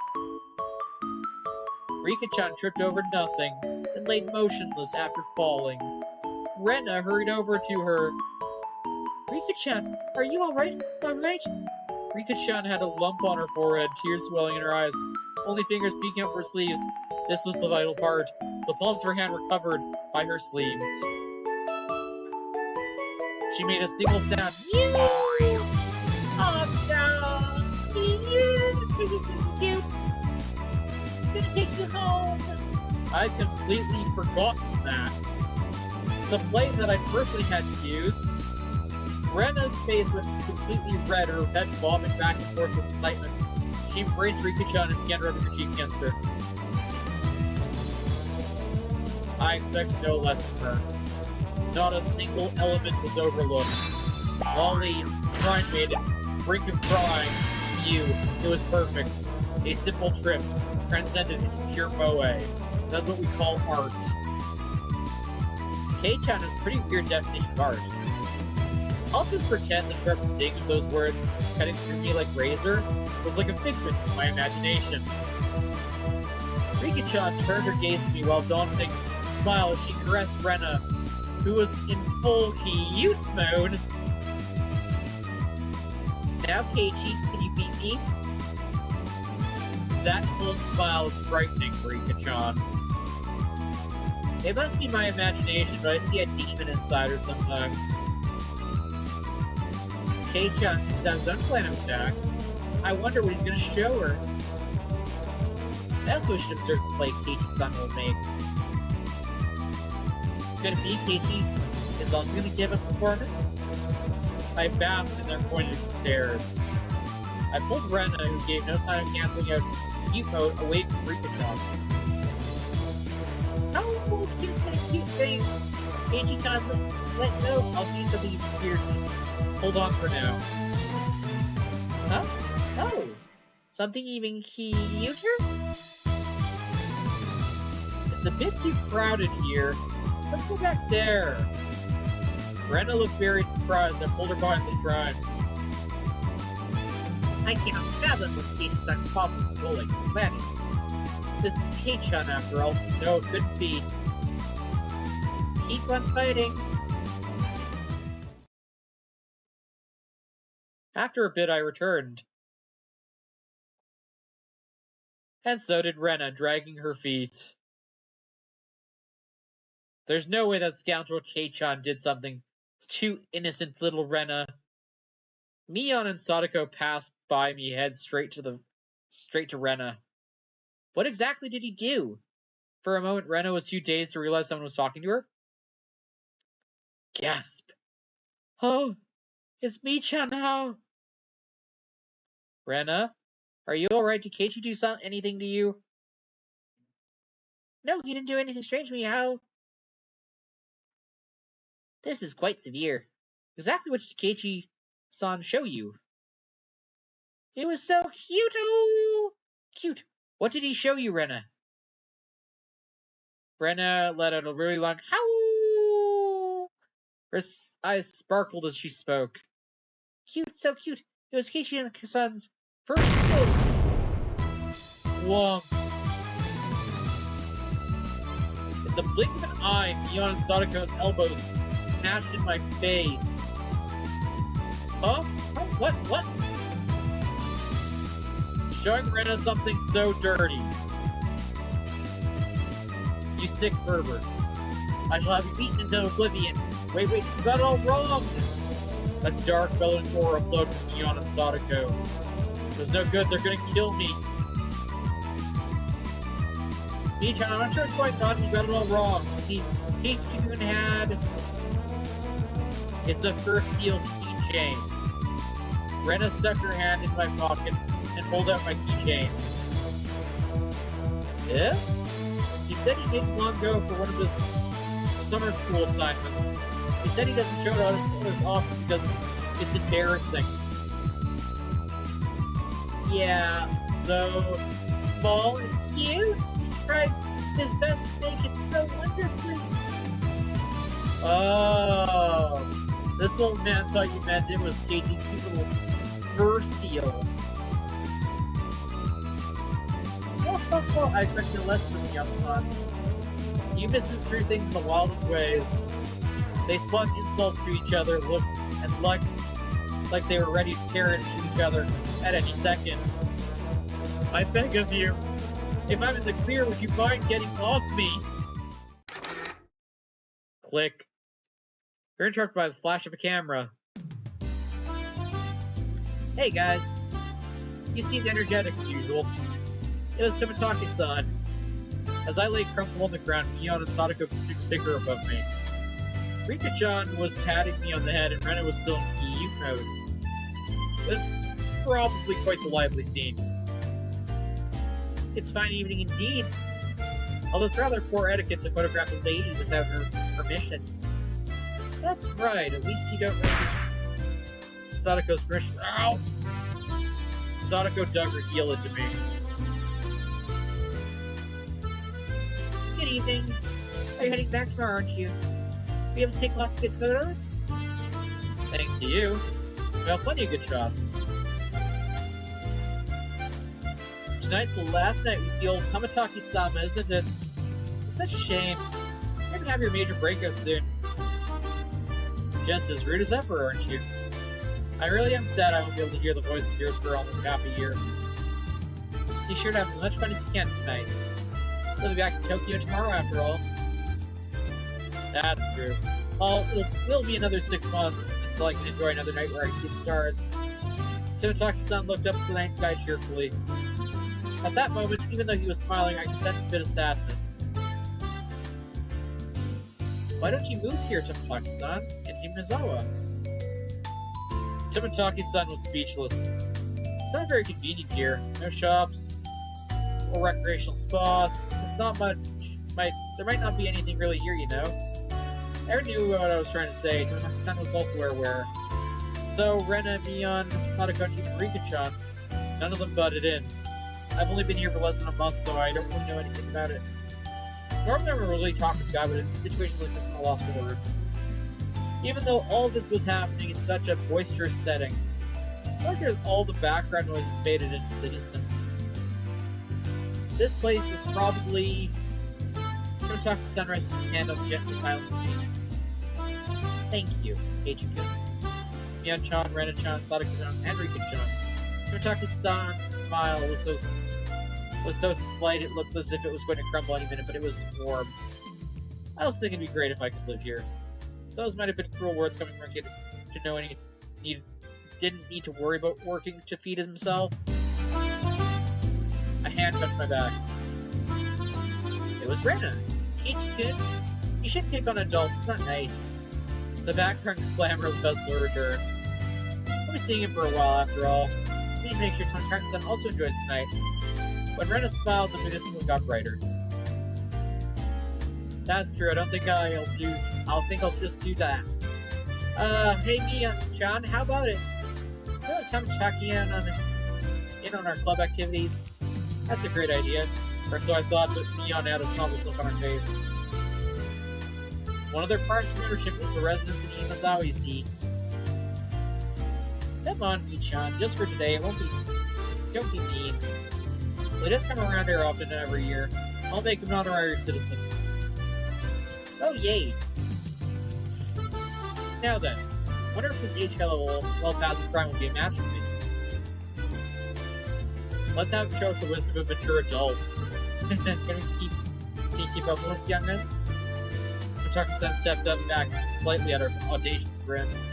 Rika-chan tripped over nothing, then laid motionless after falling. Rena hurried over to her. Rika-chan, are you alright? Alright? Rika-chan had a lump on her forehead, tears swelling in her eyes, only fingers peeking out her sleeves. This was the vital part. The palms of her hand were covered by her sleeves. She made a single sound. Oh no! I'm gonna take you home! I'd completely forgotten that. The blade that I personally had to use. Rena's face went completely red, her head bobbing back and forth with excitement. She embraced Rika-chan and began rubbing her cheek against her. I expected no less from her. Not a single element was overlooked. Lolly, Shrine Maiden, brink of crying, you, it was perfect. A simple trip, transcended into pure moe. That's what we call art. Kei-chan has a pretty weird definition of art. I'll just pretend the sharp sting of those words cutting through me like razor was like a figment of my imagination. Rika-chan turned her gaze to me while daunting smile as she caressed Rena, who was in full cute mode. Now, Keiichi, can you beat me? That full smile is frightening, Rika-chan. It must be my imagination, but I see a demon inside her sometimes. Kei-chan seems to have his unplanned attack. I wonder what he's going to show her. That's what we should observe the play Keiichi-san will make. Could it be Keiichi is also going to give a performance? I basked in their pointed stares. I pulled Rena, who gave no sign of canceling out cute mode, away from Rika-chan. Oh, cute thing. Keiichi-chan, let go. I'll do something weird. Hold on for now. Huh? Oh. Something even cuter? It's a bit too crowded here. Let's go back there. Rena looked very surprised and pulled her behind the shrine. I cannot fathom what Kate-san could possibly bullying and planning. This is Kate-chan after all. No, it couldn't be. Keep on fighting. After a bit, I returned. And so did Rena, dragging her feet. There's no way that scoundrel Kei-chan did something to innocent little Rena. Mion and Sadako passed by me, head straight to Rena. What exactly did he do? For a moment, Rena was too dazed to realize someone was talking to her. Gasp. Oh, it's Mi-chan now. Rena, are you alright? Did Keiichi do anything to you? No, he didn't do anything strange to me. How? This is quite severe. Exactly what did Keiichi-san show you? It was so cute! Oh, cute. What did he show you, Rena? Rena let out a really long howl. Her eyes sparkled as she spoke. Cute, so cute. It was Keiichi-san's first kill. Whoa. In the blink of an eye, Mion and Sadako's elbows smashed in my face. Huh? What? Showing Rena something so dirty. You sick pervert. I shall have you beaten into oblivion. Wait, you got it all wrong! A dark, bellowing aura flowed from Mion and Sadako. It was no good, they're gonna kill me. Mi-chan, I'm not sure it's quite on, you got it all wrong. See, Keiichi had... It's a first seal keychain. Rena stuck her hand in my pocket and pulled out my keychain. Yeah? He said he didn't long ago for one of his summer school assignments. He said he doesn't show it out to others often because it's embarrassing. Yeah, so small and cute? He tried his best to make it so wonderfully. Oh, this little man thought you meant it was Keiichi's cute little fur seal. Oh, I expected a lesson from the young son. You misconstrued things in the wildest ways. They spun insults to each other, looked like they were ready to tear into each other at any second. I beg of you, if I'm in the clear, would you mind getting off me? Click. You're interrupted by the flash of a camera. Hey guys. You seemed energetic as usual. It was Tomitaki-san. As I lay crumpled on the ground, Mion and Sadako took thicker above me. Rika-chan was patting me on the head and Rena was still in Kyu mode. It was probably quite the lively scene. It's fine evening indeed. Although it's rather poor etiquette to photograph a lady without her permission. That's right, at least you don't make Sadako's permission. Ow! Sadako dug her heel into me. Good evening. Are you heading back tomorrow, aren't you? Be able to take lots of good photos? Thanks to you. We have plenty of good shots. Tonight's the last night we see old Tomitaki-sama, isn't it? It's such a shame. You're gonna have your major breakout soon. Just as rude as ever, aren't you? I really am sad I won't be able to hear the voice of yours for almost half a year. Be sure to have as much fun as you can tonight. We'll be back to Tokyo tomorrow after all. That's true. It'll be another 6 months until I can enjoy another night where I can see the stars. Tomitaki-san looked up at the night sky cheerfully. At that moment, even though he was smiling, I could sense a bit of sadness. Why don't you move here, Tomitaki-san, in Himizawa? Tomitaki-san was speechless. It's not very convenient here. No shops, or recreational spots. It's not much. There might not be anything really here, you know. I already knew what I was trying to say. Tomitaki-san was also aware. So, Rena, Mion, Sadako, and Rika-chan None of them butted in. I've only been here for less than a month, so I don't really know anything about it. Normally I'm a really talkative guy, but in a situation like this, I'm a loss for words. Even though all of this was happening in such a boisterous setting, I feel like there's all the background noises faded into the distance. This place is probably... I'm gonna talk to Sunrise to his hand on the gentle silence me. Thank you, H-Kun. Mian-chan, Ren-chan, Sadako-chan, and Rika-chan. Tomotake's smile was so slight it looked as if it was going to crumble any minute, but it was warm. I was thinking it'd be great if I could live here. Those might have been cruel words coming from a kid to know he didn't need to worry about working to feed himself. A hand touched my back. It was Rena. H-Kun, you shouldn't pick on adults, it's not nice. The background clamor of the vessel returned. I'll be seeing him for a while after all. I need to make sure Tomotake's also enjoys the night. When Rena smiled, the mood instantly got brighter. That's true, I don't think I'll just do that. Hey Mia-chan, how about it? Really Tomotake's in on our club activities? That's a great idea. Or so I thought, but Mion had a snobbish look on her face. One of their parts of membership was the residence of the Imazawa, you see. Come on, Michan, just for today, don't be mean. They just come around here often every year. I'll make him an honorary citizen. Oh, yay! Now then, wonder if this HK level, well past his prime, will be a match for me. Let's have him show us the wisdom of a mature adult. Can he keep up with us, young'uns? Tomotake's stepped up back slightly at her audacious grins.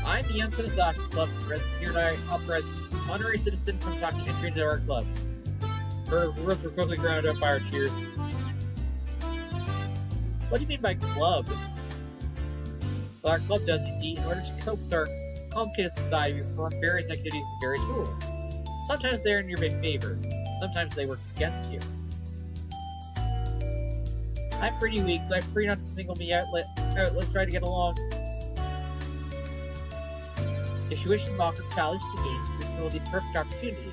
I'm Mian Sunazaki, Club President. Here tonight, authorized honorary citizen Tomotake's entry into our club. Her words were quickly grounded up by our cheers. What do you mean by club? Well, our club does, you see, in order to cope with our complicated society, we perform various activities and various rules. Sometimes they're in your big favor. Sometimes they work against you. I'm pretty weak, so I'm free not to single me out. Let's try to get along. If she wishes to offer challenge to the game, this will be the perfect opportunity.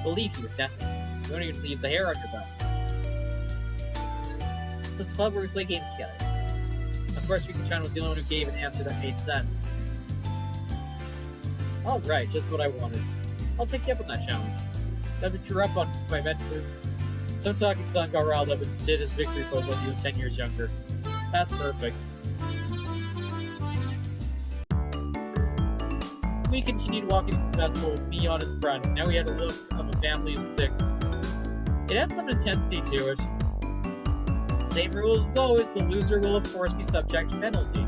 We'll leave you with nothing. You won't even leave the hair on your butt. So it's a club where we play games together. Of course, Rika-chan was the only one who gave an answer that made sense. Alright, just what I wanted. I'll take you up on that challenge. Now that you're up on my ventures, Tomotake's son got riled up and did his victory pose when he was 10 years younger. That's perfect. We continued walking to the festival with Mion in front. Now we had a look of a family of 6. It had some intensity to it. Same rules as always, the loser will of course be subject to penalty.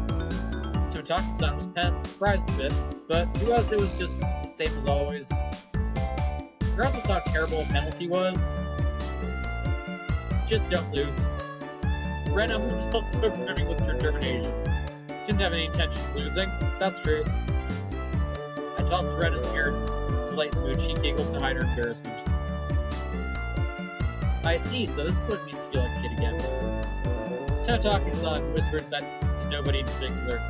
Tomotake's son was surprised a bit, but to us it was just the same as always. Regardless how terrible a penalty was, just don't lose. Rena was also brimming with determination. Didn't have any intention of losing, that's true. I tossed Rena's hair to lighten the mood. She giggled to hide her embarrassment. I see, so this is what it means to feel like a kid again. Tomotake's-san whispered that to nobody in particular.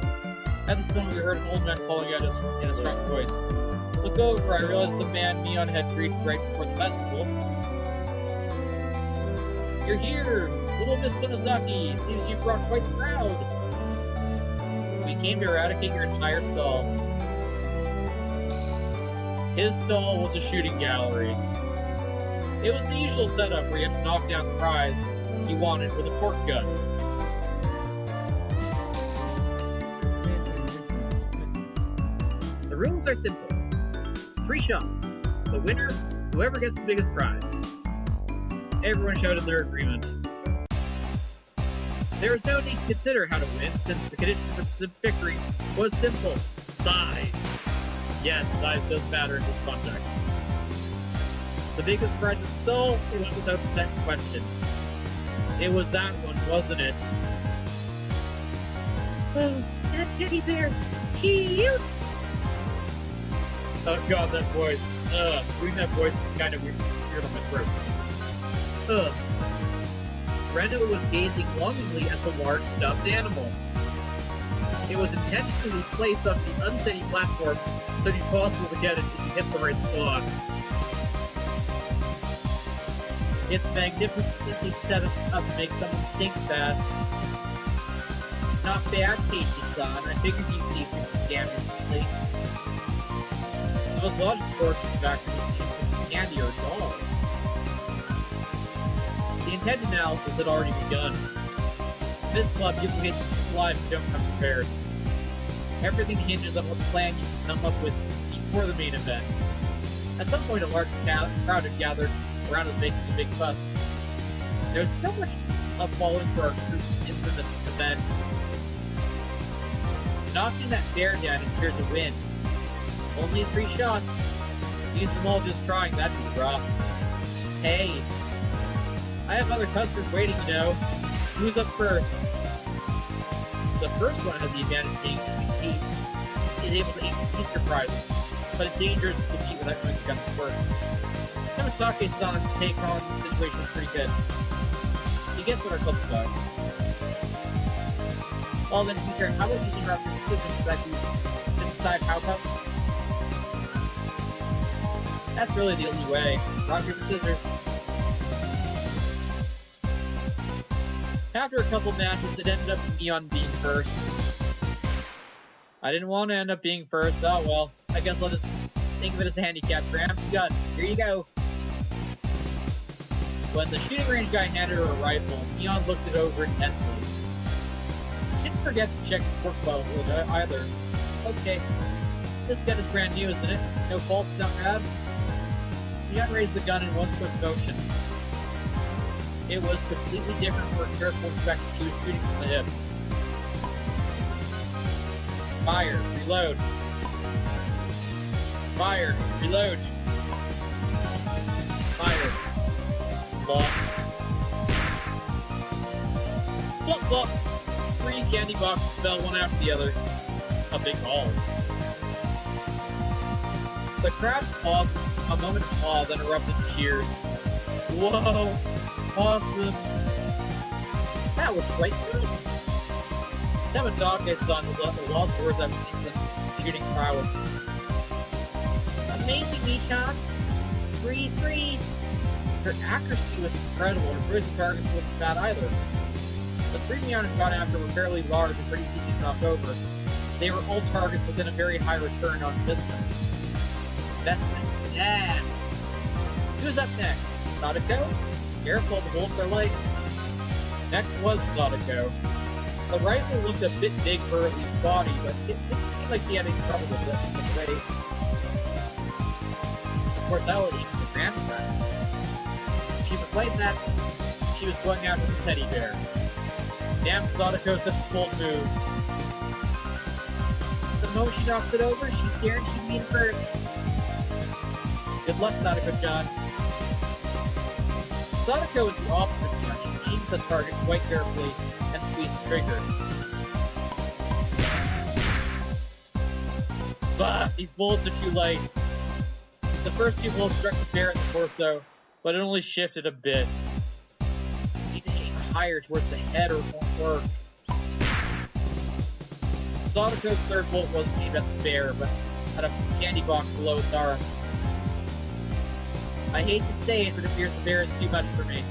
At this moment, we heard an old man calling out in a strong voice. Look over, I realized the man Mion had greeted right before the festival. You're here! Little Miss Sunazaki! Seems you brought quite the crowd! We came to eradicate your entire stall. His stall was a shooting gallery. It was the usual setup where you had to knock down the prize you wanted with a pork gun. The rules are simple. 3 shots. The winner, whoever gets the biggest prize. Everyone shouted their agreement. There was no need to consider how to win, since the condition for the victory was simple. Size. Yes, size does matter in this context. The biggest prize in the stall, it went without a second question. It was that one, wasn't it? Oh, that teddy bear! Cute! Oh god, that voice. Doing that voice is kind of weird on my throat. Rena was gazing longingly at the large stuffed animal. It was intentionally placed on the unsteady platform so it'd be possible to get it if you hit the right spot. It's magnificently set up to make someone think that. Not bad, Casey-san. I figured you'd see through the scam instantly. The most logical course is back to this candy or doll. The intent analysis had already begun. In this club, you will get alive if you don't come prepared. Everything hinges on what plan you can come up with before the main event. At some point, a large crowd had gathered around us making a big fuss. There was so much of following for our group's infamous event. Knocking that bear down ensures a win. Only 3 shots. Use them all just trying, that'd be rough. Hey, I have other customers waiting, you know. Who's up first? The first one has the advantage being he is able to aim Easter prizes, but it's dangerous to compete without knowing the gun's works. Yamatake's take on the situation is pretty good. He gets what our club's about. Well then, Speaker, how about using rock, paper, scissors to decide how about? That's really the only way. Rock, paper, scissors. After a couple matches, it ended up with Neon being first. I didn't want to end up being first. Oh well, I guess I'll just think of it as a handicap. Gramps gun, here you go. When the shooting range guy handed her a rifle, Neon looked it over intently. She didn't forget to check the cork bottle with it either. Okay, this gun is brand new, isn't it? No faults, not bad. Neon raised the gun in one swift motion. It was completely different for a careful inspection. She was shooting from the hip. Fire, reload. Fire, reload. Fire. Lock. Flop, flop. 3 candy boxes fell one after the other. A big haul. The crowd paused a moment of awe, then erupted in cheers. Whoa! Awesome! That was quite good! Yamatake's-san was at the lost words I've seen from shooting prowess. Amazing, Michan! 3-3! Her accuracy was incredible, and her choice of targets wasn't bad either. The 3 Neon had gone after were fairly large and pretty easy to knock over. They were all targets within a very high return on investment. Yeah! Who's up next? Sadako? Careful, the bullets are light. Next was Sadako. The rifle looked a bit big for her body, but it didn't seem like he had any trouble with it. Of course, I would eat the grand prize. She proclaimed that she was going after this teddy bear. Damn, Sadako, such a bold move. The moment she knocks it over, she's guaranteed to be in first. Good luck, Sadako-chan. Sadako is the opposite of Neon. She aimed the target quite carefully and squeezed the trigger. Bah! These bullets are too light. The first 2 bullets struck the bear in the torso, but it only shifted a bit. You need to aim higher towards the head or it won't work. Sadako's third bullet wasn't aimed at the bear, but at a candy box below its arm. I hate to say it, but it appears the bear is too much for me.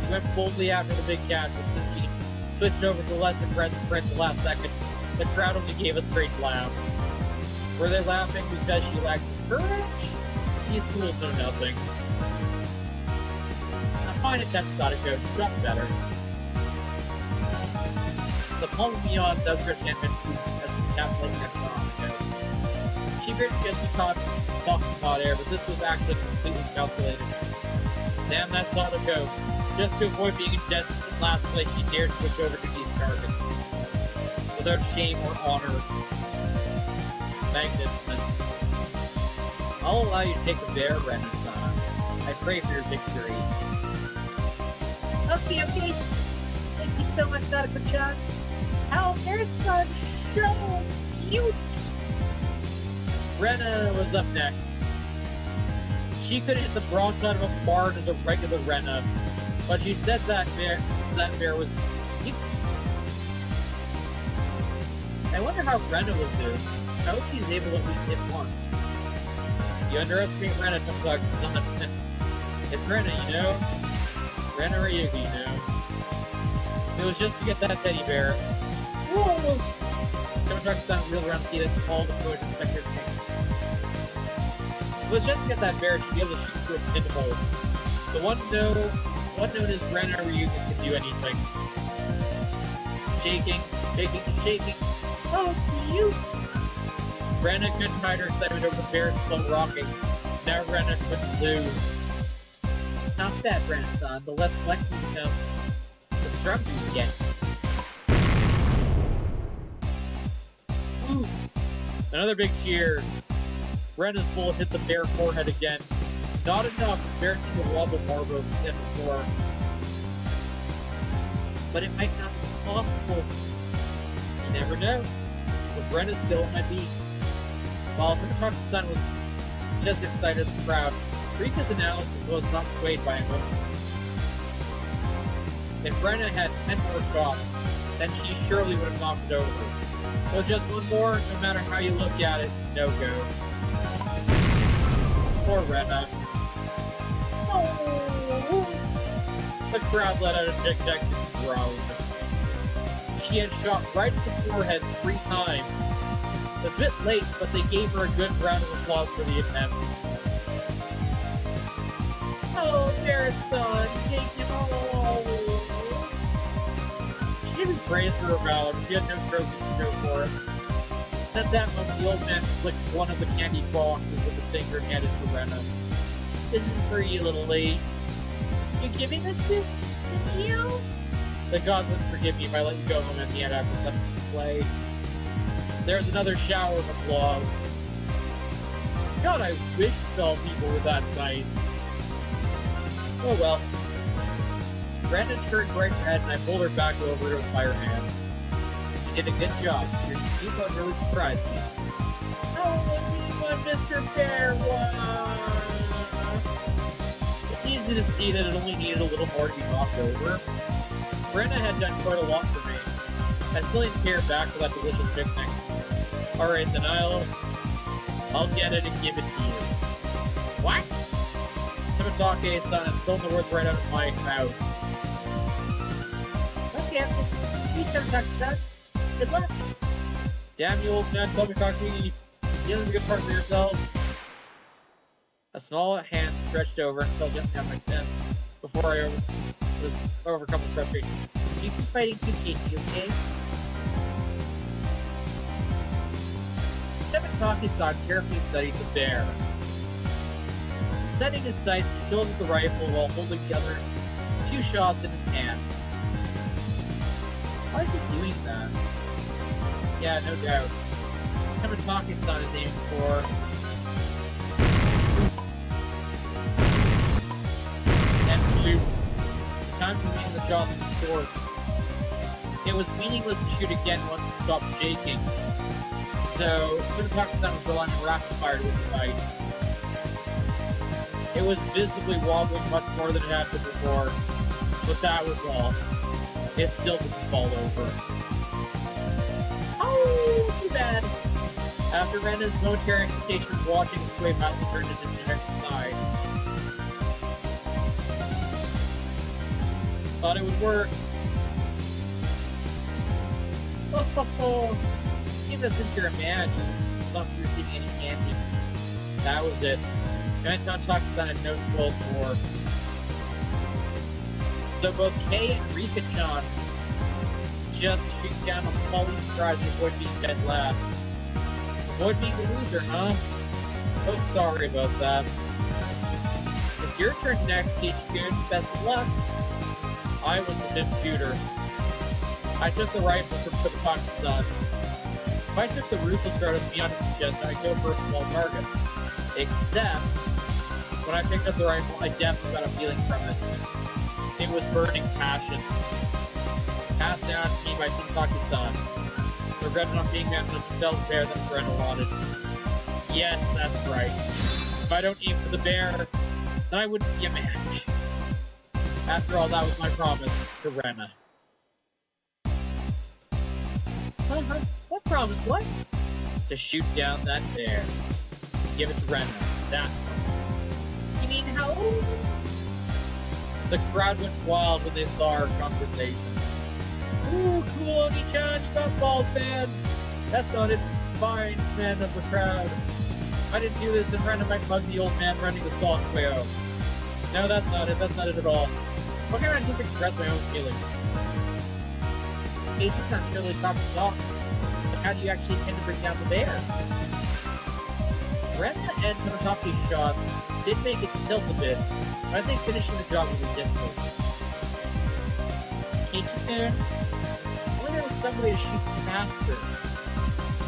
She went boldly after the big cat, but since she switched over to a less impressive print at the last second, the crowd only gave a straight laugh. Were they laughing because she lacked courage? These fools know nothing. A fine attempt, Sadako. You got better. The palm of Neon's outstretched hand went as she tapped like her Sadako. She appeared to just be talking hot air, but this was actually completely calculated. Damn that Sadako. Just to avoid being in dead in last place, she dared switch over to these targets. Without shame or honor. Magnificent. I'll allow you to take the bear, Renaissance. I pray for your victory. Okay. Thank you so much, Sadako-chan. Oh, there's so cute. Rena was up next. She could hit the broadside of a barn as a regular Rena, but she said that bear was cute. I wonder how Rena will do. I hope she's able to at least hit one. You underestimate Rena, Tomotachi-san. It's Rena, you know? Rena Ryugi, you know? It was just to get that teddy bear. Whoa! Tomotachi-san wheeled around to see that all the coach inspector came. It was just to get that bear to be able to shoot through a pinhole. The one known as Rena Ryugi could do anything. Shaking. Oh, cute! Rena couldn't hide her excitement over the bear's slow rocking. Now Rena couldn't lose. Not bad, Rena-san. The less flexible you become, the stronger you get. Woo! Another big cheer. Rena's bullet hit the bear's forehead again. Not enough. The bear seemed to wobble more than before. But it might not be possible. You never know. With Rena still on my beat. While Tomotachi-san was just excited as the crowd, Rika's analysis was not swayed by emotion. If Rena had 10 more shots, then she surely would have knocked it over. So just one more, no matter how you look at it, no go. Poor Rena. Oh. The crowd let out a dejected groan. She had shot right at the forehead 3 times. It was a bit late, but they gave her a good round of applause for the attempt. Oh, there's son, take him home. She didn't praise for her valor, she had no trophies to show for it. At that moment, the old man flicked one of the candy boxes with the finger handed to Rena. This is for you, little lady. You're giving this to you? The gods would forgive me if I let you go home at the end after such a display. There's another shower of applause. God, I wish all people were that nice. Oh well. Rena turned bright red and I pulled her back over to his fire hand. You did a good job. Your teamwork really surprised me. Oh, me one Mr. Bear one. It's easy to see that it only needed a little more to be knocked over. Rena had done quite a lot for me. I still need to pay her back for that delicious picnic. Alright, then I'll get it and give it to you. What? Tomotachi-san, I'm still the words right out of my mouth. Okay, you Tomotachi-san. Good luck. Damn you, old man, Tomotachi. You have a good part for yourself. A small hand stretched over and fell gently on my stem before I was overcome with frustration. You keep fighting too, Casey, okay? Tomotachi-san carefully studied the bear. Setting his sights, he shouldered the rifle while holding the other 2 shots in his hand. Why is he doing that? Yeah, no doubt. Tomotachi-san is aiming for... and bloop. The time for me the shot was short. It was meaningless to shoot again once it stopped shaking. So, Tomotachi-san was relying on rapid fire to win the fight. It was visibly wobbling much more than it had been before, but that was all. It still didn't fall over. Oh, too bad. After Rena's momentary expectation of watching its way mildly turned into the trajectory side. Thought it would work. Oh. Seems that since you're a man, you must be receiving any candy. That was it. Tomotachi-san had no spoils for. So both Kei and Rika-chan just shoot down a smally surprise and avoid being dead last. Avoid being the loser, huh? Oh, sorry about that. It's your turn next, Kichi-kun. Best of luck. I was the fifth shooter. I took the rifle from Tomotachi-san. If I took the ruthless route as Beyond suggested, I'd go for a small target. Except, when I picked up the rifle, I definitely got a feeling from it. It was burning passion. Passed down to me by Tomotachi-san. Regretted not being man enough to fell the bear that Rena wanted. Yes, that's right. If I don't aim for the bear, then I wouldn't be a man. After all, that was my promise to Rena. What Promise what? To shoot down that bear. Give it to Rena. That. You mean how? The crowd went wild when they saw our conversation. Ooh, cool, Oni-chan, you got balls, man. That's not it. Fine, man of the crowd. I didn't do this, and Rena might mug the old man running the stall way out. No, that's not it. That's not it at all. Why can't I just express my own feelings? Agent's not really proper talk. But how do you actually intend to bring down the bear? Rena and Tamataki's shots did make it tilt a bit, but I think finishing the job was difficult. Agent, only there was some way to shoot faster.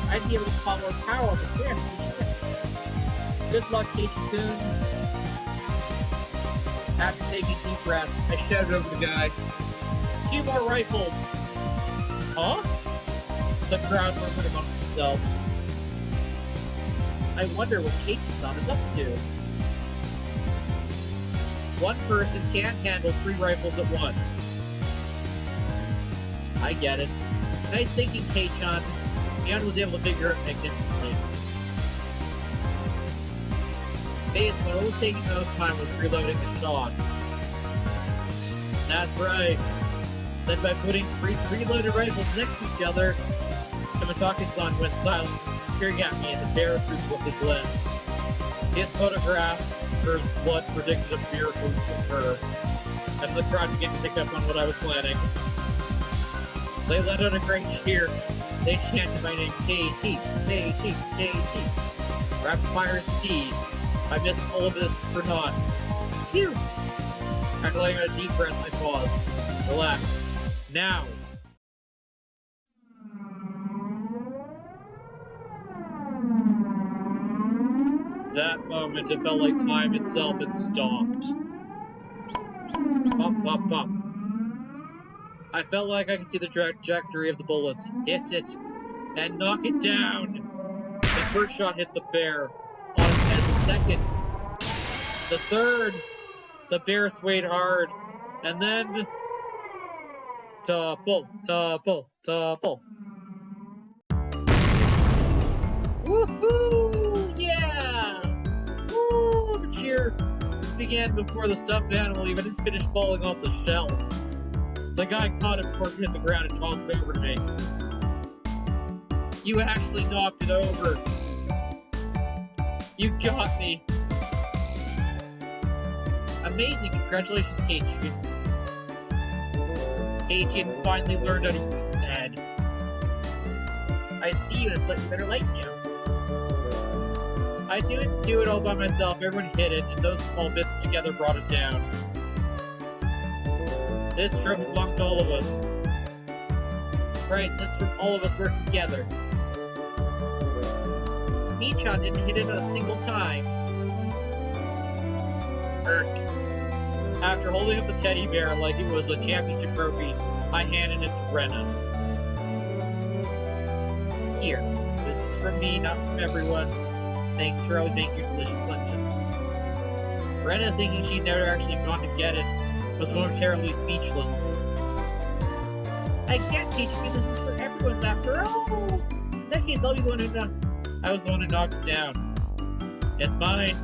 I'd be able to call more power on the Strean from each hit. Good luck, Keiichi-kun. After taking a deep breath, I shouted over the guy, 2 more rifles! Huh? The crowd murmured amongst themselves. I wonder what Keiichi-san is up to. One person can't handle 3 rifles at once. I get it. Nice thinking, Kei-chan. Mion was able to figure it magnificently. Basically, what was taking the most time was reloading the shot. That's right. Then by putting 3 preloaded rifles next to each other, Tamataki-san went silent, peering at me in the bear through his lens. His photograph, his blood predicted a miracle to occur, and the crowd began to pick up on what I was planning. They let out a great cheer. They chanted my name, K.T., K.T., K.T. Rapid fire is the key. I missed all of this for naught. Phew! After letting out a deep breath, I paused. Relax. Now! That moment, it felt like time itself had stopped. Pop, pop, pop. I felt like I could see the trajectory of the bullets. Hit it, and knock it down! The first shot hit the bear. On its head, the second. The third. The bear swayed hard. And then... Topple, topple, topple. Woohoo! Yeah! Woo! The cheer began before the stuffed animal even finished falling off the shelf. The guy caught it before it hit the ground and tossed it over to me. You actually knocked it over. You got me. Amazing. Congratulations, Keiichi. Keiichi had finally learned how to use his head. I see you, and it's slightly better light now. I didn't do it all by myself. Everyone hit it, and those small bits together brought it down. This trophy belongs to all of us. Right, this is from all of us working together. Michan didn't hit it a single time. Erk. After holding up the teddy bear like it was a championship trophy, I handed it to Rena. Here, this is from me, not from everyone. Thanks for always making your delicious lunches. Rena, thinking she'd never actually gone to get it, was momentarily speechless. I can't teach you, this is for everyone's after all. In that case, I'll be the one who I was the one who knocked it down. It's mine.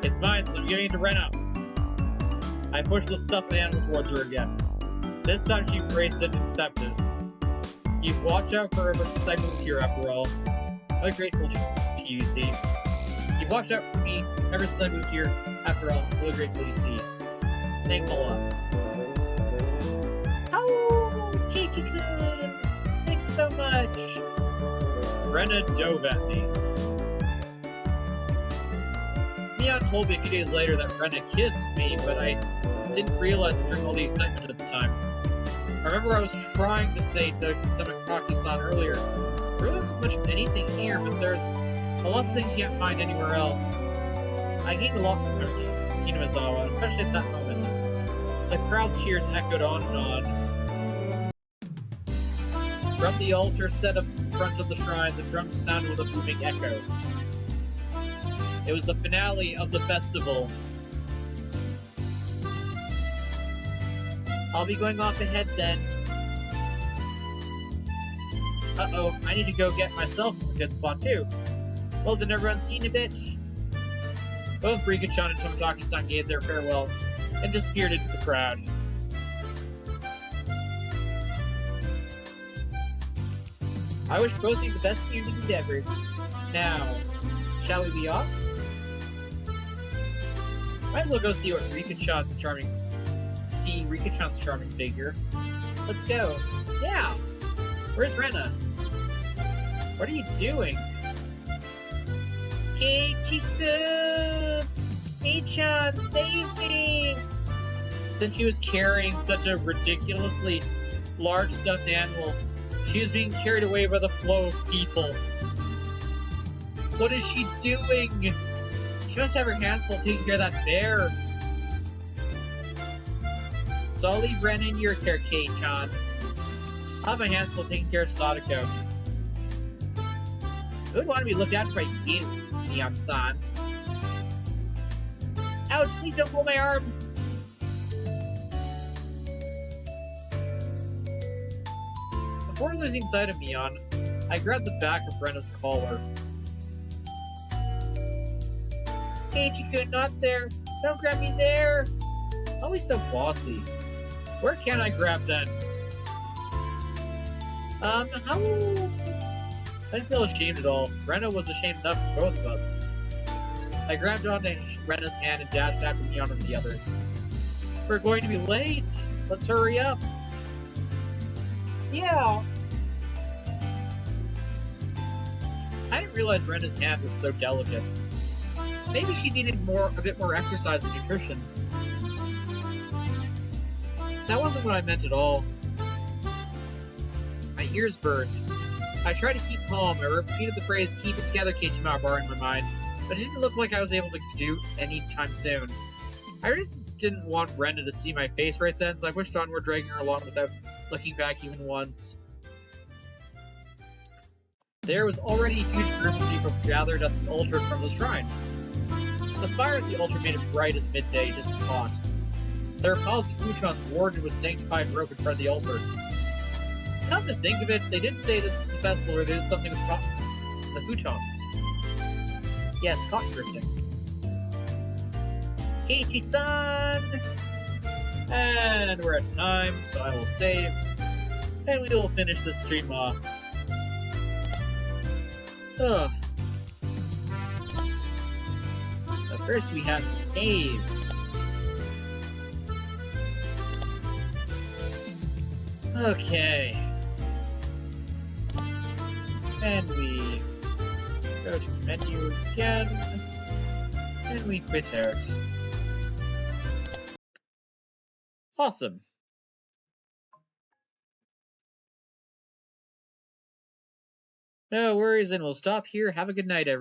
It's mine, so I'm giving it to Rena. I pushed the stuffed animal towards her again. This time she embraced it and accepted it. You've watched out for her since I moved here, after all. I'm grateful to you, see. You've watched out for me ever since I moved here, after all. I'm really grateful you see. Thanks a lot. Oh, Keiichi-kun! Thanks so much! Rena dove at me. Mion told me a few days later that Rena kissed me, but I didn't realize it during all the excitement at the time. I remember I was trying to say to Tamakaki-san earlier, there isn't much of anything here, but there's a lot of things you can't find anywhere else. I gained a lot from Hinamizawa, especially at that moment. The crowd's cheers echoed on and on. From the altar set up in front of the shrine, the drums sounded with a booming echo. It was the finale of the festival. I'll be going off ahead then. Uh-oh, I need to go get myself a good spot too. Well, then everyone's seen a bit. Both Rika-chan and Tomotaki-san gave their farewells and disappeared into the crowd. I wish both of you the best in your endeavors. Now, shall we be off? Might as well go see Rika-chan's charming figure. Let's go. Yeah! Where's Rena? What are you doing? Keiichi-kun! Kei-chan, save me! Since she was carrying such a ridiculously large stuffed animal, she was being carried away by the flow of people. What is she doing? She must have her hands full taking care of that bear. So I'll leave Ren in your care, Kei-chan. I'll have my hands full taking care of Sadako. Who would want to be looked after by you, Miyam-san? Ouch, please don't pull my arm! Before losing sight of Mion, I grabbed the back of Rena's collar. Keiichi-kun, not there! Don't grab me there! Always so bossy. Where can I grab then? How? I didn't feel ashamed at all. Rena was ashamed enough for both of us. I grabbed onto Rena's hand and dashed after Mion and the others. We're going to be late! Let's hurry up! Yeah! I didn't realize Rena's hand was so delicate. Maybe she needed a bit more exercise and nutrition. That wasn't what I meant at all. My ears burned. I tried to keep calm. I repeated the phrase, "Keep it together, Keiichi-bar," in my mind, but it didn't look like I was able to do anytime soon. I really didn't want Rena to see my face right then, so I pushed onward, dragging her along without looking back even once. There was already a huge group of people gathered at the altar from the shrine. The fire at the altar made it bright as midday, just as hot. There were piles of futons warded with sanctified rope in front of the altar. Come to think of it, they didn't say this is the festival or they did something with the futons. Yes, cotton drifting. Keiichi-san! And we're at time, so I will save. And we will finish this stream off. Ugh. But first we have to save. Okay. And we go to menu again. And we quit out. Awesome. No worries, and we'll stop here. Have a good night, everyone.